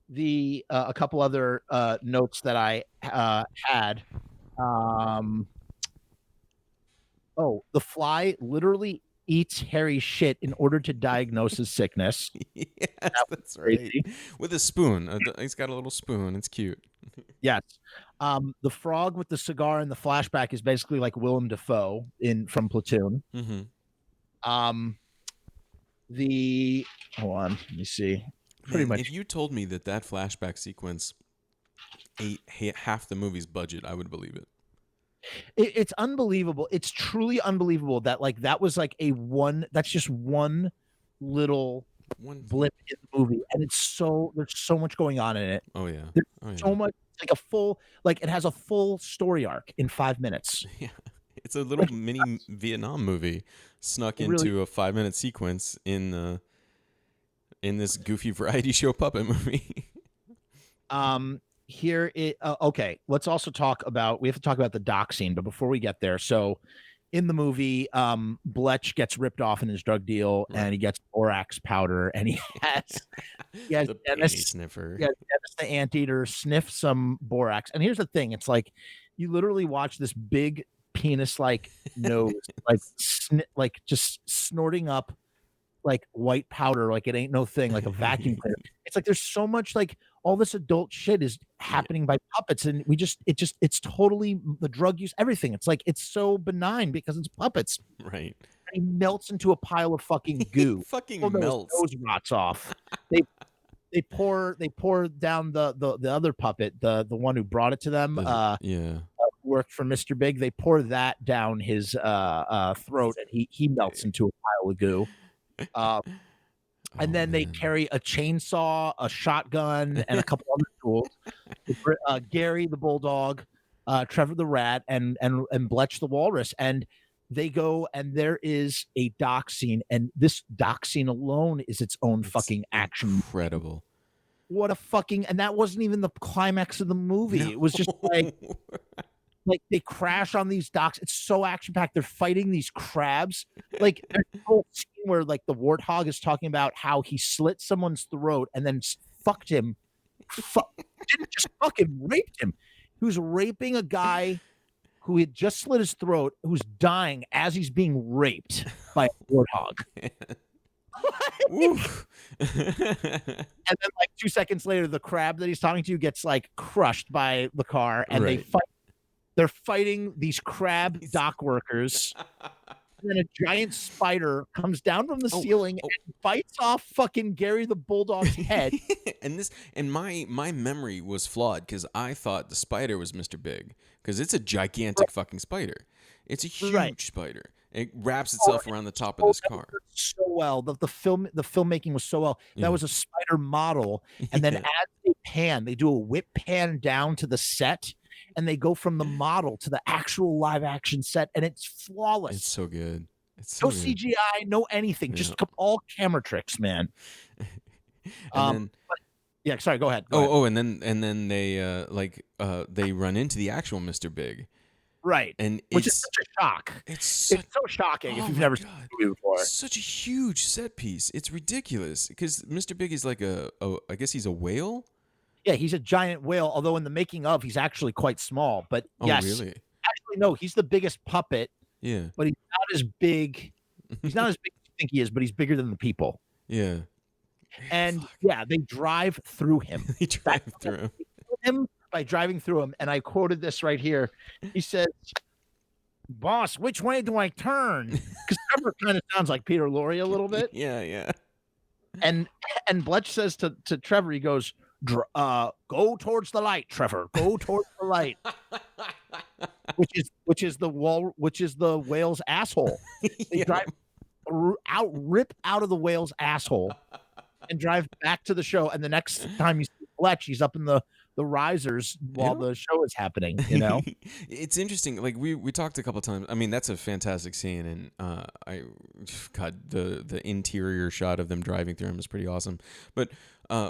The a couple other notes that I had. The fly literally eats Harry's shit in order to diagnose his sickness. Yes, that's right. With a spoon. He's got a little spoon. It's cute. Yes. The frog with the cigar in the flashback is basically like Willem Dafoe from Platoon. Mm-hmm. Hold on, let me see. Pretty much. If you told me that flashback sequence ate half the movie's budget, I would believe it. It's unbelievable. It's truly unbelievable that like that was like that's just one little blip in the movie, and there's so much going on in it. Oh yeah. There's so much, like it has a full story arc in 5 minutes. Yeah. It's a little mini Vietnam movie snuck into a 5-minute sequence in this goofy variety show puppet movie. Okay, let's also we have to talk about the dock scene, but before we get there, so in the movie, Bletch gets ripped off in his drug deal, and he gets borax powder, and he has the Dennis sniffer. Yeah, Dennis the anteater sniff some borax. And here's the thing, it's like you literally watch this big penis like nose like just snorting up like white powder like it ain't no thing, like a vacuum cleaner. It's like there's so much like all this adult shit is happening by puppets, and it's totally the drug use, everything. It's like it's so benign because it's puppets. Right. And he melts into a pile of fucking goo. Fucking melts. Nose rots off. they pour down the other puppet, the one who brought it to them, Yeah. worked for Mr. Big. They pour that down his throat, and he melts into a pile of goo. Uh, and Oh then they man. carry a chainsaw, a shotgun, and a couple other tools. Gary the bulldog, Trevor the rat, and Bletch the walrus, and they go, and there is a dock scene, and this dock scene alone is its own fucking action. Incredible. What a fucking, and that wasn't even the climax of the movie. No. It was just like they crash on these docks. It's so action packed. They're fighting these crabs. Like there's a whole scene where like the warthog is talking about how he slit someone's throat and then fucked him. Didn't just fuck him, raped him. He was raping a guy who had just slit his throat, who's dying as he's being raped by a warthog. And then like 2 seconds later, the crab that he's talking to gets like crushed by the car, and they fight. They're fighting these crab dock workers. And then a giant spider comes down from the ceiling and bites off fucking Gary the bulldog's head. and my memory was flawed because I thought the spider was Mr. Big because it's a gigantic fucking spider. It's a huge spider. It wraps itself around the top of this car so well. The filmmaking was so well. That was a spider model, and then as they do a whip pan down to the set, and they go from the model to the actual live action set, and it's flawless. It's so good. It's so no good. CGI, no anything, just all camera tricks, man. Sorry, go ahead. And then they run into the actual Mr. Big. Right. And which is such a shock. It's so shocking if you've never seen the movie before. Such a huge set piece. It's ridiculous because Mr. Big is like I guess he's a whale. Yeah, he's a giant whale, although in the making of, he's actually quite small. But yes, really? Actually, no, he's the biggest puppet. Yeah. But he's not as big. He's not as big as you think he is, but he's bigger than the people. Yeah. And they drive through him. They drive through him by driving through him. And I quoted this right here. He says, "Boss, which way do I turn?" Because Trevor kind of sounds like Peter Lorre a little bit. Yeah. And Bletch says to Trevor, he goes, "Go towards the light, Trevor. Go towards the light." which is the whale's asshole. They drive rip out of the whale's asshole and drive back to the show. And the next time you see Bletch, he's up in the risers while the show is happening. You know, it's interesting. Like we talked a couple times. I mean, that's a fantastic scene, and the interior shot of them driving through him is pretty awesome. But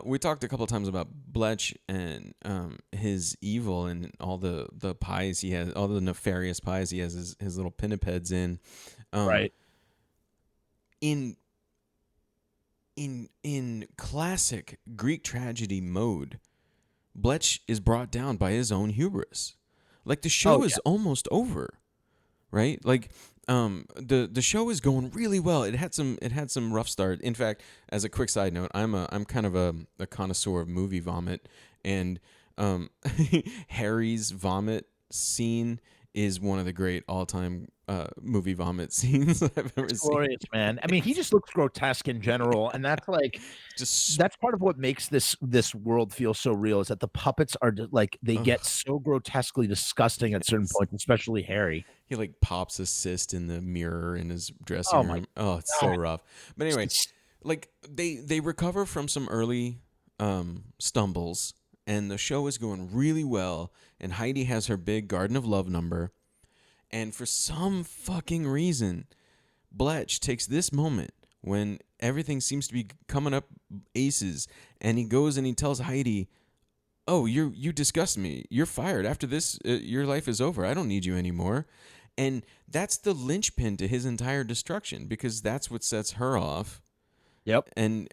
we talked a couple times about Bletch and his evil and all the pies he has, all the nefarious pies he has his little pinnipeds in. Right. In classic Greek tragedy mode, Bletch is brought down by his own hubris. Like the show is almost over, right? Like the show is going really well. It had some rough start. In fact, as a quick side note, I'm kind of a connoisseur of movie vomit, and Harry's vomit scene is one of the great all-time movie vomit scenes I've ever seen. Glorious, man. I mean, he just looks grotesque in general, and that's like that's part of what makes this world feel so real, is that the puppets are like they get so grotesquely disgusting at certain points, especially Harry. He like pops a cyst in the mirror in his dressing room. Oh, it's so rough. But anyway, like they recover from some early stumbles, and the show is going really well, and Heidi has her big Garden of Love number. And for some fucking reason, Bletch takes this moment when everything seems to be coming up aces, and he goes and he tells Heidi, "Oh, you disgust me. You're fired. After this, your life is over. I don't need you anymore." And that's the linchpin to his entire destruction, because that's what sets her off. Yep. And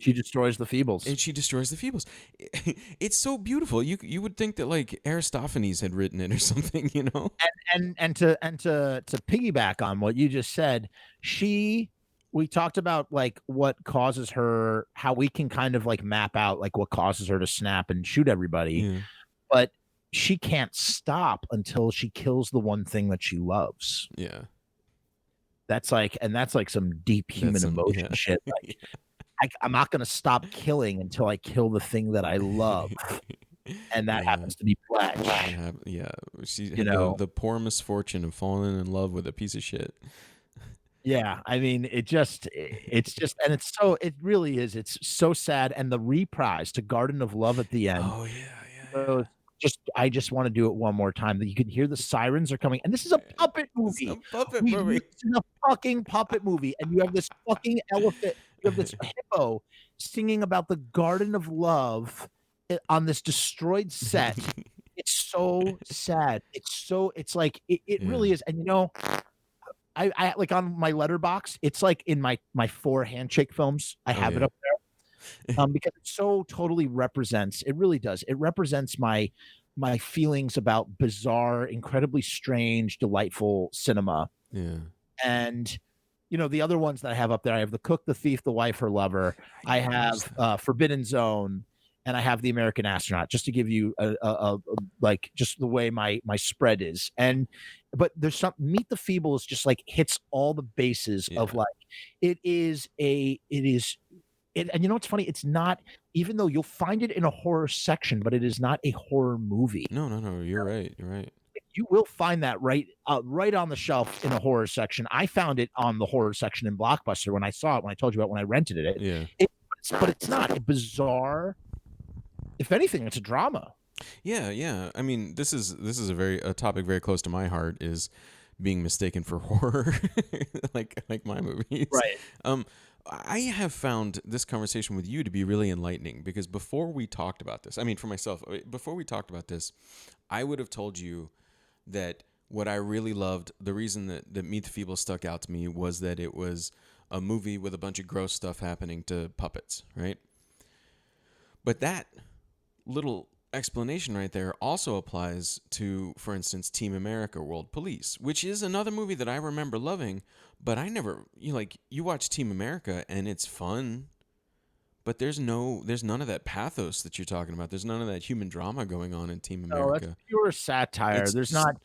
she destroys the Feebles. And she destroys the Feebles. It's so beautiful. You would think that like Aristophanes had written it or something, you know? And to piggyback on what you just said, we talked about like what causes her, how we can kind of like map out like what causes her to snap and shoot everybody. Yeah. But she can't stop until she kills the one thing that she loves. Yeah. That's like some deep human emotion shit. Like, I'm not gonna stop killing until I kill the thing that I love, and that Yeah. happens to be Bletch. Yeah. She You had know? the poor misfortune of falling in love with a piece of shit. Yeah, I mean, it's just and it really is, it's so sad, and the reprise to Garden of Love at the end Oh yeah. goes I just wanna do it one more time, that you can hear the sirens are coming, and this is a puppet It's a movie. puppet movie. This is a fucking puppet movie, and you have this fucking elephant, you have this hippo singing about the Garden of Love on this destroyed set. It's so sad. It's like it Yeah. really is, and, I like, on my letterbox, it's, like, in my 4 handshake films, I Oh have it yeah. up there, because it so totally represents it really does. It represents my feelings about bizarre, incredibly strange, delightful cinema, Yeah. and, the other ones that I have up there, I have The Cook, The Thief, The Wife, Her Lover, I What is have, that? Forbidden Zone, and I have The American Astronaut, just to give you like, just the way my spread is, but there's some Meet the Feebles just, like, hits all the bases of, Yeah. like, it is and what's funny? It's not even though you'll find it in a horror section, but it is not a horror movie. No. You're right. You're right. You will find that right on the shelf in a horror section. I found it on the horror section in Blockbuster when I saw it, when I told you about when I rented it. Yeah. But it's not a bizarre. If anything, it's a drama. Yeah. I mean, this is a topic very close to my heart, is being mistaken for horror, like my movies. Right. Um, I have found this conversation with you to be really enlightening, because before we talked about this, I mean, for myself, before we talked about this, I would have told you that what I really loved, the reason that Meet the Feebles stuck out to me, was that it was a movie with a bunch of gross stuff happening to puppets, right? But that little explanation right there also applies to, for instance, Team America: World Police, which is another movie that I remember loving, but I never, you watch Team America and it's fun, but there's none of that pathos that you're talking about. There's none of that human drama going on in Team No, that's America. pure satire. It's There's just, not.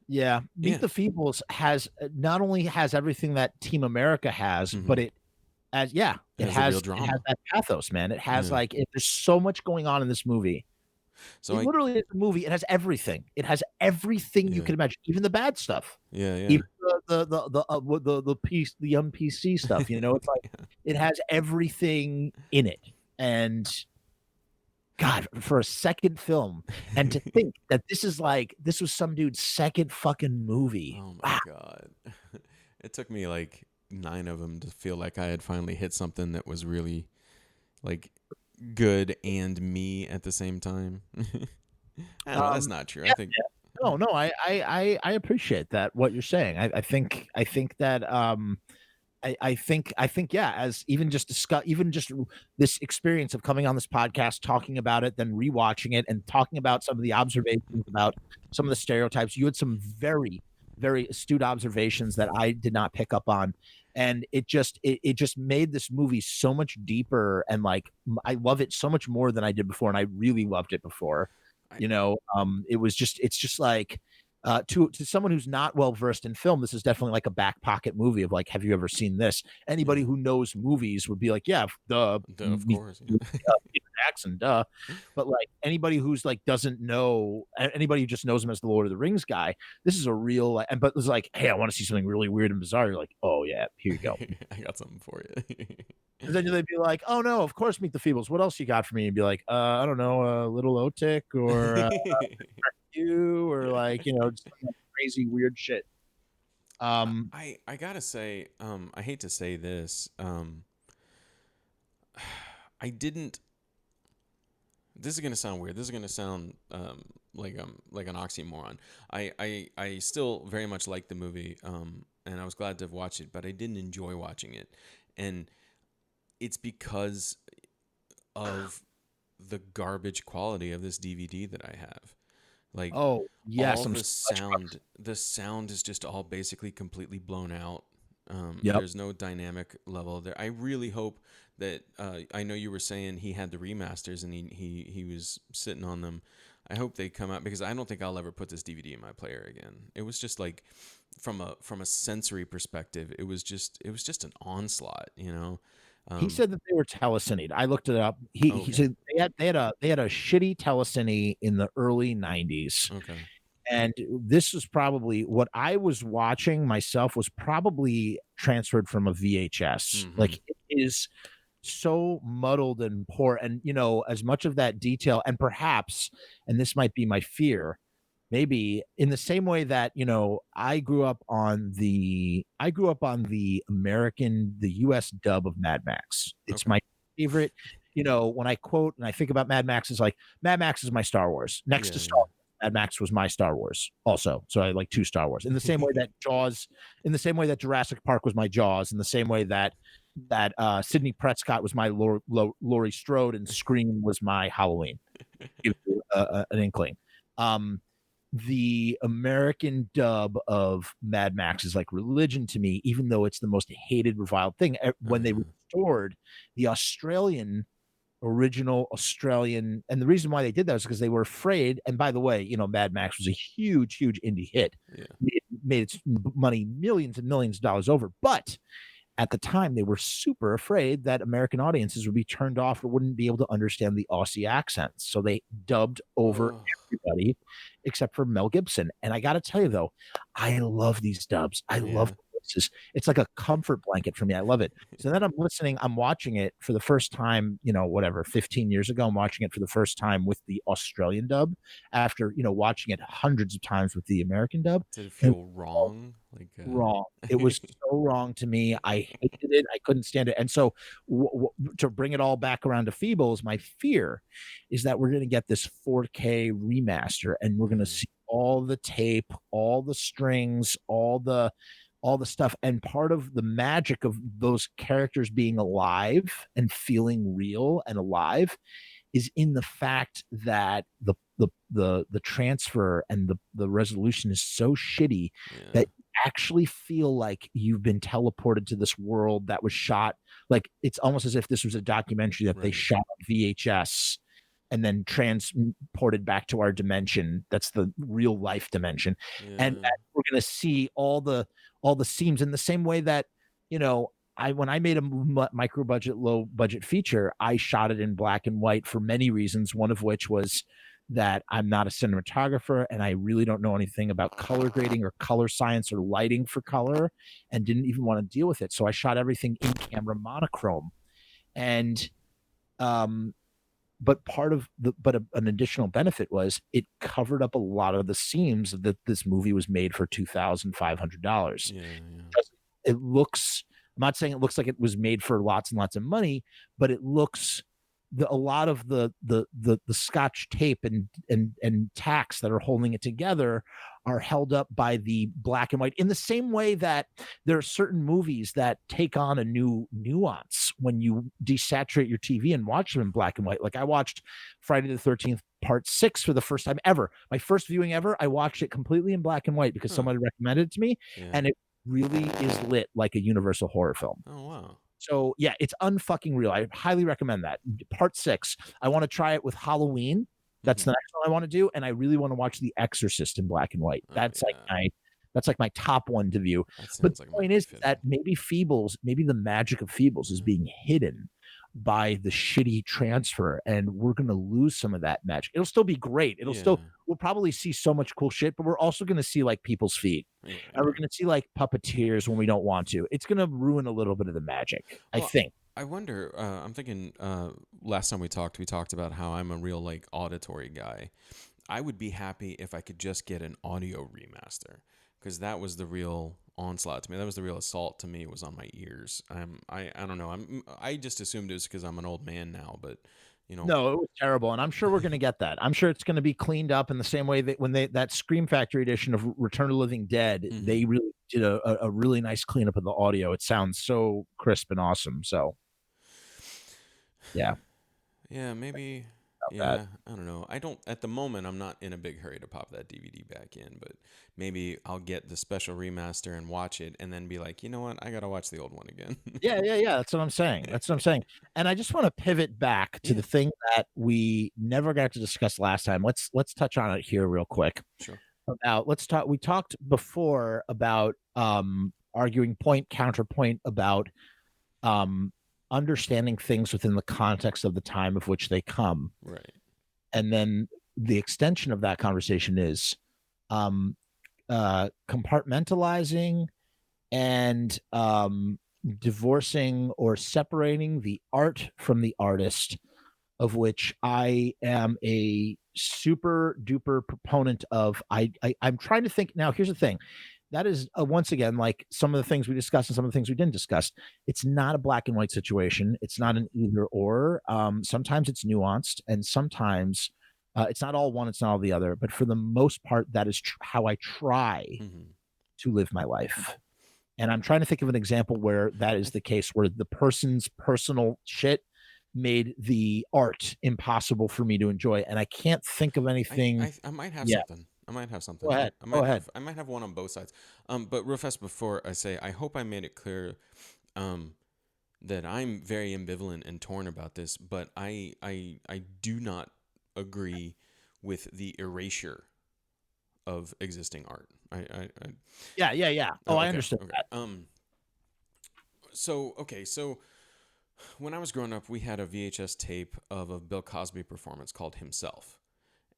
Yeah, Meet yeah, the Feebles has not only has everything that Team America has, but mm-hmm. it It has the real has drama. that pathos, man. It has Yeah. there's so much going on in this movie. So It literally is a movie. It has everything. It has everything you yeah, can imagine, even the bad stuff, yeah. even the un-PC stuff. It's like it has everything in it. And God, for a second film, and to think that this was some dude's second fucking movie. Oh my Wow. God. It took me like 9 of them to feel like I had finally hit something that was really like good and me at the same time. I don't know. That's not true. I Yeah, think, no, I appreciate that, what you're saying. I think that, I think, yeah, as even just this experience of coming on this podcast, talking about it, then rewatching it, and talking about some of the observations about some of the stereotypes. You had some very, very astute observations that I did not pick up on, and it just made this movie so much deeper, and like I love it so much more than I did before, and I really loved it before. I, It's just like to someone who's not well versed in film, this is definitely like a back pocket movie of like, have you ever seen this? Anybody yeah, who knows movies would be like, yeah, duh, duh, of course. Peter Jackson, duh. But like anybody who's like doesn't know, anybody who just knows him as the Lord of the Rings guy, this is a real like, but it's like, hey, I want to see something really weird and bizarre. You're like, oh yeah, here you go. I got something for you. And then they'd be like, oh no, of course, Meet the Feebles. What else you got for me? And be like, I don't know, a little Otik or you or like just some crazy weird shit. I gotta say, I hate to say this, I didn't. This is gonna sound weird. This is gonna sound like an oxymoron. I still very much like the movie, and I was glad to have watched it, but I didn't enjoy watching it, and it's because of the garbage quality of this DVD that I have. Like, Oh yes, all I'm the so much. sound is just all basically completely blown out. Yep. There's no dynamic level there. I really hope that I know you were saying he had the remasters and he was sitting on them. I hope they come out, because I don't think I'll ever put this DVD in my player again. It was just like from a sensory perspective, it was just an onslaught, He said that they were telecine. I looked it up. He said they had a shitty telecine in the early 90s. Okay. And this was probably what I was watching myself was probably transferred from a VHS. Like it is so muddled and poor. And as much of that detail, and perhaps, and this might be my fear, maybe in the same way that I grew up on the US dub of Mad Max. It's my favorite. When I quote and I think about Mad Max, it's like Mad Max is my Star Wars. Next to Star Wars, Mad Max was my Star Wars also. So I like 2 Star Wars. In the same way that Jurassic Park was my Jaws, in the same way that Sidney Prescott was my Laurie Strode and Scream was my Halloween. Give you an inkling. The American dub of Mad Max is like religion to me, even though it's the most hated, reviled thing. When they restored the original Australian, and the reason why they did that is because they were afraid. And by the way, Mad Max was a huge indie hit. Yeah. Made its money millions and millions of dollars over, but at the time, they were super afraid that American audiences would be turned off or wouldn't be able to understand the Aussie accents. So they dubbed over everybody except for Mel Gibson. And I got to tell you, though, I love these dubs. I love voices. It's like a comfort blanket for me. I love it. So then I'm watching it for the first time, 15 years ago. I'm watching it for the first time with the Australian dub after, watching it hundreds of times with the American dub. Did it feel wrong? Wrong. It was so wrong to me. I hated it. I couldn't stand it. And so to bring it all back around to Feebles, my fear is that we're going to get this 4K remaster and we're going to see all the tape, all the strings, all the stuff. And part of the magic of those characters being alive and feeling real and alive is in the fact that the transfer and the resolution is so shitty that you actually feel like you've been teleported to this world that was shot. Like it's almost as if this was a documentary that they shot on VHS and then transported back to our dimension. That's the real life dimension. And that we're going to see all the seams in the same way that, when I made a micro budget, low budget feature, I shot it in black and white for many reasons. One of which was that I'm not a cinematographer and I really don't know anything about color grading or color science or lighting for color and didn't even want to deal with it. So I shot everything in camera monochrome. And, but an additional benefit was it covered up a lot of the seams that this movie was made for $2,500. It looks, I'm not saying it looks like it was made for lots and lots of money, but it looks a lot of the Scotch tape and tacks that are holding it together are held up by the black and white in the same way that there are certain movies that take on a new nuance when you desaturate your TV and watch them in black and white. Like I watched Friday the 13th Part 6 for the first time ever. My first viewing ever, I watched it completely in black and white because somebody recommended it to me, and it really is lit like a Universal horror film. Oh, wow. So yeah, it's unfucking real. I highly recommend that. Part 6. I want to try it with Halloween. That's the next one I want to do, and I really want to watch The Exorcist in black and white. That's like my top one to view. But the point is that maybe the magic of Feebles is being hidden by the shitty transfer, and we're going to lose some of that magic. It'll still be great. We'll probably see so much cool shit, but we're also going to see like people's feet, and we're going to see like puppeteers when we don't want to. It's going to ruin a little bit of the magic, I think. I wonder, I'm thinking last time we talked about how I'm a real like auditory guy. I would be happy if I could just get an audio remaster, because that was the real onslaught to me. That was the real assault to me, was on my ears. I don't know. I just assumed it was because I'm an old man now, but no, it was terrible, and I'm sure we're going to get that. I'm sure it's going to be cleaned up in the same way that when that Scream Factory edition of Return of the Living Dead, they really did a really nice cleanup of the audio. It sounds so crisp and awesome. So yeah, maybe. Yeah, I don't know. At the moment, I'm not in a big hurry to pop that DVD back in, but maybe I'll get the special remaster and watch it and then be like, you know what? I got to watch the old one again. Yeah. That's what I'm saying. And I just want to pivot back to the thing that we never got to discuss last time. Let's touch on it here real quick. Sure. We talked before about arguing point, counterpoint about understanding things within the context of the time of which they come. Right. And then the extension of that conversation is compartmentalizing and divorcing or separating the art from the artist, of which I am a super duper proponent of. I'm trying to think now. Here's the thing. That is once again, like some of the things we discussed and some of the things we didn't discuss. It's not a black and white situation. It's not an either or. Sometimes it's nuanced, and sometimes it's not all one. It's not all the other. But for the most part, that is how I try to live my life. And I'm trying to think of an example where that is the case, where the person's personal shit made the art impossible for me to enjoy. And I can't think of anything. I might have something. I might have something. Go ahead. I might have one on both sides. But real fast before I say, I hope I made it clear that I'm very ambivalent and torn about this, but I do not agree with the erasure of existing art. Yeah. Oh, okay, I understood that. So when I was growing up, we had a VHS tape of a Bill Cosby performance called Himself.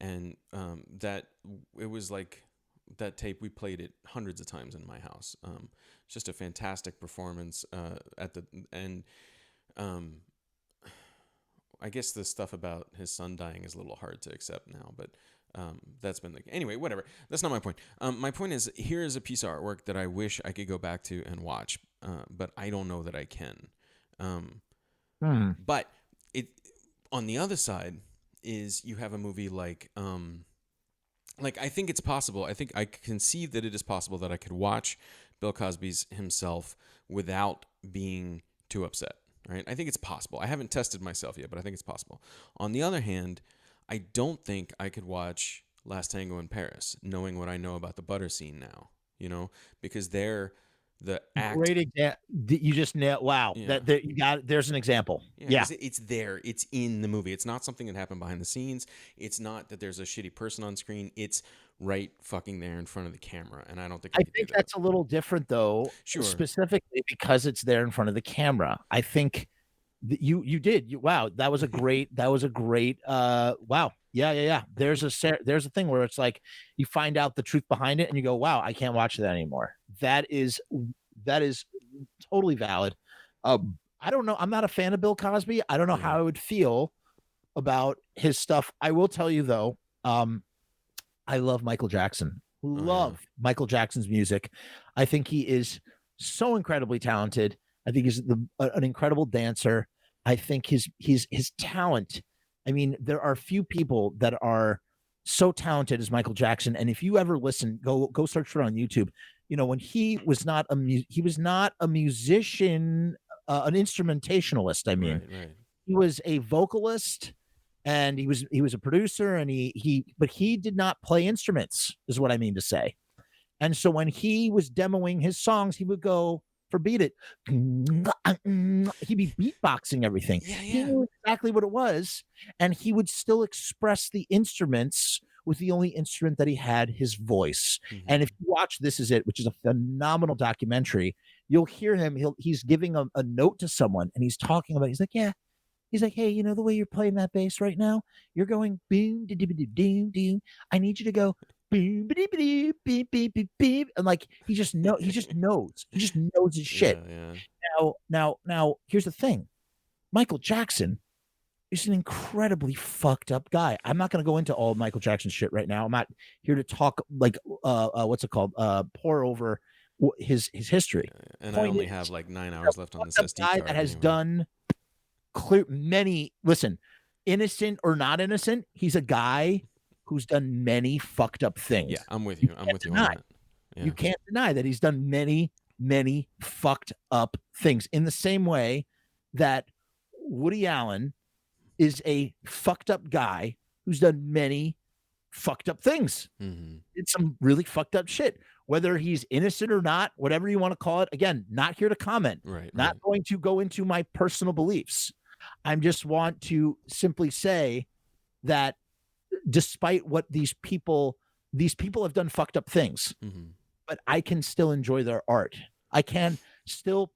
And that it was like that tape, we played it hundreds of times in my house. Just a fantastic performance at the end. I guess the stuff about his son dying is a little hard to accept now, but that's been anyway, whatever. That's not my point. My point is, here is a piece of artwork that I wish I could go back to and watch, but I don't know that I can. But it on the other side is you have a movie like I think it's possible. I think I conceive that it is possible that I could watch Bill Cosby's Himself without being too upset. Right? I think it's possible. I haven't tested myself yet, but I think it's possible. On the other hand, I don't think I could watch Last Tango in Paris, knowing what I know about the butter scene now. Because they're the act. Great example. You just nailed. Wow, Yeah. that you got. There's an example. Yeah. It's there. It's in the movie. It's not something that happened behind the scenes. It's not that there's a shitty person on screen. It's right fucking there in front of the camera, and I don't think I think that's a little different though. Sure. Specifically because it's there in front of the camera. I think you did. Wow, that was a great. Wow. Yeah. There's a thing where it's like you find out the truth behind it, and you go, "Wow, I can't watch that anymore." That is totally valid. I don't know. I'm not a fan of Bill Cosby. I don't know how I would feel about his stuff. I will tell you though, I love Michael Jackson. Michael Jackson's music. I think he is so incredibly talented. I think he's an incredible dancer. I think his talent. I mean, there are few people that are so talented as Michael Jackson. And if you ever listen, go search for it on YouTube. When he was not a musician, an instrumentationalist. I mean, right. He was a vocalist, and he was a producer, and but he did not play instruments, is what I mean to say. And so when he was demoing his songs, he would go for beat it. He'd be beatboxing everything. Yeah. He knew exactly what it was, and he would still express the instruments with the only instrument that he had, his voice. And if you watch This Is It, which is a phenomenal documentary, you'll hear him. He's giving a note to someone, and he's talking about. He's like, yeah. He's like, hey, the way you're playing that bass right now, you're going boom, doom, doom. I need you to go boom, beep, beep, beep, beep, beep, beep. And like he just knows his shit. Yeah. Now, here's the thing. Michael Jackson is an incredibly fucked up guy. I'm not going to go into all of Michael Jackson's shit right now. I'm not here to talk like what's it called? Pour over his history. Yeah. And I only have like 9 hours left on this SD card. That has done innocent or not innocent, he's a guy who's done many fucked up things. Yeah, I'm with you. I'm with you on that. Yeah. You can't deny that he's done many fucked up things, in the same way that Woody Allen is a fucked up guy who's done many fucked up things. It's some really fucked up shit. Whether he's innocent or not, whatever you want to call it. Again, not here to comment. Not going to go into my personal beliefs. I just want to simply say that despite what these people have done fucked up things, but I can still enjoy their art. I can still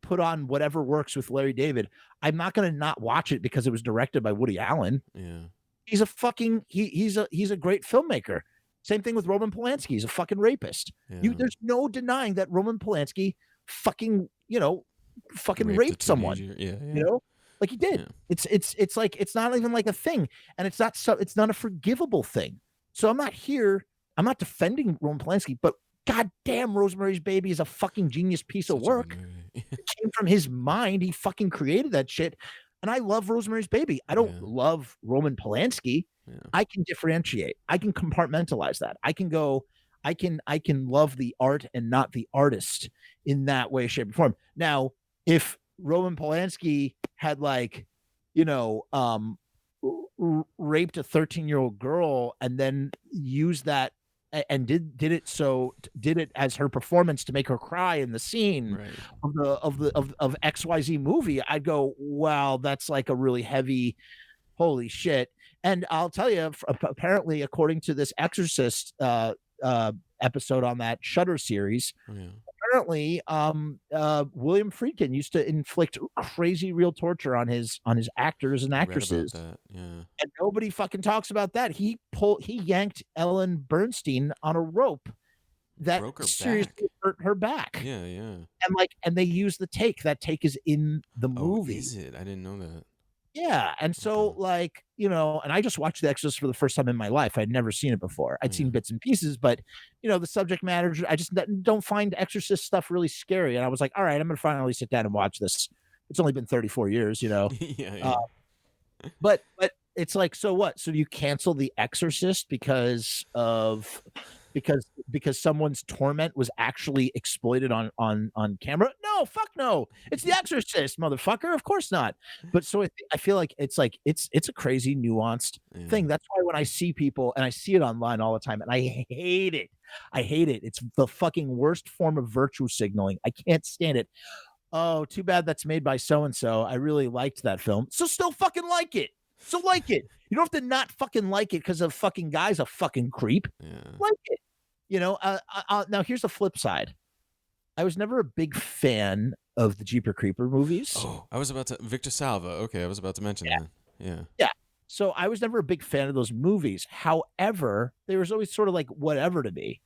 put on Whatever Works with Larry David. I'm not going to not watch it because it was directed by Woody Allen. Yeah. He's a fucking he's a great filmmaker. Same thing with Roman Polanski. He's a fucking rapist. Yeah. There's no denying that Roman Polanski fucking raped someone. Yeah. Like he did. Yeah. It's like it's not even like a thing, and it's not a forgivable thing. So I'm not defending Roman Polanski, but goddamn, Rosemary's Baby is a fucking genius piece of work. It came from his mind. He fucking created that shit. And I love Rosemary's Baby. I don't love Roman Polanski. Yeah. I can differentiate. I can compartmentalize that. I can love the art and not the artist in that way, shape, or form. Now, if Roman Polanski had raped a 13-year-old girl and then used that and did it as her performance to make her cry in the scene of XYZ movie, I'd go, wow, that's like a really heavy, holy shit. And I'll tell you, apparently, according to this Exorcist episode on that Shudder series, apparently William Friedkin used to inflict crazy real torture on his actors and actresses. And nobody fucking talks about that. He yanked Ellen Bernstein on a rope that seriously hurt her back. And they used the take. That take is in the movie. Oh, is it? I didn't know that. Yeah. And so and I just watched The Exorcist for the first time in my life. I'd never seen it before. I'd seen bits and pieces, but the subject matter, I just don't find Exorcist stuff really scary. And I was like, all right, I'm going to finally sit down and watch this. It's only been 34 years, but it's like, so what? So you cancel The Exorcist because someone's torment was actually exploited on camera? No, fuck no. It's The Exorcist, motherfucker. Of course not. But so I feel like it's a crazy nuanced thing. That's why when I see people, and I see it online all the time, and I hate it. It's the fucking worst form of virtue signaling. I can't stand it. Oh, too bad that's made by so-and-so. I really liked that film. So still fucking like it. So like it. You don't have to not fucking like it because a fucking guy's a fucking creep. Like it. Now here's the flip side. I was never a big fan of the Jeeper Creeper movies. Oh, I was about to Victor Salva. Okay, I was about to mention that. Yeah. So I was never a big fan of those movies. However, they was always sort of like whatever to me.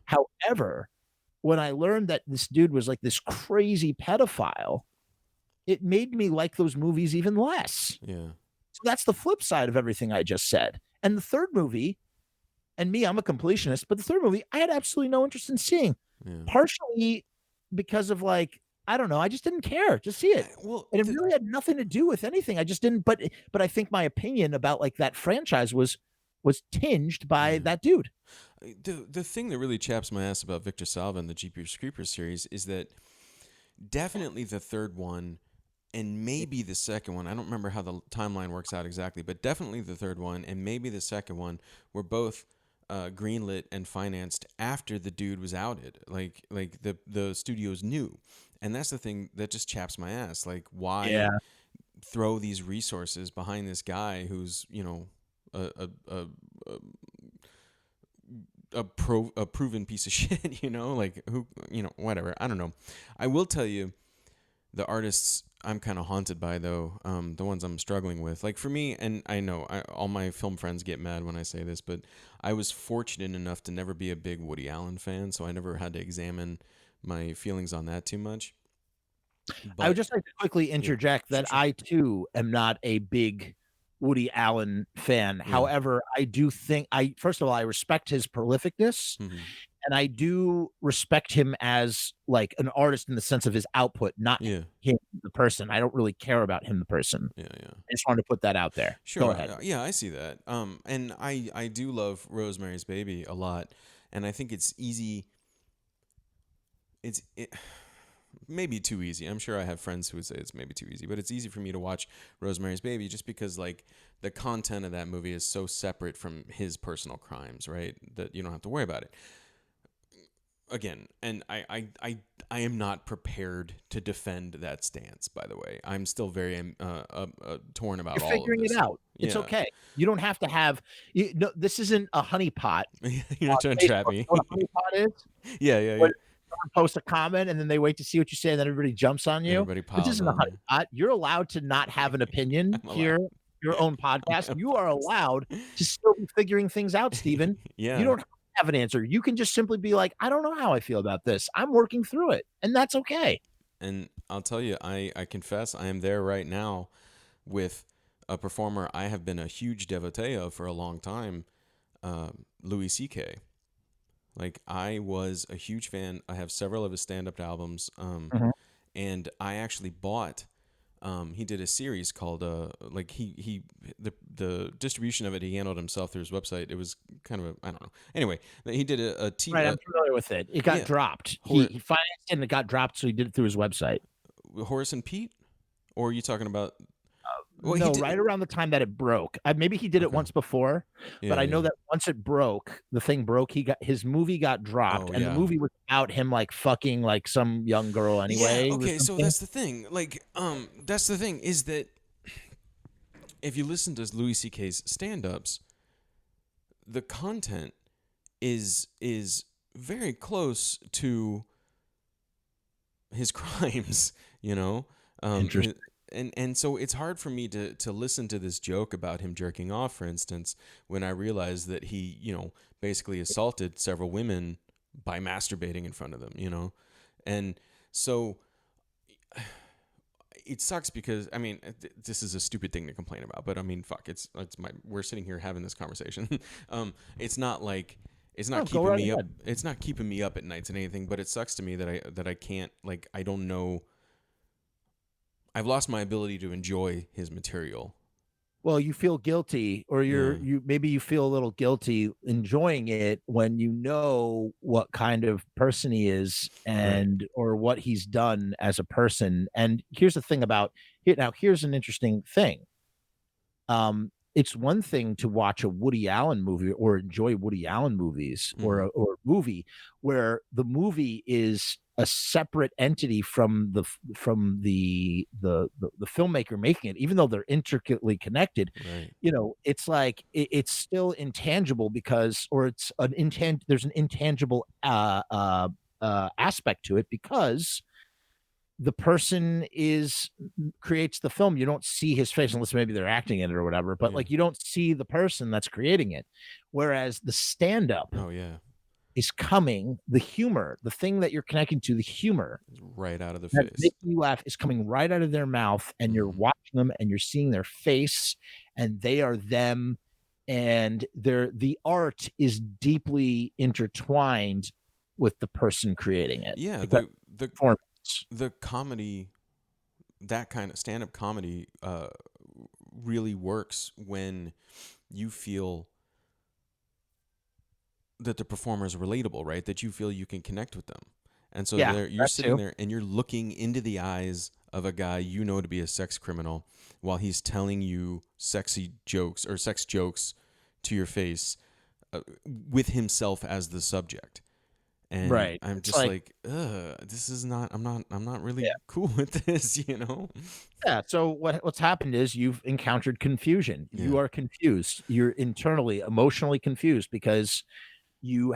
However, when I learned that this dude was like this crazy pedophile, it made me like those movies even less. So that's the flip side of everything I just said. And the third movie, and me, I'm a completionist, but the third movie I had absolutely no interest in seeing. Partially because of I don't know, I just didn't care to see it. And it really had nothing to do with anything. I just didn't, but I think my opinion about that franchise was tinged by that dude. The thing that really chaps my ass about Victor Salva and the Jeepers Creepers series is that definitely the third one and maybe the second one, I don't remember how the timeline works out exactly, but definitely the third one and maybe the second one were both greenlit and financed after the dude was outed. Like the studios knew. And that's the thing that just chaps my ass. Like, why throw these resources behind this guy who's, a proven piece of shit, whatever. I don't know. I will tell you, the artists I'm kind of haunted by, though, the ones I'm struggling with. Like, for me, and I know all my film friends get mad when I say this, but I was fortunate enough to never be a big Woody Allen fan, so I never had to examine my feelings on that too much. But, I would just like to quickly interject that I, too, am not a big Woody Allen fan. However, I do think first of all, I respect his prolificness, and I do respect him as an artist in the sense of his output, not him, the person. I don't really care about him, the person. I just wanted to put that out there. Sure. Go ahead. Yeah, I see that. And I do love Rosemary's Baby a lot, and I think it's easy. It maybe too easy. I'm sure I have friends who would say it's maybe too easy, but it's easy for me to watch Rosemary's Baby just because the content of that movie is so separate from his personal crimes, right? That you don't have to worry about it. Again, and I am not prepared to defend that stance, by the way. I'm still very torn about all of this. You're figuring it out. It's okay. You don't have to have this isn't a honeypot. You're not trying to trap me. What a honeypot is? Yeah. post a comment and then they wait to see what you say and then everybody jumps on you. Everybody This piles isn't a on honey there. pot. You're allowed to not have an opinion I'm allowed. here, your own podcast. You are allowed to still be figuring things out, Steven. Yeah. You don't have an answer. You can just simply be like, I don't know how I feel about this. I'm working through it. And that's okay. And I'll tell you, I confess I am there right now with a performer I have been a huge devotee of for a long time, Louis C.K. Like, I was a huge fan. I have several of his stand-up albums, and I actually bought. He did a series called like the distribution of it he handled himself through his website. It was kind of I don't know. Anyway, he did a TV. Right, I'm familiar with it. It got dropped. He financed it and it got dropped, so he did it through his website. Horace and Pete, or are you talking about? Well, no, right around the time that it broke. Maybe he did it once before, but I know that once it broke, the thing broke. His movie got dropped, and the movie was about him like fucking like some young girl anyway. Yeah, okay, so that's the thing. Like, that's the thing is that if you listen to Louis C.K.'s stand-ups, the content is very close to his crimes, you know. Interesting. And so it's hard for me to listen to this joke about him jerking off, for instance, when I realize that he, you know, basically assaulted several women by masturbating in front of them, you know? And so it sucks because, I mean, this is a stupid thing to complain about, but I mean, fuck, we're sitting here having this conversation. It's not like, it's not keeping me up. It's not keeping me up at nights and anything, but it sucks to me that I can't, like, I don't know. I've lost my ability to enjoy his material. Well, you feel guilty, or maybe you feel a little guilty enjoying it when you know what kind of person he is or what he's done as a person. And here's the thing about it. Now, here's an interesting thing. It's one thing to watch a Woody Allen movie or enjoy Woody Allen movies or a movie where the movie is a separate entity from the filmmaker making it, even though they're intricately connected. Right. You know, it's like it's still intangible because, or it's there's an intangible aspect to it because the person creates the film. You don't see his face unless maybe they're acting in it or whatever, but like you don't see the person that's creating it. Whereas the stand-up is coming, the humor, the thing that you're connecting to, the humor right out of the face, making you laugh, is coming right out of their mouth, and you're watching them and you're seeing their face and they are them, and the art is deeply intertwined with the person creating it. Yeah, the comedy, that kind of stand-up comedy really works when you feel that the performer is relatable, right? That you feel you can connect with them. And so you're sitting there and you're looking into the eyes of a guy you know to be a sex criminal while he's telling you sexy jokes or sex jokes to your face with himself as the subject. And I'm just like, this is not, I'm not really cool with this, you know? Yeah. So what's happened is you've encountered confusion. Yeah. You are confused. You're internally, emotionally confused because you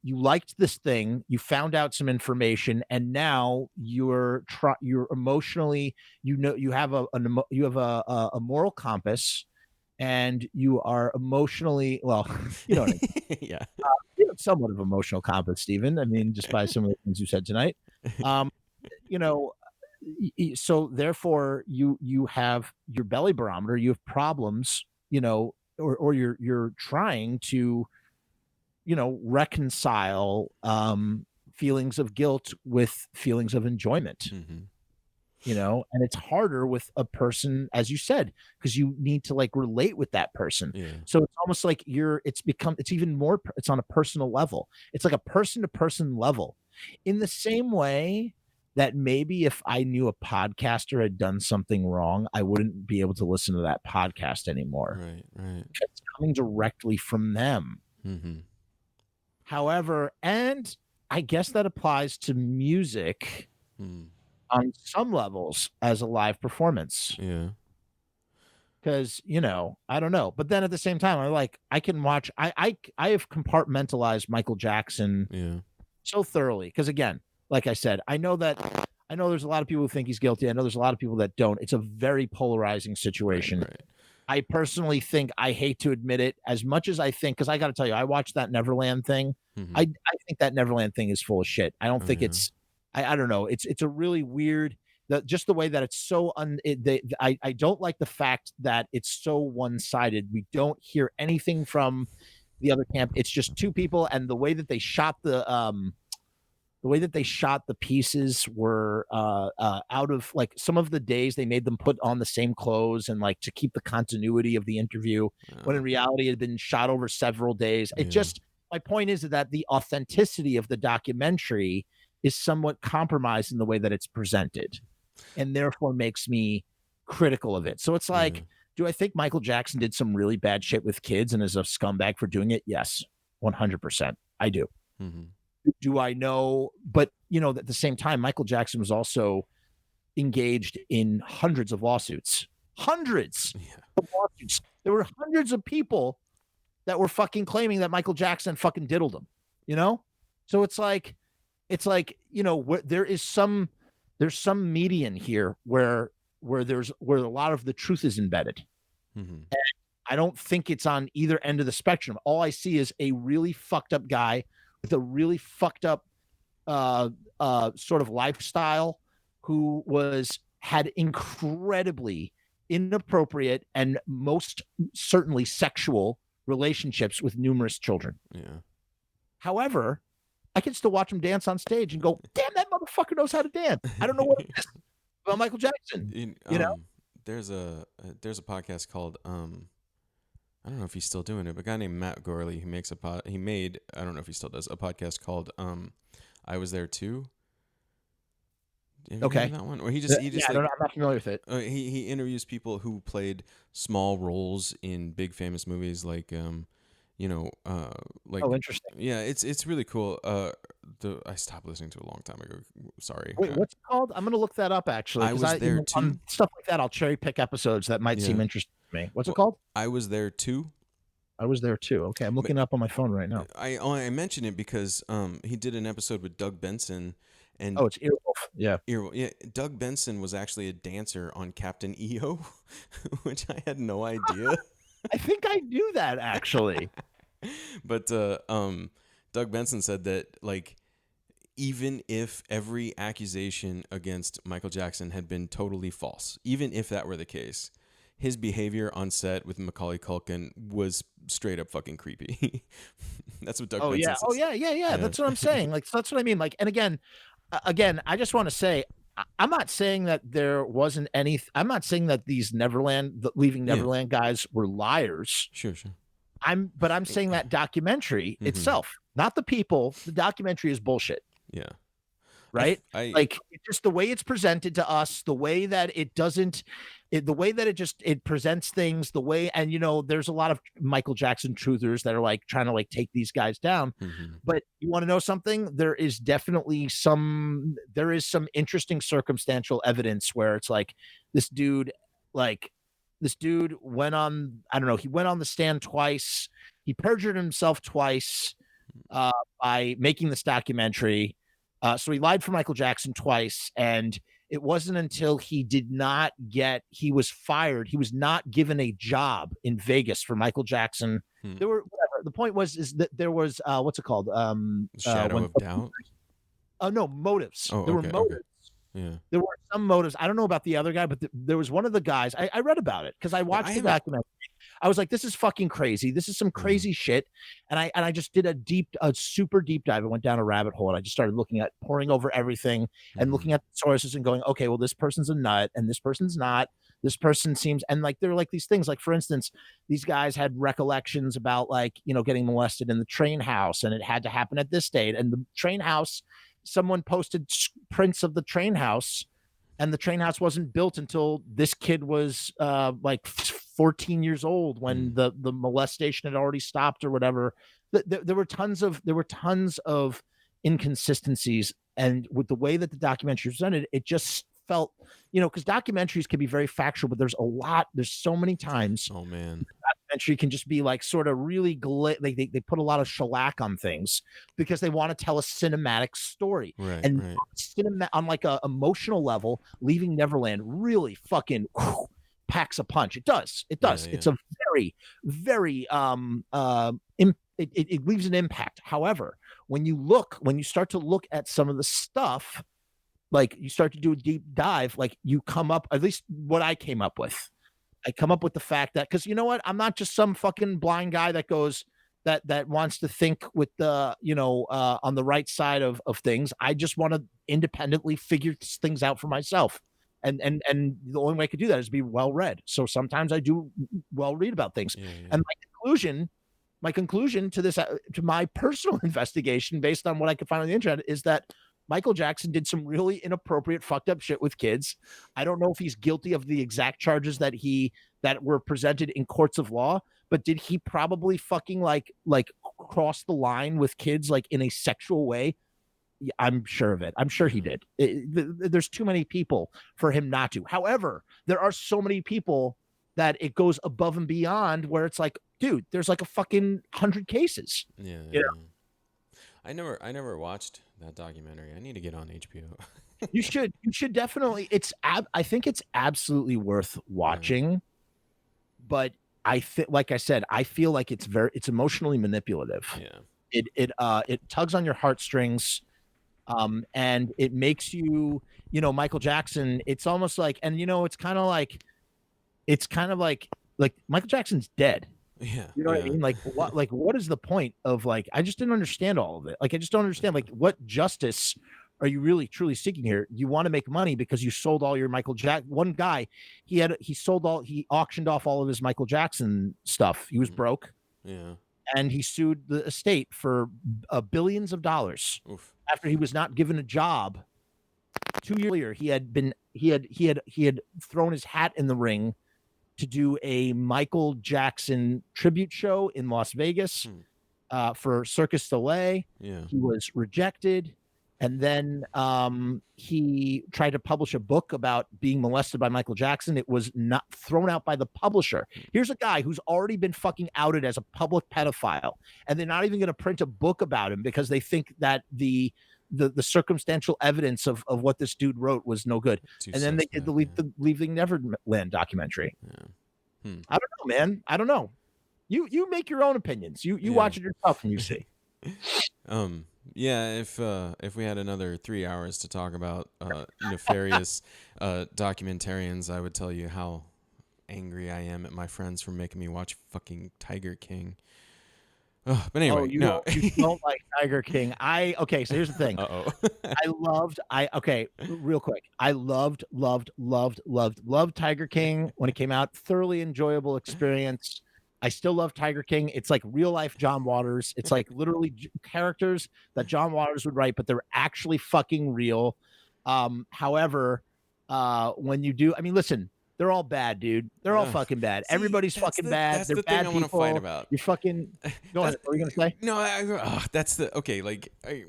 liked this thing, you found out some information, and now you're emotionally, you have a moral compass. And you are emotionally, well, you know what I mean? You have somewhat of emotional compass, Stephen. I mean, just by some of the things you said tonight. You know, so therefore you have your belly barometer, you have problems, you know, or you're trying to, you know, reconcile feelings of guilt with feelings of enjoyment. You know, and it's harder with a person, as you said, because you need to like relate with that person. So it's almost like it's even more, it's on a personal level. It's like a person to person level, in the same way that maybe if I knew a podcaster had done something wrong, I wouldn't be able to listen to that podcast anymore. Right. It's coming directly from them. However, and I guess that applies to music. On some levels as a live performance. because I don't know. But then at the same time, I can watch. I have compartmentalized Michael Jackson Yeah. so thoroughly because, again, like I said, I know there's a lot of people who think he's guilty. I know there's a lot of people that don't. It's a very polarizing situation. Right. I personally think, I hate to admit it, as much as I think, because I got to tell you, I watched that Neverland thing. Mm-hmm. I think that Neverland thing is full of shit. I don't think yeah. it's. I don't know. It's a really weird. Just the way that it's so I don't like the fact that it's so one-sided. We don't hear anything from the other camp. It's just two people, and the way that they shot the pieces were out of, like, some of the days they made them put on the same clothes and, like, to keep the continuity of the interview, when in reality it had been shot over several days. It just, my point is that the authenticity of the documentary is somewhat compromised in the way that it's presented, and therefore makes me critical of it. So it's like, do I think Michael Jackson did some really bad shit with kids and is a scumbag for doing it? Yes, 100%. I do. Mm-hmm. Do I know? But, at the same time, Michael Jackson was also engaged in hundreds of lawsuits. Hundreds of lawsuits. There were hundreds of people that were fucking claiming that Michael Jackson fucking diddled them, So it's like, there's some median here where a lot of the truth is embedded. Mm-hmm. And I don't think it's on either end of the spectrum. All I see is a really fucked up guy with a really fucked up sort of lifestyle, who had incredibly inappropriate and most certainly sexual relationships with numerous children. Yeah. However, I can still watch him dance on stage and go, damn, that motherfucker knows how to dance. I don't know what it is about Michael Jackson. There's a podcast called I don't know if he's still doing it, but a guy named Matt Gorley, who makes he made, I don't know if he still does, a podcast called I Was There Too. Okay. That one? Or he just I don't know, I'm not familiar with it. He interviews people who played small roles in big famous movies, like like, oh, interesting. Yeah, it's really cool. I stopped listening to it a long time ago. Sorry. Wait, what's it called? I'm gonna look that up, actually. I Was There Too. On stuff like that, I'll cherry pick episodes that might seem interesting to me. What's it called? I Was There Too. I Was There Too. Okay, I'm looking it up on my phone right now. I mention it because he did an episode with Doug Benson. And it's Earwolf. Yeah. Yeah. Doug Benson was actually a dancer on Captain EO, which I had no idea. I think I knew that, actually. But Doug Benson said that, like, even if every accusation against Michael Jackson had been totally false, even if that were the case, his behavior on set with Macaulay Culkin was straight up fucking creepy. That's what Doug Benson says. Oh, yeah. That's what I'm saying. Like, that's what I mean. Like, and again, I just want to say, I'm not saying that there wasn't any. I'm not saying that these Leaving Neverland guys were liars. Sure. But I'm saying that documentary itself, not the people. The documentary is bullshit. Yeah. Right. Like, just the way it's presented to us, the way that it doesn't. The way that it presents things, the way, and there's a lot of Michael Jackson truthers that are like trying to like take these guys down. But you want to know something? There is definitely some interesting circumstantial evidence where it's like this dude went on, I don't know, he went on the stand twice. He perjured himself twice by making this documentary. So he lied for Michael Jackson twice, and it wasn't until he was fired. He was not given a job in Vegas for Michael Jackson. There were, whatever. The point is that there was, what's it called? Shadow of doubt. Oh, no, motives. Oh, there were motives. Okay. Yeah. There were some motives. I don't know about the other guy, but there was one of the guys. I read about it because I watched the documentary. I was like, this is fucking crazy. This is some crazy shit. And I just did a super deep dive. I went down a rabbit hole and I just started pouring over everything and looking at the sources and going, okay, well, this person's a nut and this person's not. This person seems, and like, there were like these things, like, for instance, these guys had recollections about, like, getting molested in the train house, and it had to happen at this date. And the train house, someone posted prints of the train house, and the train house wasn't built until this kid was like 14 years old, when the molestation had already stopped or whatever. There were tons of inconsistencies, and with the way that the documentary presented, it just felt, because documentaries can be very factual, but there's so many times Oh man. documentary can just be like sort of really they put a lot of shellac on things because they want to tell a cinematic story. Right. And Right. on like a emotional level, Leaving Neverland really fucking packs a punch. It does. Yeah. It's a very, very it leaves an impact. However, when you start to look at some of the stuff, like you start to do a deep dive, like you come up, at least what I came up with. I come up with the fact that, because you know what, I'm not just some fucking blind guy that goes that wants to think with the on the right side of things. I just want to independently figure things out for myself, and the only way I could do that is be well read. So sometimes I do well read about things, Yeah. and my conclusion to this, to my personal investigation based on what I could find on the internet, is that Michael Jackson did some really inappropriate, fucked up shit with kids. I don't know if he's guilty of the exact charges that were presented in courts of law, but did he probably fucking like cross the line with kids like in a sexual way? Yeah, I'm sure of it. I'm sure he did. There's too many people for him not to. However, there are so many people that it goes above and beyond, where it's like, dude, there's like a fucking 100 cases. Yeah. You know? I never watched that documentary. I need to get on HBO. You should definitely. I think it's absolutely worth watching, but like I said, I feel like it's emotionally manipulative. Yeah. It tugs on your heartstrings, and it makes you, Michael Jackson. It's almost like, and it's kind of like Michael Jackson's dead. Yeah. You know what I mean? Like what is the point of, like, I just didn't understand all of it. Like, I just don't understand, like, what justice are you really truly seeking here? You want to make money because you sold all your Michael Jackson. One guy, he auctioned off all of his Michael Jackson stuff. He was broke. Yeah. And he sued the estate for billions of dollars. Oof. After he was not given a job. 2 years earlier, he had thrown his hat in the ring to do a Michael Jackson tribute show in Las Vegas for Circus Soleil. Yeah. He was rejected. And then he tried to publish a book about being molested by Michael Jackson. It was not thrown out by the publisher. Here's a guy who's already been fucking outed as a public pedophile, and they're not even going to print a book about him because they think that the circumstantial evidence of what this dude wrote was no good. And then they did the Leaving Neverland documentary. Yeah. I don't know, man. I don't know. You make your own opinions. You watch it yourself and you see. Yeah, if we had another 3 hours to talk about nefarious documentarians, I would tell you how angry I am at my friends for making me watch fucking Tiger King. But anyway, you don't like Tiger King. Okay, so here's the thing. Real quick. I loved Tiger King when it came out. Thoroughly enjoyable experience. I still love Tiger King. It's like real life John Waters. It's like literally characters that John Waters would write, but they're actually fucking real. However, when you do, I mean, listen, they're all bad, dude. They're all fucking bad. Everybody's fucking bad. They're bad people. I want to fight about. You're fucking. Go ahead. What are you gonna say? No, that's the okay. Like I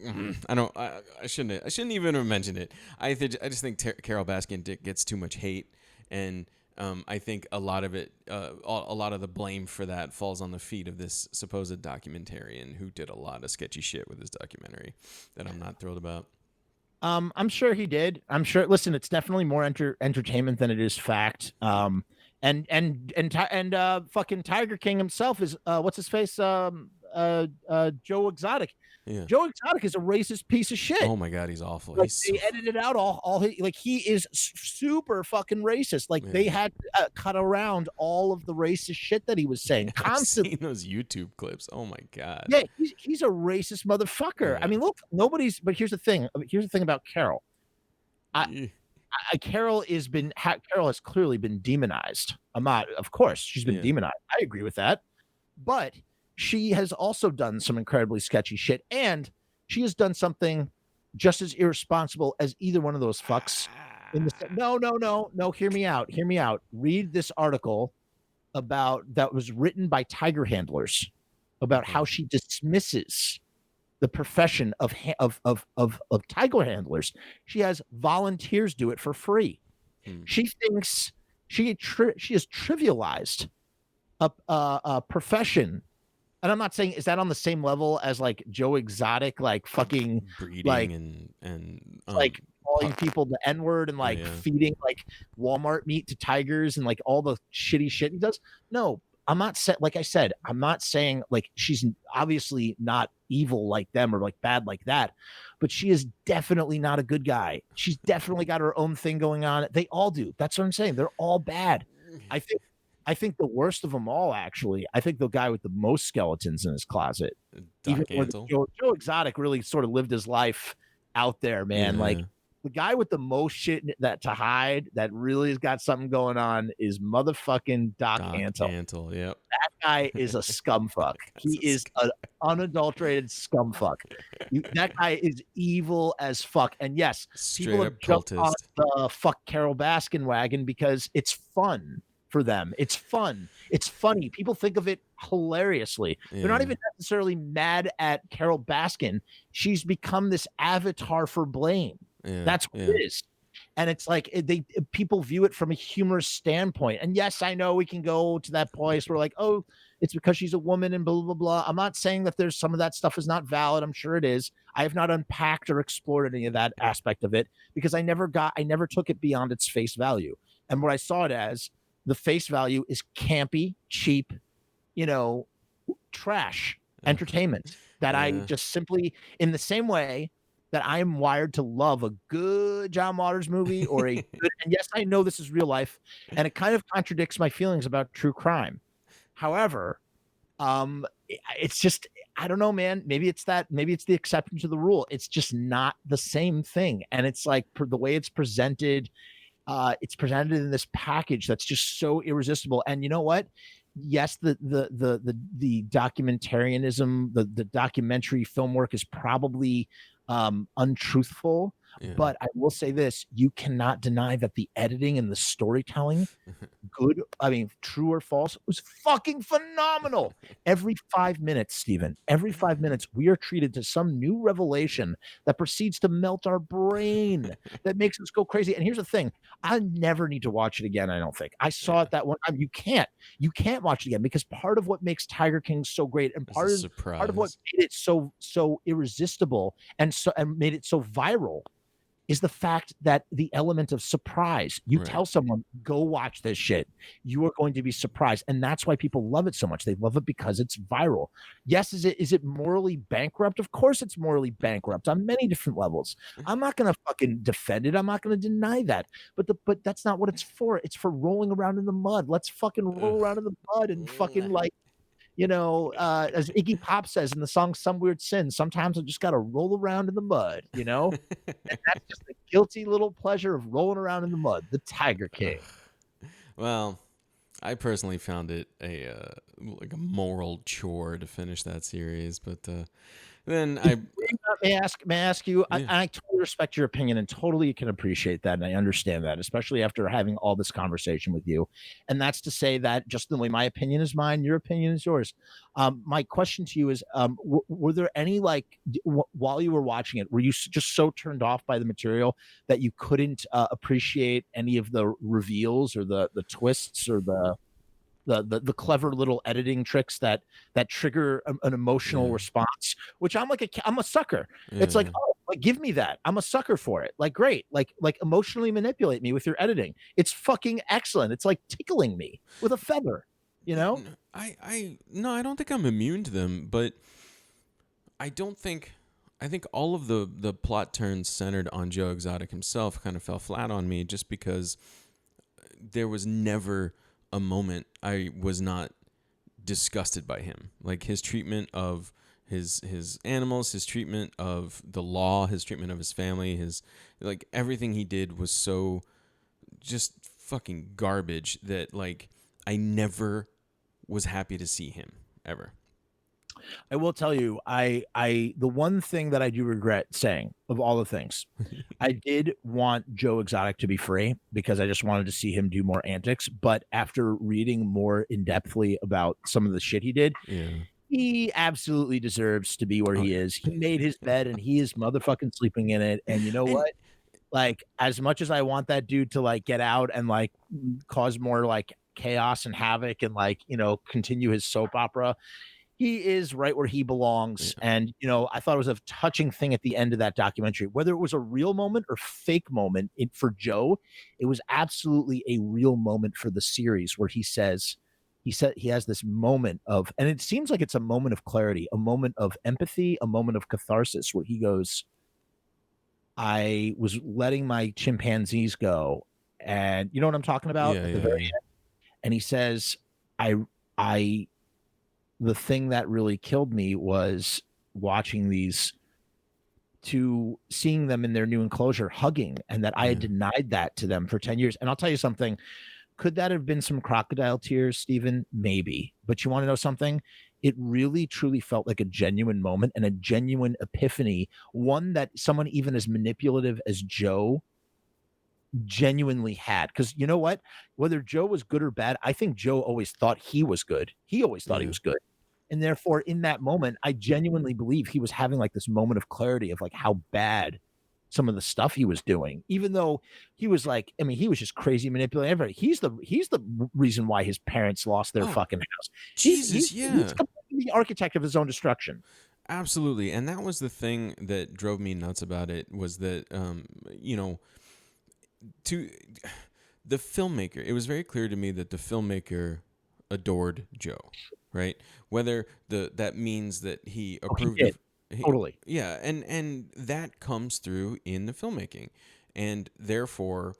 shouldn't even have mentioned it. I just think Carol Baskin gets too much hate, and I think a lot of it, a lot of the blame for that falls on the feet of this supposed documentarian who did a lot of sketchy shit with his documentary that I'm not thrilled about. I'm sure he did. I'm sure. Listen, it's definitely more entertainment than it is fact. And fucking Tiger King himself is what's his face? Joe Exotic. Yeah. Joe Exotic is a racist piece of shit. Oh my god, he's awful. Like, they edited out all his, like, he is super fucking racist. Like, they had to cut around all of the racist shit that he was saying constantly. I've seen those YouTube clips. Oh my god. Yeah, he's a racist motherfucker. Yeah. I mean, look, but here's the thing. Here's the thing about Carol. Carol has clearly been demonized. Of course, she's been demonized. I agree with that. But she has also done some incredibly sketchy shit, and she has done something just as irresponsible as either one of those fucks. No. Hear me out. Read this article that was written by Tiger handlers about how she dismisses the profession of tiger handlers. She has volunteers do it for free. She thinks she has trivialized a profession. And I'm not saying, is that on the same level as like Joe Exotic, like fucking breeding like, and like calling people the N-word and like feeding like Walmart meat to tigers and like all the shitty shit he does? No, I'm not saying, like I said, I'm not saying like she's obviously not evil like them or like bad like that, but she is definitely not a good guy. She's definitely got her own thing going on. They all do. That's what I'm saying. They're all bad. I think the worst of them all, actually, I think the guy with the most skeletons in his closet, Joe Exotic really sort of lived his life out there, man. Like the guy with the most shit that to hide, that really has got something going on, is motherfucking Doc Antle. Yep. That guy is a scumfuck. He is an unadulterated scumfuck. That guy is evil as fuck. And yes, people have jumped on the fuck Carol Baskin wagon because it's fun for them. It's fun. It's funny. People think of it hilariously. They're not even necessarily mad at Carol Baskin. She's become this avatar for blame. That's what it is. And it's like people view it from a humorous standpoint. And yes, I know we can go to that place where like, oh, it's because she's a woman and blah, blah, blah. I'm not saying that there's some of that stuff is not valid. I'm sure it is. I have not unpacked or explored any of that aspect of it because I never took it beyond its face value. And what I saw it as, the face value is campy, cheap, trash entertainment that I just simply, in the same way that I am wired to love a good John Waters movie or a good, and yes, I know this is real life, and it kind of contradicts my feelings about true crime. However, it's just, I don't know, man. Maybe it's the exception to the rule. It's just not the same thing. And it's like the way it's presented in this package that's just so irresistible. And you know what? Yes, the documentarianism, the documentary film work is probably untruthful, but I will say this: you cannot deny that the editing and the storytelling, true or false, was fucking phenomenal. Every 5 minutes, Stephen, we are treated to some new revelation that proceeds to melt our brain, that makes us go crazy. And here's the thing: I never need to watch it again. I don't think I saw it that one time. You can't watch it again, because part of what makes Tiger King so great, and part of what made it so irresistible and made it so viral, is the fact that the element of surprise. You tell someone, go watch this shit, you are going to be surprised. And that's why people love it so much. They love it because it's viral. Yes, is it morally bankrupt? Of course it's morally bankrupt on many different levels. I'm not going to fucking defend it. I'm not going to deny that. But that's not what it's for. It's for rolling around in the mud. Let's fucking roll around in the mud and fucking like, as Iggy Pop says in the song Some Weird Sin, sometimes I just got to roll around in the mud, and that's just the guilty little pleasure of rolling around in the mud. The Tiger King. Well, I personally found it a moral chore to finish that series, but then may I ask you, I totally respect your opinion and totally can appreciate that, and I understand that, especially after having all this conversation with you. And that's to say that just the way my opinion is mine, your opinion is yours. My question to you is, were there any, while you were watching it, were you just so turned off by the material that you couldn't appreciate any of the reveals or the twists or the clever little editing tricks that trigger an emotional response, which I'm a sucker. It's like, oh, give me that. I'm a sucker for it. Like, great. Like emotionally manipulate me with your editing. It's fucking excellent. It's like tickling me with a feather, I don't think I'm immune to them, but I think all of the plot turns centered on Joe Exotic himself kind of fell flat on me, just because there was never a moment I was not disgusted by him. Like his treatment of his animals, his treatment of the law, his treatment of his family, everything he did was so just fucking garbage that I never was happy to see him ever. I will tell you, the one thing that I do regret saying, of all the things, I did want Joe Exotic to be free because I just wanted to see him do more antics. But after reading more in depthly about some of the shit he did, he absolutely deserves to be where Oh he yeah. is. He made his bed and he is motherfucking sleeping in it. And you know And what? Like, as much as I want that dude to like get out and like cause more like chaos and havoc and like, continue his soap opera, he is right where he belongs. yeah. And, I thought it was a touching thing at the end of that documentary, whether it was a real moment or fake moment for Joe, it was absolutely a real moment for the series where he said he has this moment of, and it seems like it's a moment of clarity, a moment of empathy, a moment of catharsis where he goes, I was letting my chimpanzees go. And you know what I'm talking about Yeah, at the yeah, very yeah. end? And he says, I the thing that really killed me was watching these two, seeing them in their new enclosure hugging, and that I had Yeah. denied that to them for 10 years. And I'll tell you something, could that have been some crocodile tears, Stephen? Maybe. But you want to know something? It really truly felt like a genuine moment and a genuine epiphany, one that someone even as manipulative as Joe genuinely had. Because you know what? Whether Joe was good or bad, I think Joe always thought he was good. He always thought he Yeah. was good. And therefore, in that moment, I genuinely believe he was having like this moment of clarity of like how bad some of the stuff he was doing, even though he was like, I mean, he was just crazy manipulating everybody. He's the reason why his parents lost their Oh, fucking house. Jesus, He's yeah. completely the architect of his own destruction. Absolutely. And that was the thing that drove me nuts about it was that to the filmmaker, it was very clear to me that the filmmaker adored Joe, right? Whether that means that he Oh, he approved did. of he, Totally. yeah, and that comes through in the filmmaking. And therefore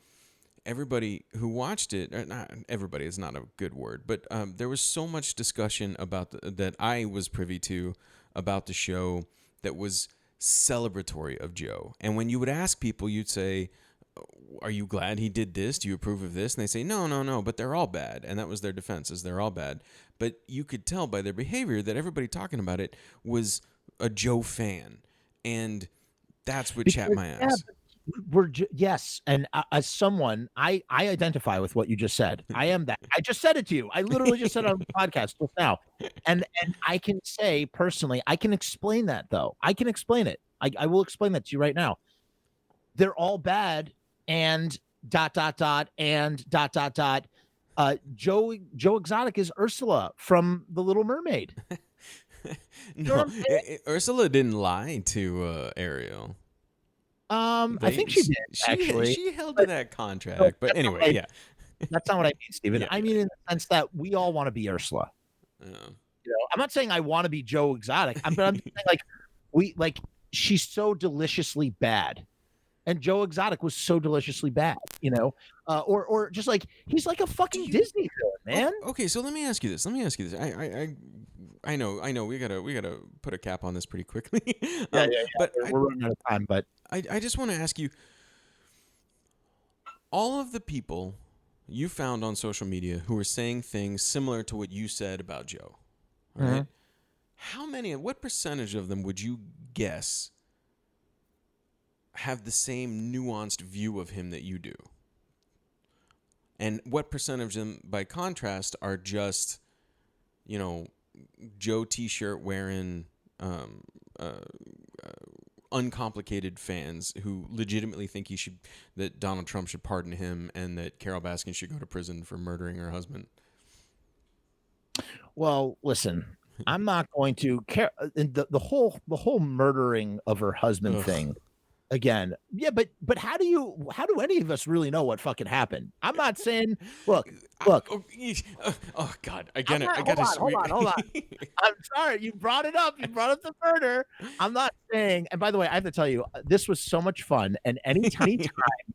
everybody who watched it, or not everybody is not a good word, but there was so much discussion about that I was privy to about the show that was celebratory of Joe. And when you would ask people, you'd say, are you glad he did this? Do you approve of this? And they say, no, no, no, but they're all bad. And that was their defense, is they're all bad. But you could tell by their behavior that everybody talking about it was a Joe fan. And that's what chapped Because my yeah, ass. yes, and as someone, I identify with what you just said. I am that. I just said it to you. I literally just said it on the podcast just now, and I can say personally, I can explain that though. I can explain it. I will explain that to you right now. They're all bad, and dot dot dot and dot dot dot. Joe Exotic is Ursula from The Little Mermaid. You know what No, I'm saying? Ursula didn't lie to Ariel. I They think she did actually, she held to but that no, contract. But that's not anyway, what I yeah, That's not what I mean, Steven. yeah, I mean in the sense that we all want to be Ursula. yeah. I'm not saying I want to be Joe Exotic. I'm just saying like she's so deliciously bad. And Joe Exotic was so deliciously bad, or just like he's like a Do fucking you? Disney villain, man. Okay, so let me ask you this. I know. We gotta put a cap on this pretty quickly. Yeah. But We're running out of time, but I just want to ask you, all of the people you found on social media who were saying things similar to what you said about Joe, all right? What percentage of them would you guess have the same nuanced view of him that you do? And what percentage of them, by contrast, are just, Joe T-shirt wearing, uncomplicated fans who legitimately think that Donald Trump should pardon him and that Carol Baskin should go to prison for murdering her husband? well, listen, I'm not going to care the whole murdering of her husband Ugh. thing. Again, yeah, but how do any of us really know what fucking happened? I'm not saying, look, Oh God! I I'm got it. not, I got hold on. I'm sorry, you brought it up. You brought up the murder. I'm not saying, and by the way, I have to tell you, this was so much fun. And anytime you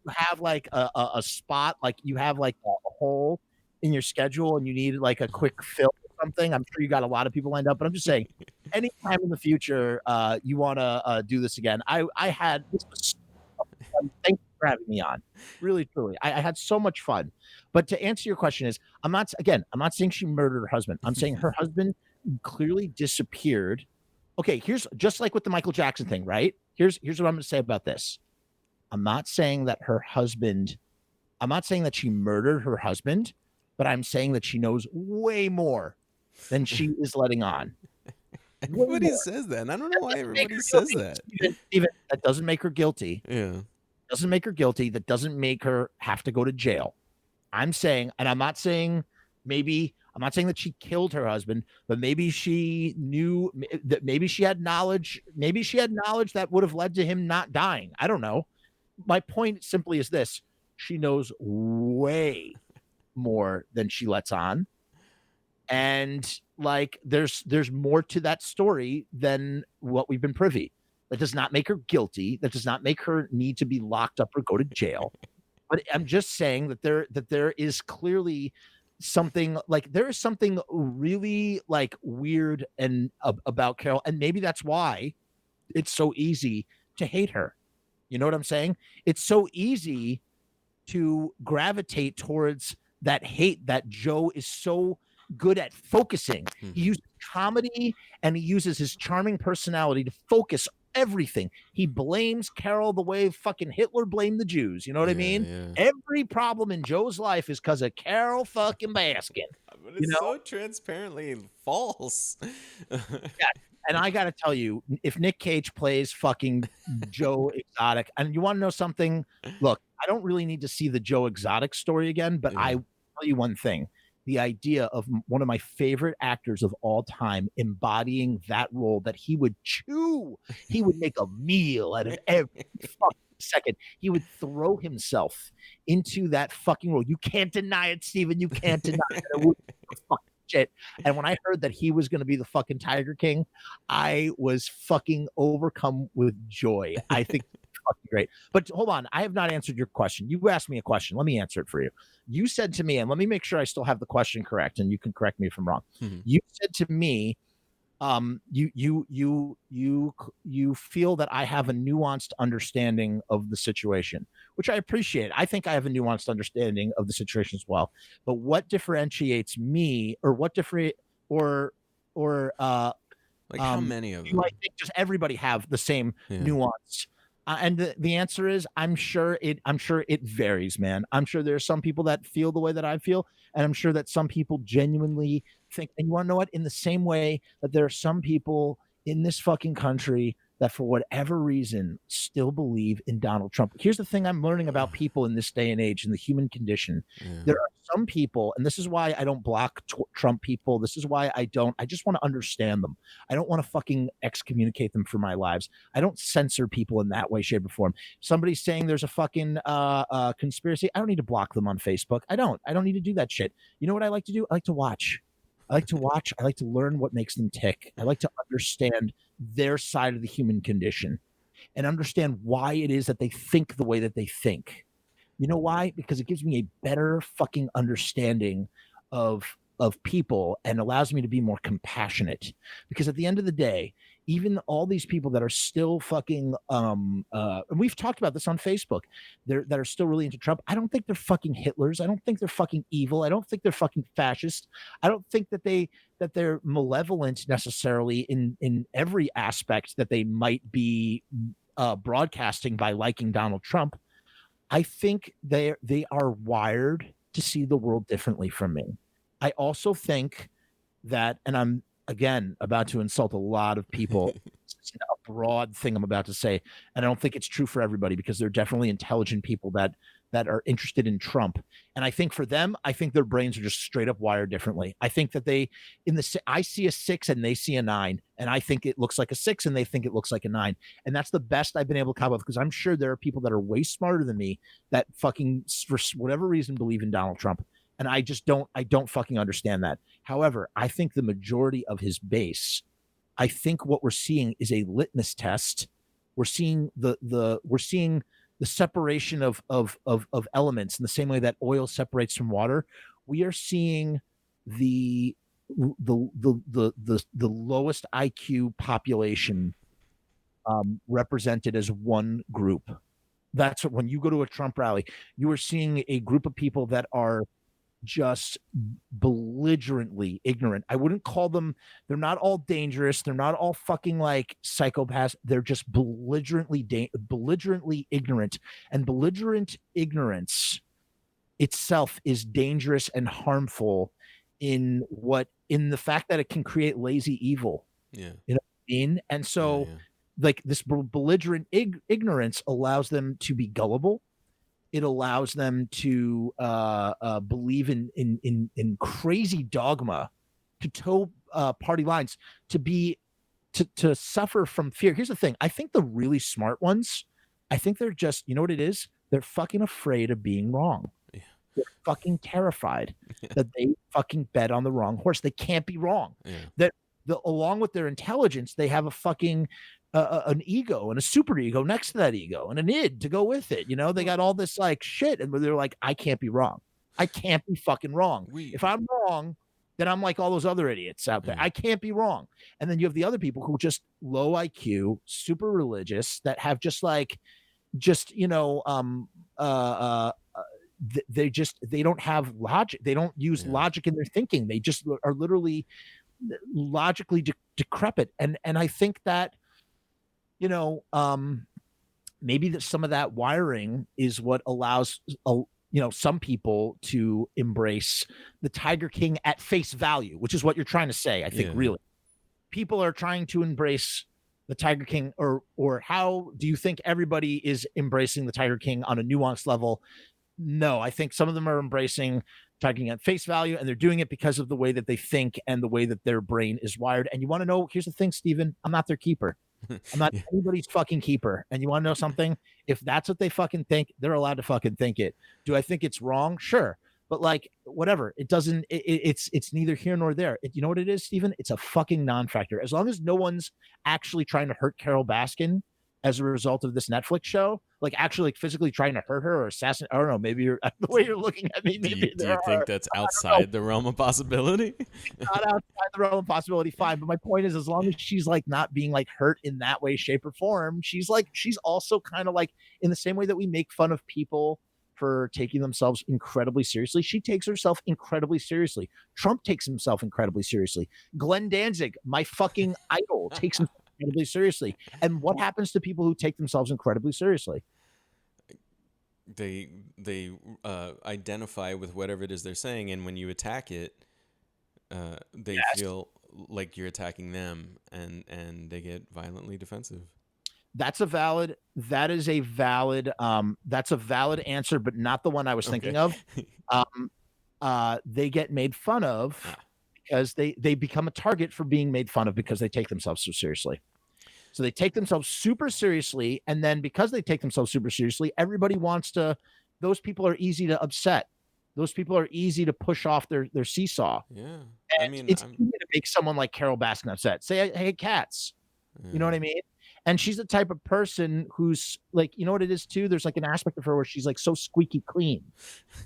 have like a spot, like you have like a hole in your schedule and you need like a quick fill or something, I'm sure you got a lot of people lined up. But I'm just saying, anytime in the future you want to do this again, I had this was so fun. Thank you for having me on. Really, truly, I had so much fun. But to answer your question is, I'm not saying she murdered her husband. I'm saying her husband clearly disappeared. Okay, here's just like with the Michael Jackson thing, right? Here's what I'm going to say about this. I'm not saying that I'm not saying that she murdered her husband, but I'm saying that she knows way more than she is letting on. way Everybody more. says that, and I don't know why Doesn't make everybody her says guilty. that. Steven, that doesn't make her guilty. Yeah. Doesn't make her guilty. That doesn't make her have to go to jail. I'm saying, and I'm not saying that she killed her husband, but maybe she knew that maybe she had knowledge that would have led to him not dying. I don't know. My point simply is this: she knows way more than she lets on. And like there's more to that story than what we've been privy. That does not make her guilty. That does not make her need to be locked up or go to jail. But I'm just saying that there is clearly something really like weird and about Carol, and maybe that's why it's so easy to hate her. You know what I'm saying? It's so easy to gravitate towards that hate that Joe is so good at focusing. He uses comedy and he uses his charming personality to focus everything. He blames Carol the way fucking Hitler blamed the Jews. You know what I mean? Yeah. Every problem in Joe's life is because of Carol fucking Baskin. But it's so transparently false. Yeah. And I got to tell you, if Nick Cage plays fucking Joe Exotic, and you want to know something, look, I don't really need to see the Joe Exotic story again, but I will tell you one thing. The idea of one of my favorite actors of all time embodying that role, that he would chew, he would make a meal out of every fucking second. He would throw himself into that fucking role. You can't deny it, Steven. You can't deny it. It would be fucking shit. And when I heard that he was going to be the fucking Tiger King, I was fucking overcome with joy. I think fucking great. But hold on, I have not answered your question. You asked me a question. Let me answer it for you. You said to me, and let me make sure I still have the question correct, and you can correct me if I'm wrong. You said to me, you feel that I have a nuanced understanding of the situation, which I appreciate. I think I have a nuanced understanding of the situation as well. But what differentiates me, or what different, or like how many of them? I think just everybody have the same nuance. And the answer is, I'm sure it varies, man. I'm sure there are some people that feel the way that I feel, and I'm sure that some people genuinely think. And you want to know what? In the same way that there are some people in this fucking country that, for whatever reason, still believe in Donald Trump. Here's the thing I'm learning about people in this day and age, in the human condition. There are some people, and this is why I don't block Trump people. This is why I just want to understand them. I don't want to fucking excommunicate them from my lives. I don't censor people in that way, shape, or form. Somebody's saying there's a fucking conspiracy. I don't need to block them on Facebook. I don't need to do that shit. You know what I like to do? I like to watch. I like to learn what makes them tick. I like to understand their side of the human condition and understand why it is that they think the way that they think. You know why? Because it gives me a better fucking understanding of people and allows me to be more compassionate. Because at the end of the day, even all these people that are still fucking and we've talked about this on Facebook, that are still really into Trump, I don't think they're fucking Hitlers. I don't think they're fucking evil. I don't think they're fucking fascist. I don't think that they're malevolent necessarily in every aspect that they might be broadcasting by liking Donald Trump. I think they are wired to see the world differently from me. I also think that, and I'm again about to insult a lot of people. It's a broad thing I'm about to say, and I don't think it's true for everybody, because there are definitely intelligent people that are interested in Trump. And I think for them, I think their brains are just straight up wired differently. I think that I see a 6 and they see a 9, and I think it looks like a 6 and they think it looks like a 9. And that's the best I've been able to come up with, because I'm sure there are people that are way smarter than me that fucking, for whatever reason, believe in Donald Trump. And I don't fucking understand that. However, I think the majority of his base, I think what we're seeing is a litmus test. We're seeing the separation of elements in the same way that oil separates from water. We are seeing the lowest IQ population represented as one group. That's when you go to a Trump rally, you are seeing a group of people that are just belligerently ignorant. I wouldn't call them, they're not all dangerous, they're not all fucking like psychopaths, they're just belligerently ignorant. And belligerent ignorance itself is dangerous and harmful in the fact that it can create lazy evil. Yeah. You know what I mean? And Yeah. so, Yeah. like, this belligerent ignorance allows them to be gullible. It allows them to believe in crazy dogma, to toe party lines, to be to suffer from fear. Here's the thing: I think the really smart ones, I think they're just, you know what it is? They're fucking afraid of being wrong. Yeah. They're fucking terrified that they fucking bet on the wrong horse. They can't be wrong. Yeah. That along with their intelligence, they have a fucking an ego and a super ego next to that ego and an id to go with it. You know, they got all this like shit, and they're like, I can't be wrong. I can't be fucking wrong. If I'm wrong, then I'm like all those other idiots out there. Yeah. I can't be wrong. And then you have the other people who are just low IQ, super religious, that have just like, you know, they don't have logic. They don't use logic in their thinking. They just are literally logically decrepit. And I think that, you know, maybe that some of that wiring is what allows you know, some people to embrace the Tiger King at face value, which is what you're trying to say. I think really people are trying to embrace the Tiger King, or how do you think everybody is embracing the Tiger King on a nuanced level? No, I think some of them are embracing Tiger King at face value, and they're doing it because of the way that they think and the way that their brain is wired. And you want to know, here's the thing, Steven, I'm not their keeper. I'm not anybody's fucking keeper. And you want to know something? If that's what they fucking think, they're allowed to fucking think it. Do I think it's wrong? Sure. But like, whatever. It doesn't, it's neither here nor there. You know what it is, Steven? It's a fucking non-factor. As long as no one's actually trying to hurt Carol Baskin as a result of this Netflix show, like actually like physically trying to hurt her or assassinate. I don't know. Maybe you're the way you're looking at me. Maybe do you think that's outside the realm of possibility? Not outside the realm of possibility, fine. But my point is, as long as she's like not being like hurt in that way, shape, or form, she's also kind of like, in the same way that we make fun of people for taking themselves incredibly seriously, she takes herself incredibly seriously. Trump takes himself incredibly seriously. Glenn Danzig, my fucking idol, takes himself incredibly seriously. And what happens to people who take themselves incredibly seriously? They identify with whatever it is they're saying, and when you attack it, they feel like you're attacking them, and they get violently defensive. That's a valid answer, but not the one I was thinking of. They get made fun of because they become a target for being made fun of because they take themselves so seriously. So they take themselves super seriously, and then because they take themselves super seriously, everybody wants to. Those people are easy to upset. Those people are easy to push off their seesaw. Yeah, and I mean, it's easy to make someone like Carol Baskin upset. Say, "Hey, cats," you know what I mean? And she's the type of person who's like, you know what it is too? There's like an aspect of her where she's like so squeaky clean.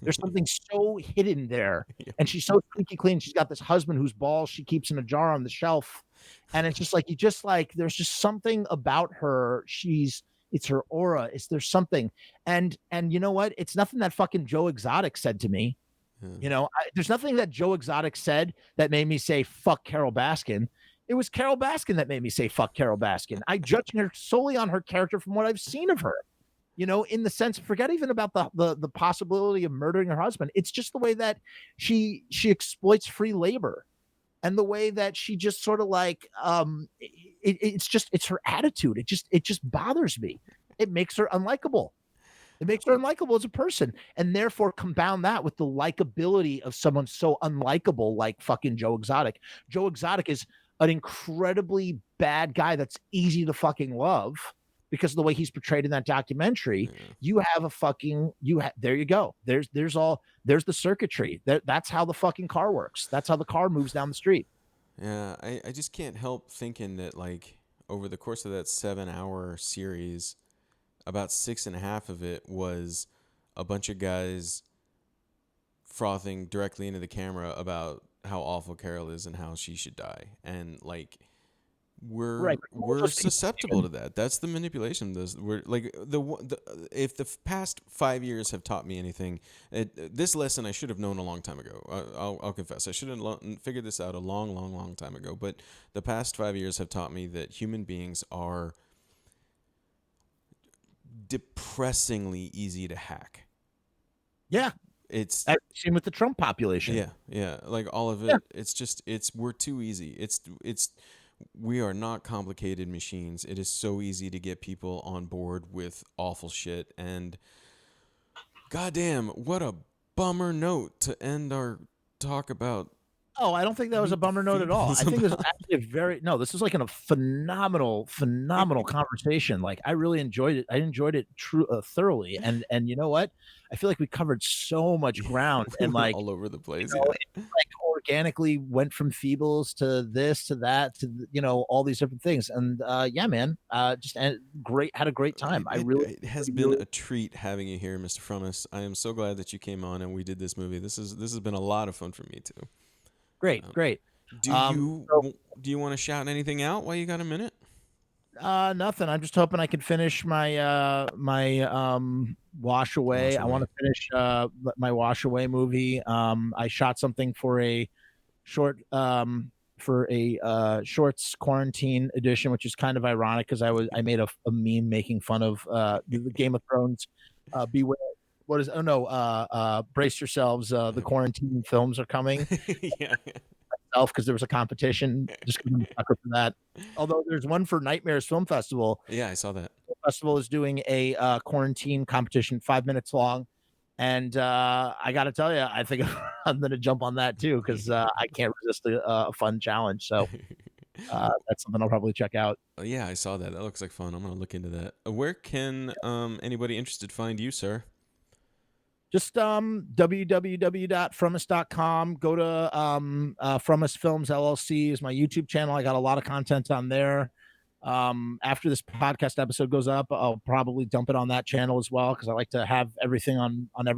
There's something so hidden there. And she's so squeaky clean. She's got this husband whose balls she keeps in a jar on the shelf. And it's just like, there's just something about her. It's her aura. There's something. And you know what? It's nothing that fucking Joe Exotic said to me. You know, there's nothing that Joe Exotic said that made me say, fuck Carol Baskin. It was Carol Baskin that made me say, fuck Carol Baskin. I judge her solely on her character from what I've seen of her. You know, in the sense, forget even about the possibility of murdering her husband. It's just the way that she exploits free labor, and the way that she just sort of like, it's her attitude. It just bothers me. It makes her unlikable. It makes her unlikable as a person, and therefore compound that with the likability of someone so unlikable like fucking Joe Exotic. Joe Exotic is an incredibly bad guy that's easy to fucking love because of the way he's portrayed in that documentary. You have a fucking, there you go. There's the circuitry. That's how the fucking car works. That's how the car moves down the street. Yeah, I just can't help thinking that like over the course of that 7-hour series, about 6.5 of it was a bunch of guys frothing directly into the camera about how awful Carol is and how she should die. And like we're susceptible to that. That's the manipulation. We're like if the past 5 years have taught me anything, this lesson I should have known a long time ago. I'll confess, I should have figured this out a long time ago. But the past 5 years have taught me that human beings are depressingly easy to hack. Yeah. It's same with the Trump population. Yeah. Like all of it. Yeah. It's we're too easy. we are not complicated machines. It is so easy to get people on board with awful shit. And goddamn, what a bummer note to end our talk about. Oh, I don't think that was a Meet the bummer note at all. I Feebles think this is about. actually a very no, this is like a phenomenal conversation. Like I really enjoyed it. I enjoyed it thoroughly. And you know what? I feel like we covered so much ground We and went like, all over the place. it like organically went from Feebles to this to that to all these different things. And yeah, man, just great had a great time. It has been a treat having you here, Mr. Frumess. I am so glad that you came on and we did this movie. This has been a lot of fun for me too. Great. Do you want to shout anything out while you got a minute? Nothing. I'm just hoping I can finish my Wash Away. I want to finish my Wash Away movie. I shot something for a short shorts quarantine edition, which is kind of ironic because I made a meme making fun of the Game of Thrones. Beware. What is? Oh no! Brace yourselves. The quarantine films are coming. Yeah. Because there was a competition. Just because I'm a sucker for that. Although there's one for Nightmares Film Festival. Yeah, I saw that. Film Festival is doing a quarantine competition, 5 minutes long, and I got to tell you, I think I'm going to jump on that too because I can't resist a fun challenge. So that's something I'll probably check out. Yeah, I saw that. That looks like fun. I'm gonna look into that. Where can anybody interested find you, sir? Just www.frumess.com. Go to Frumess Films LLC is my YouTube channel. I got a lot of content on there. After this podcast episode goes up, I'll probably dump it on that channel as well because I like to have everything on every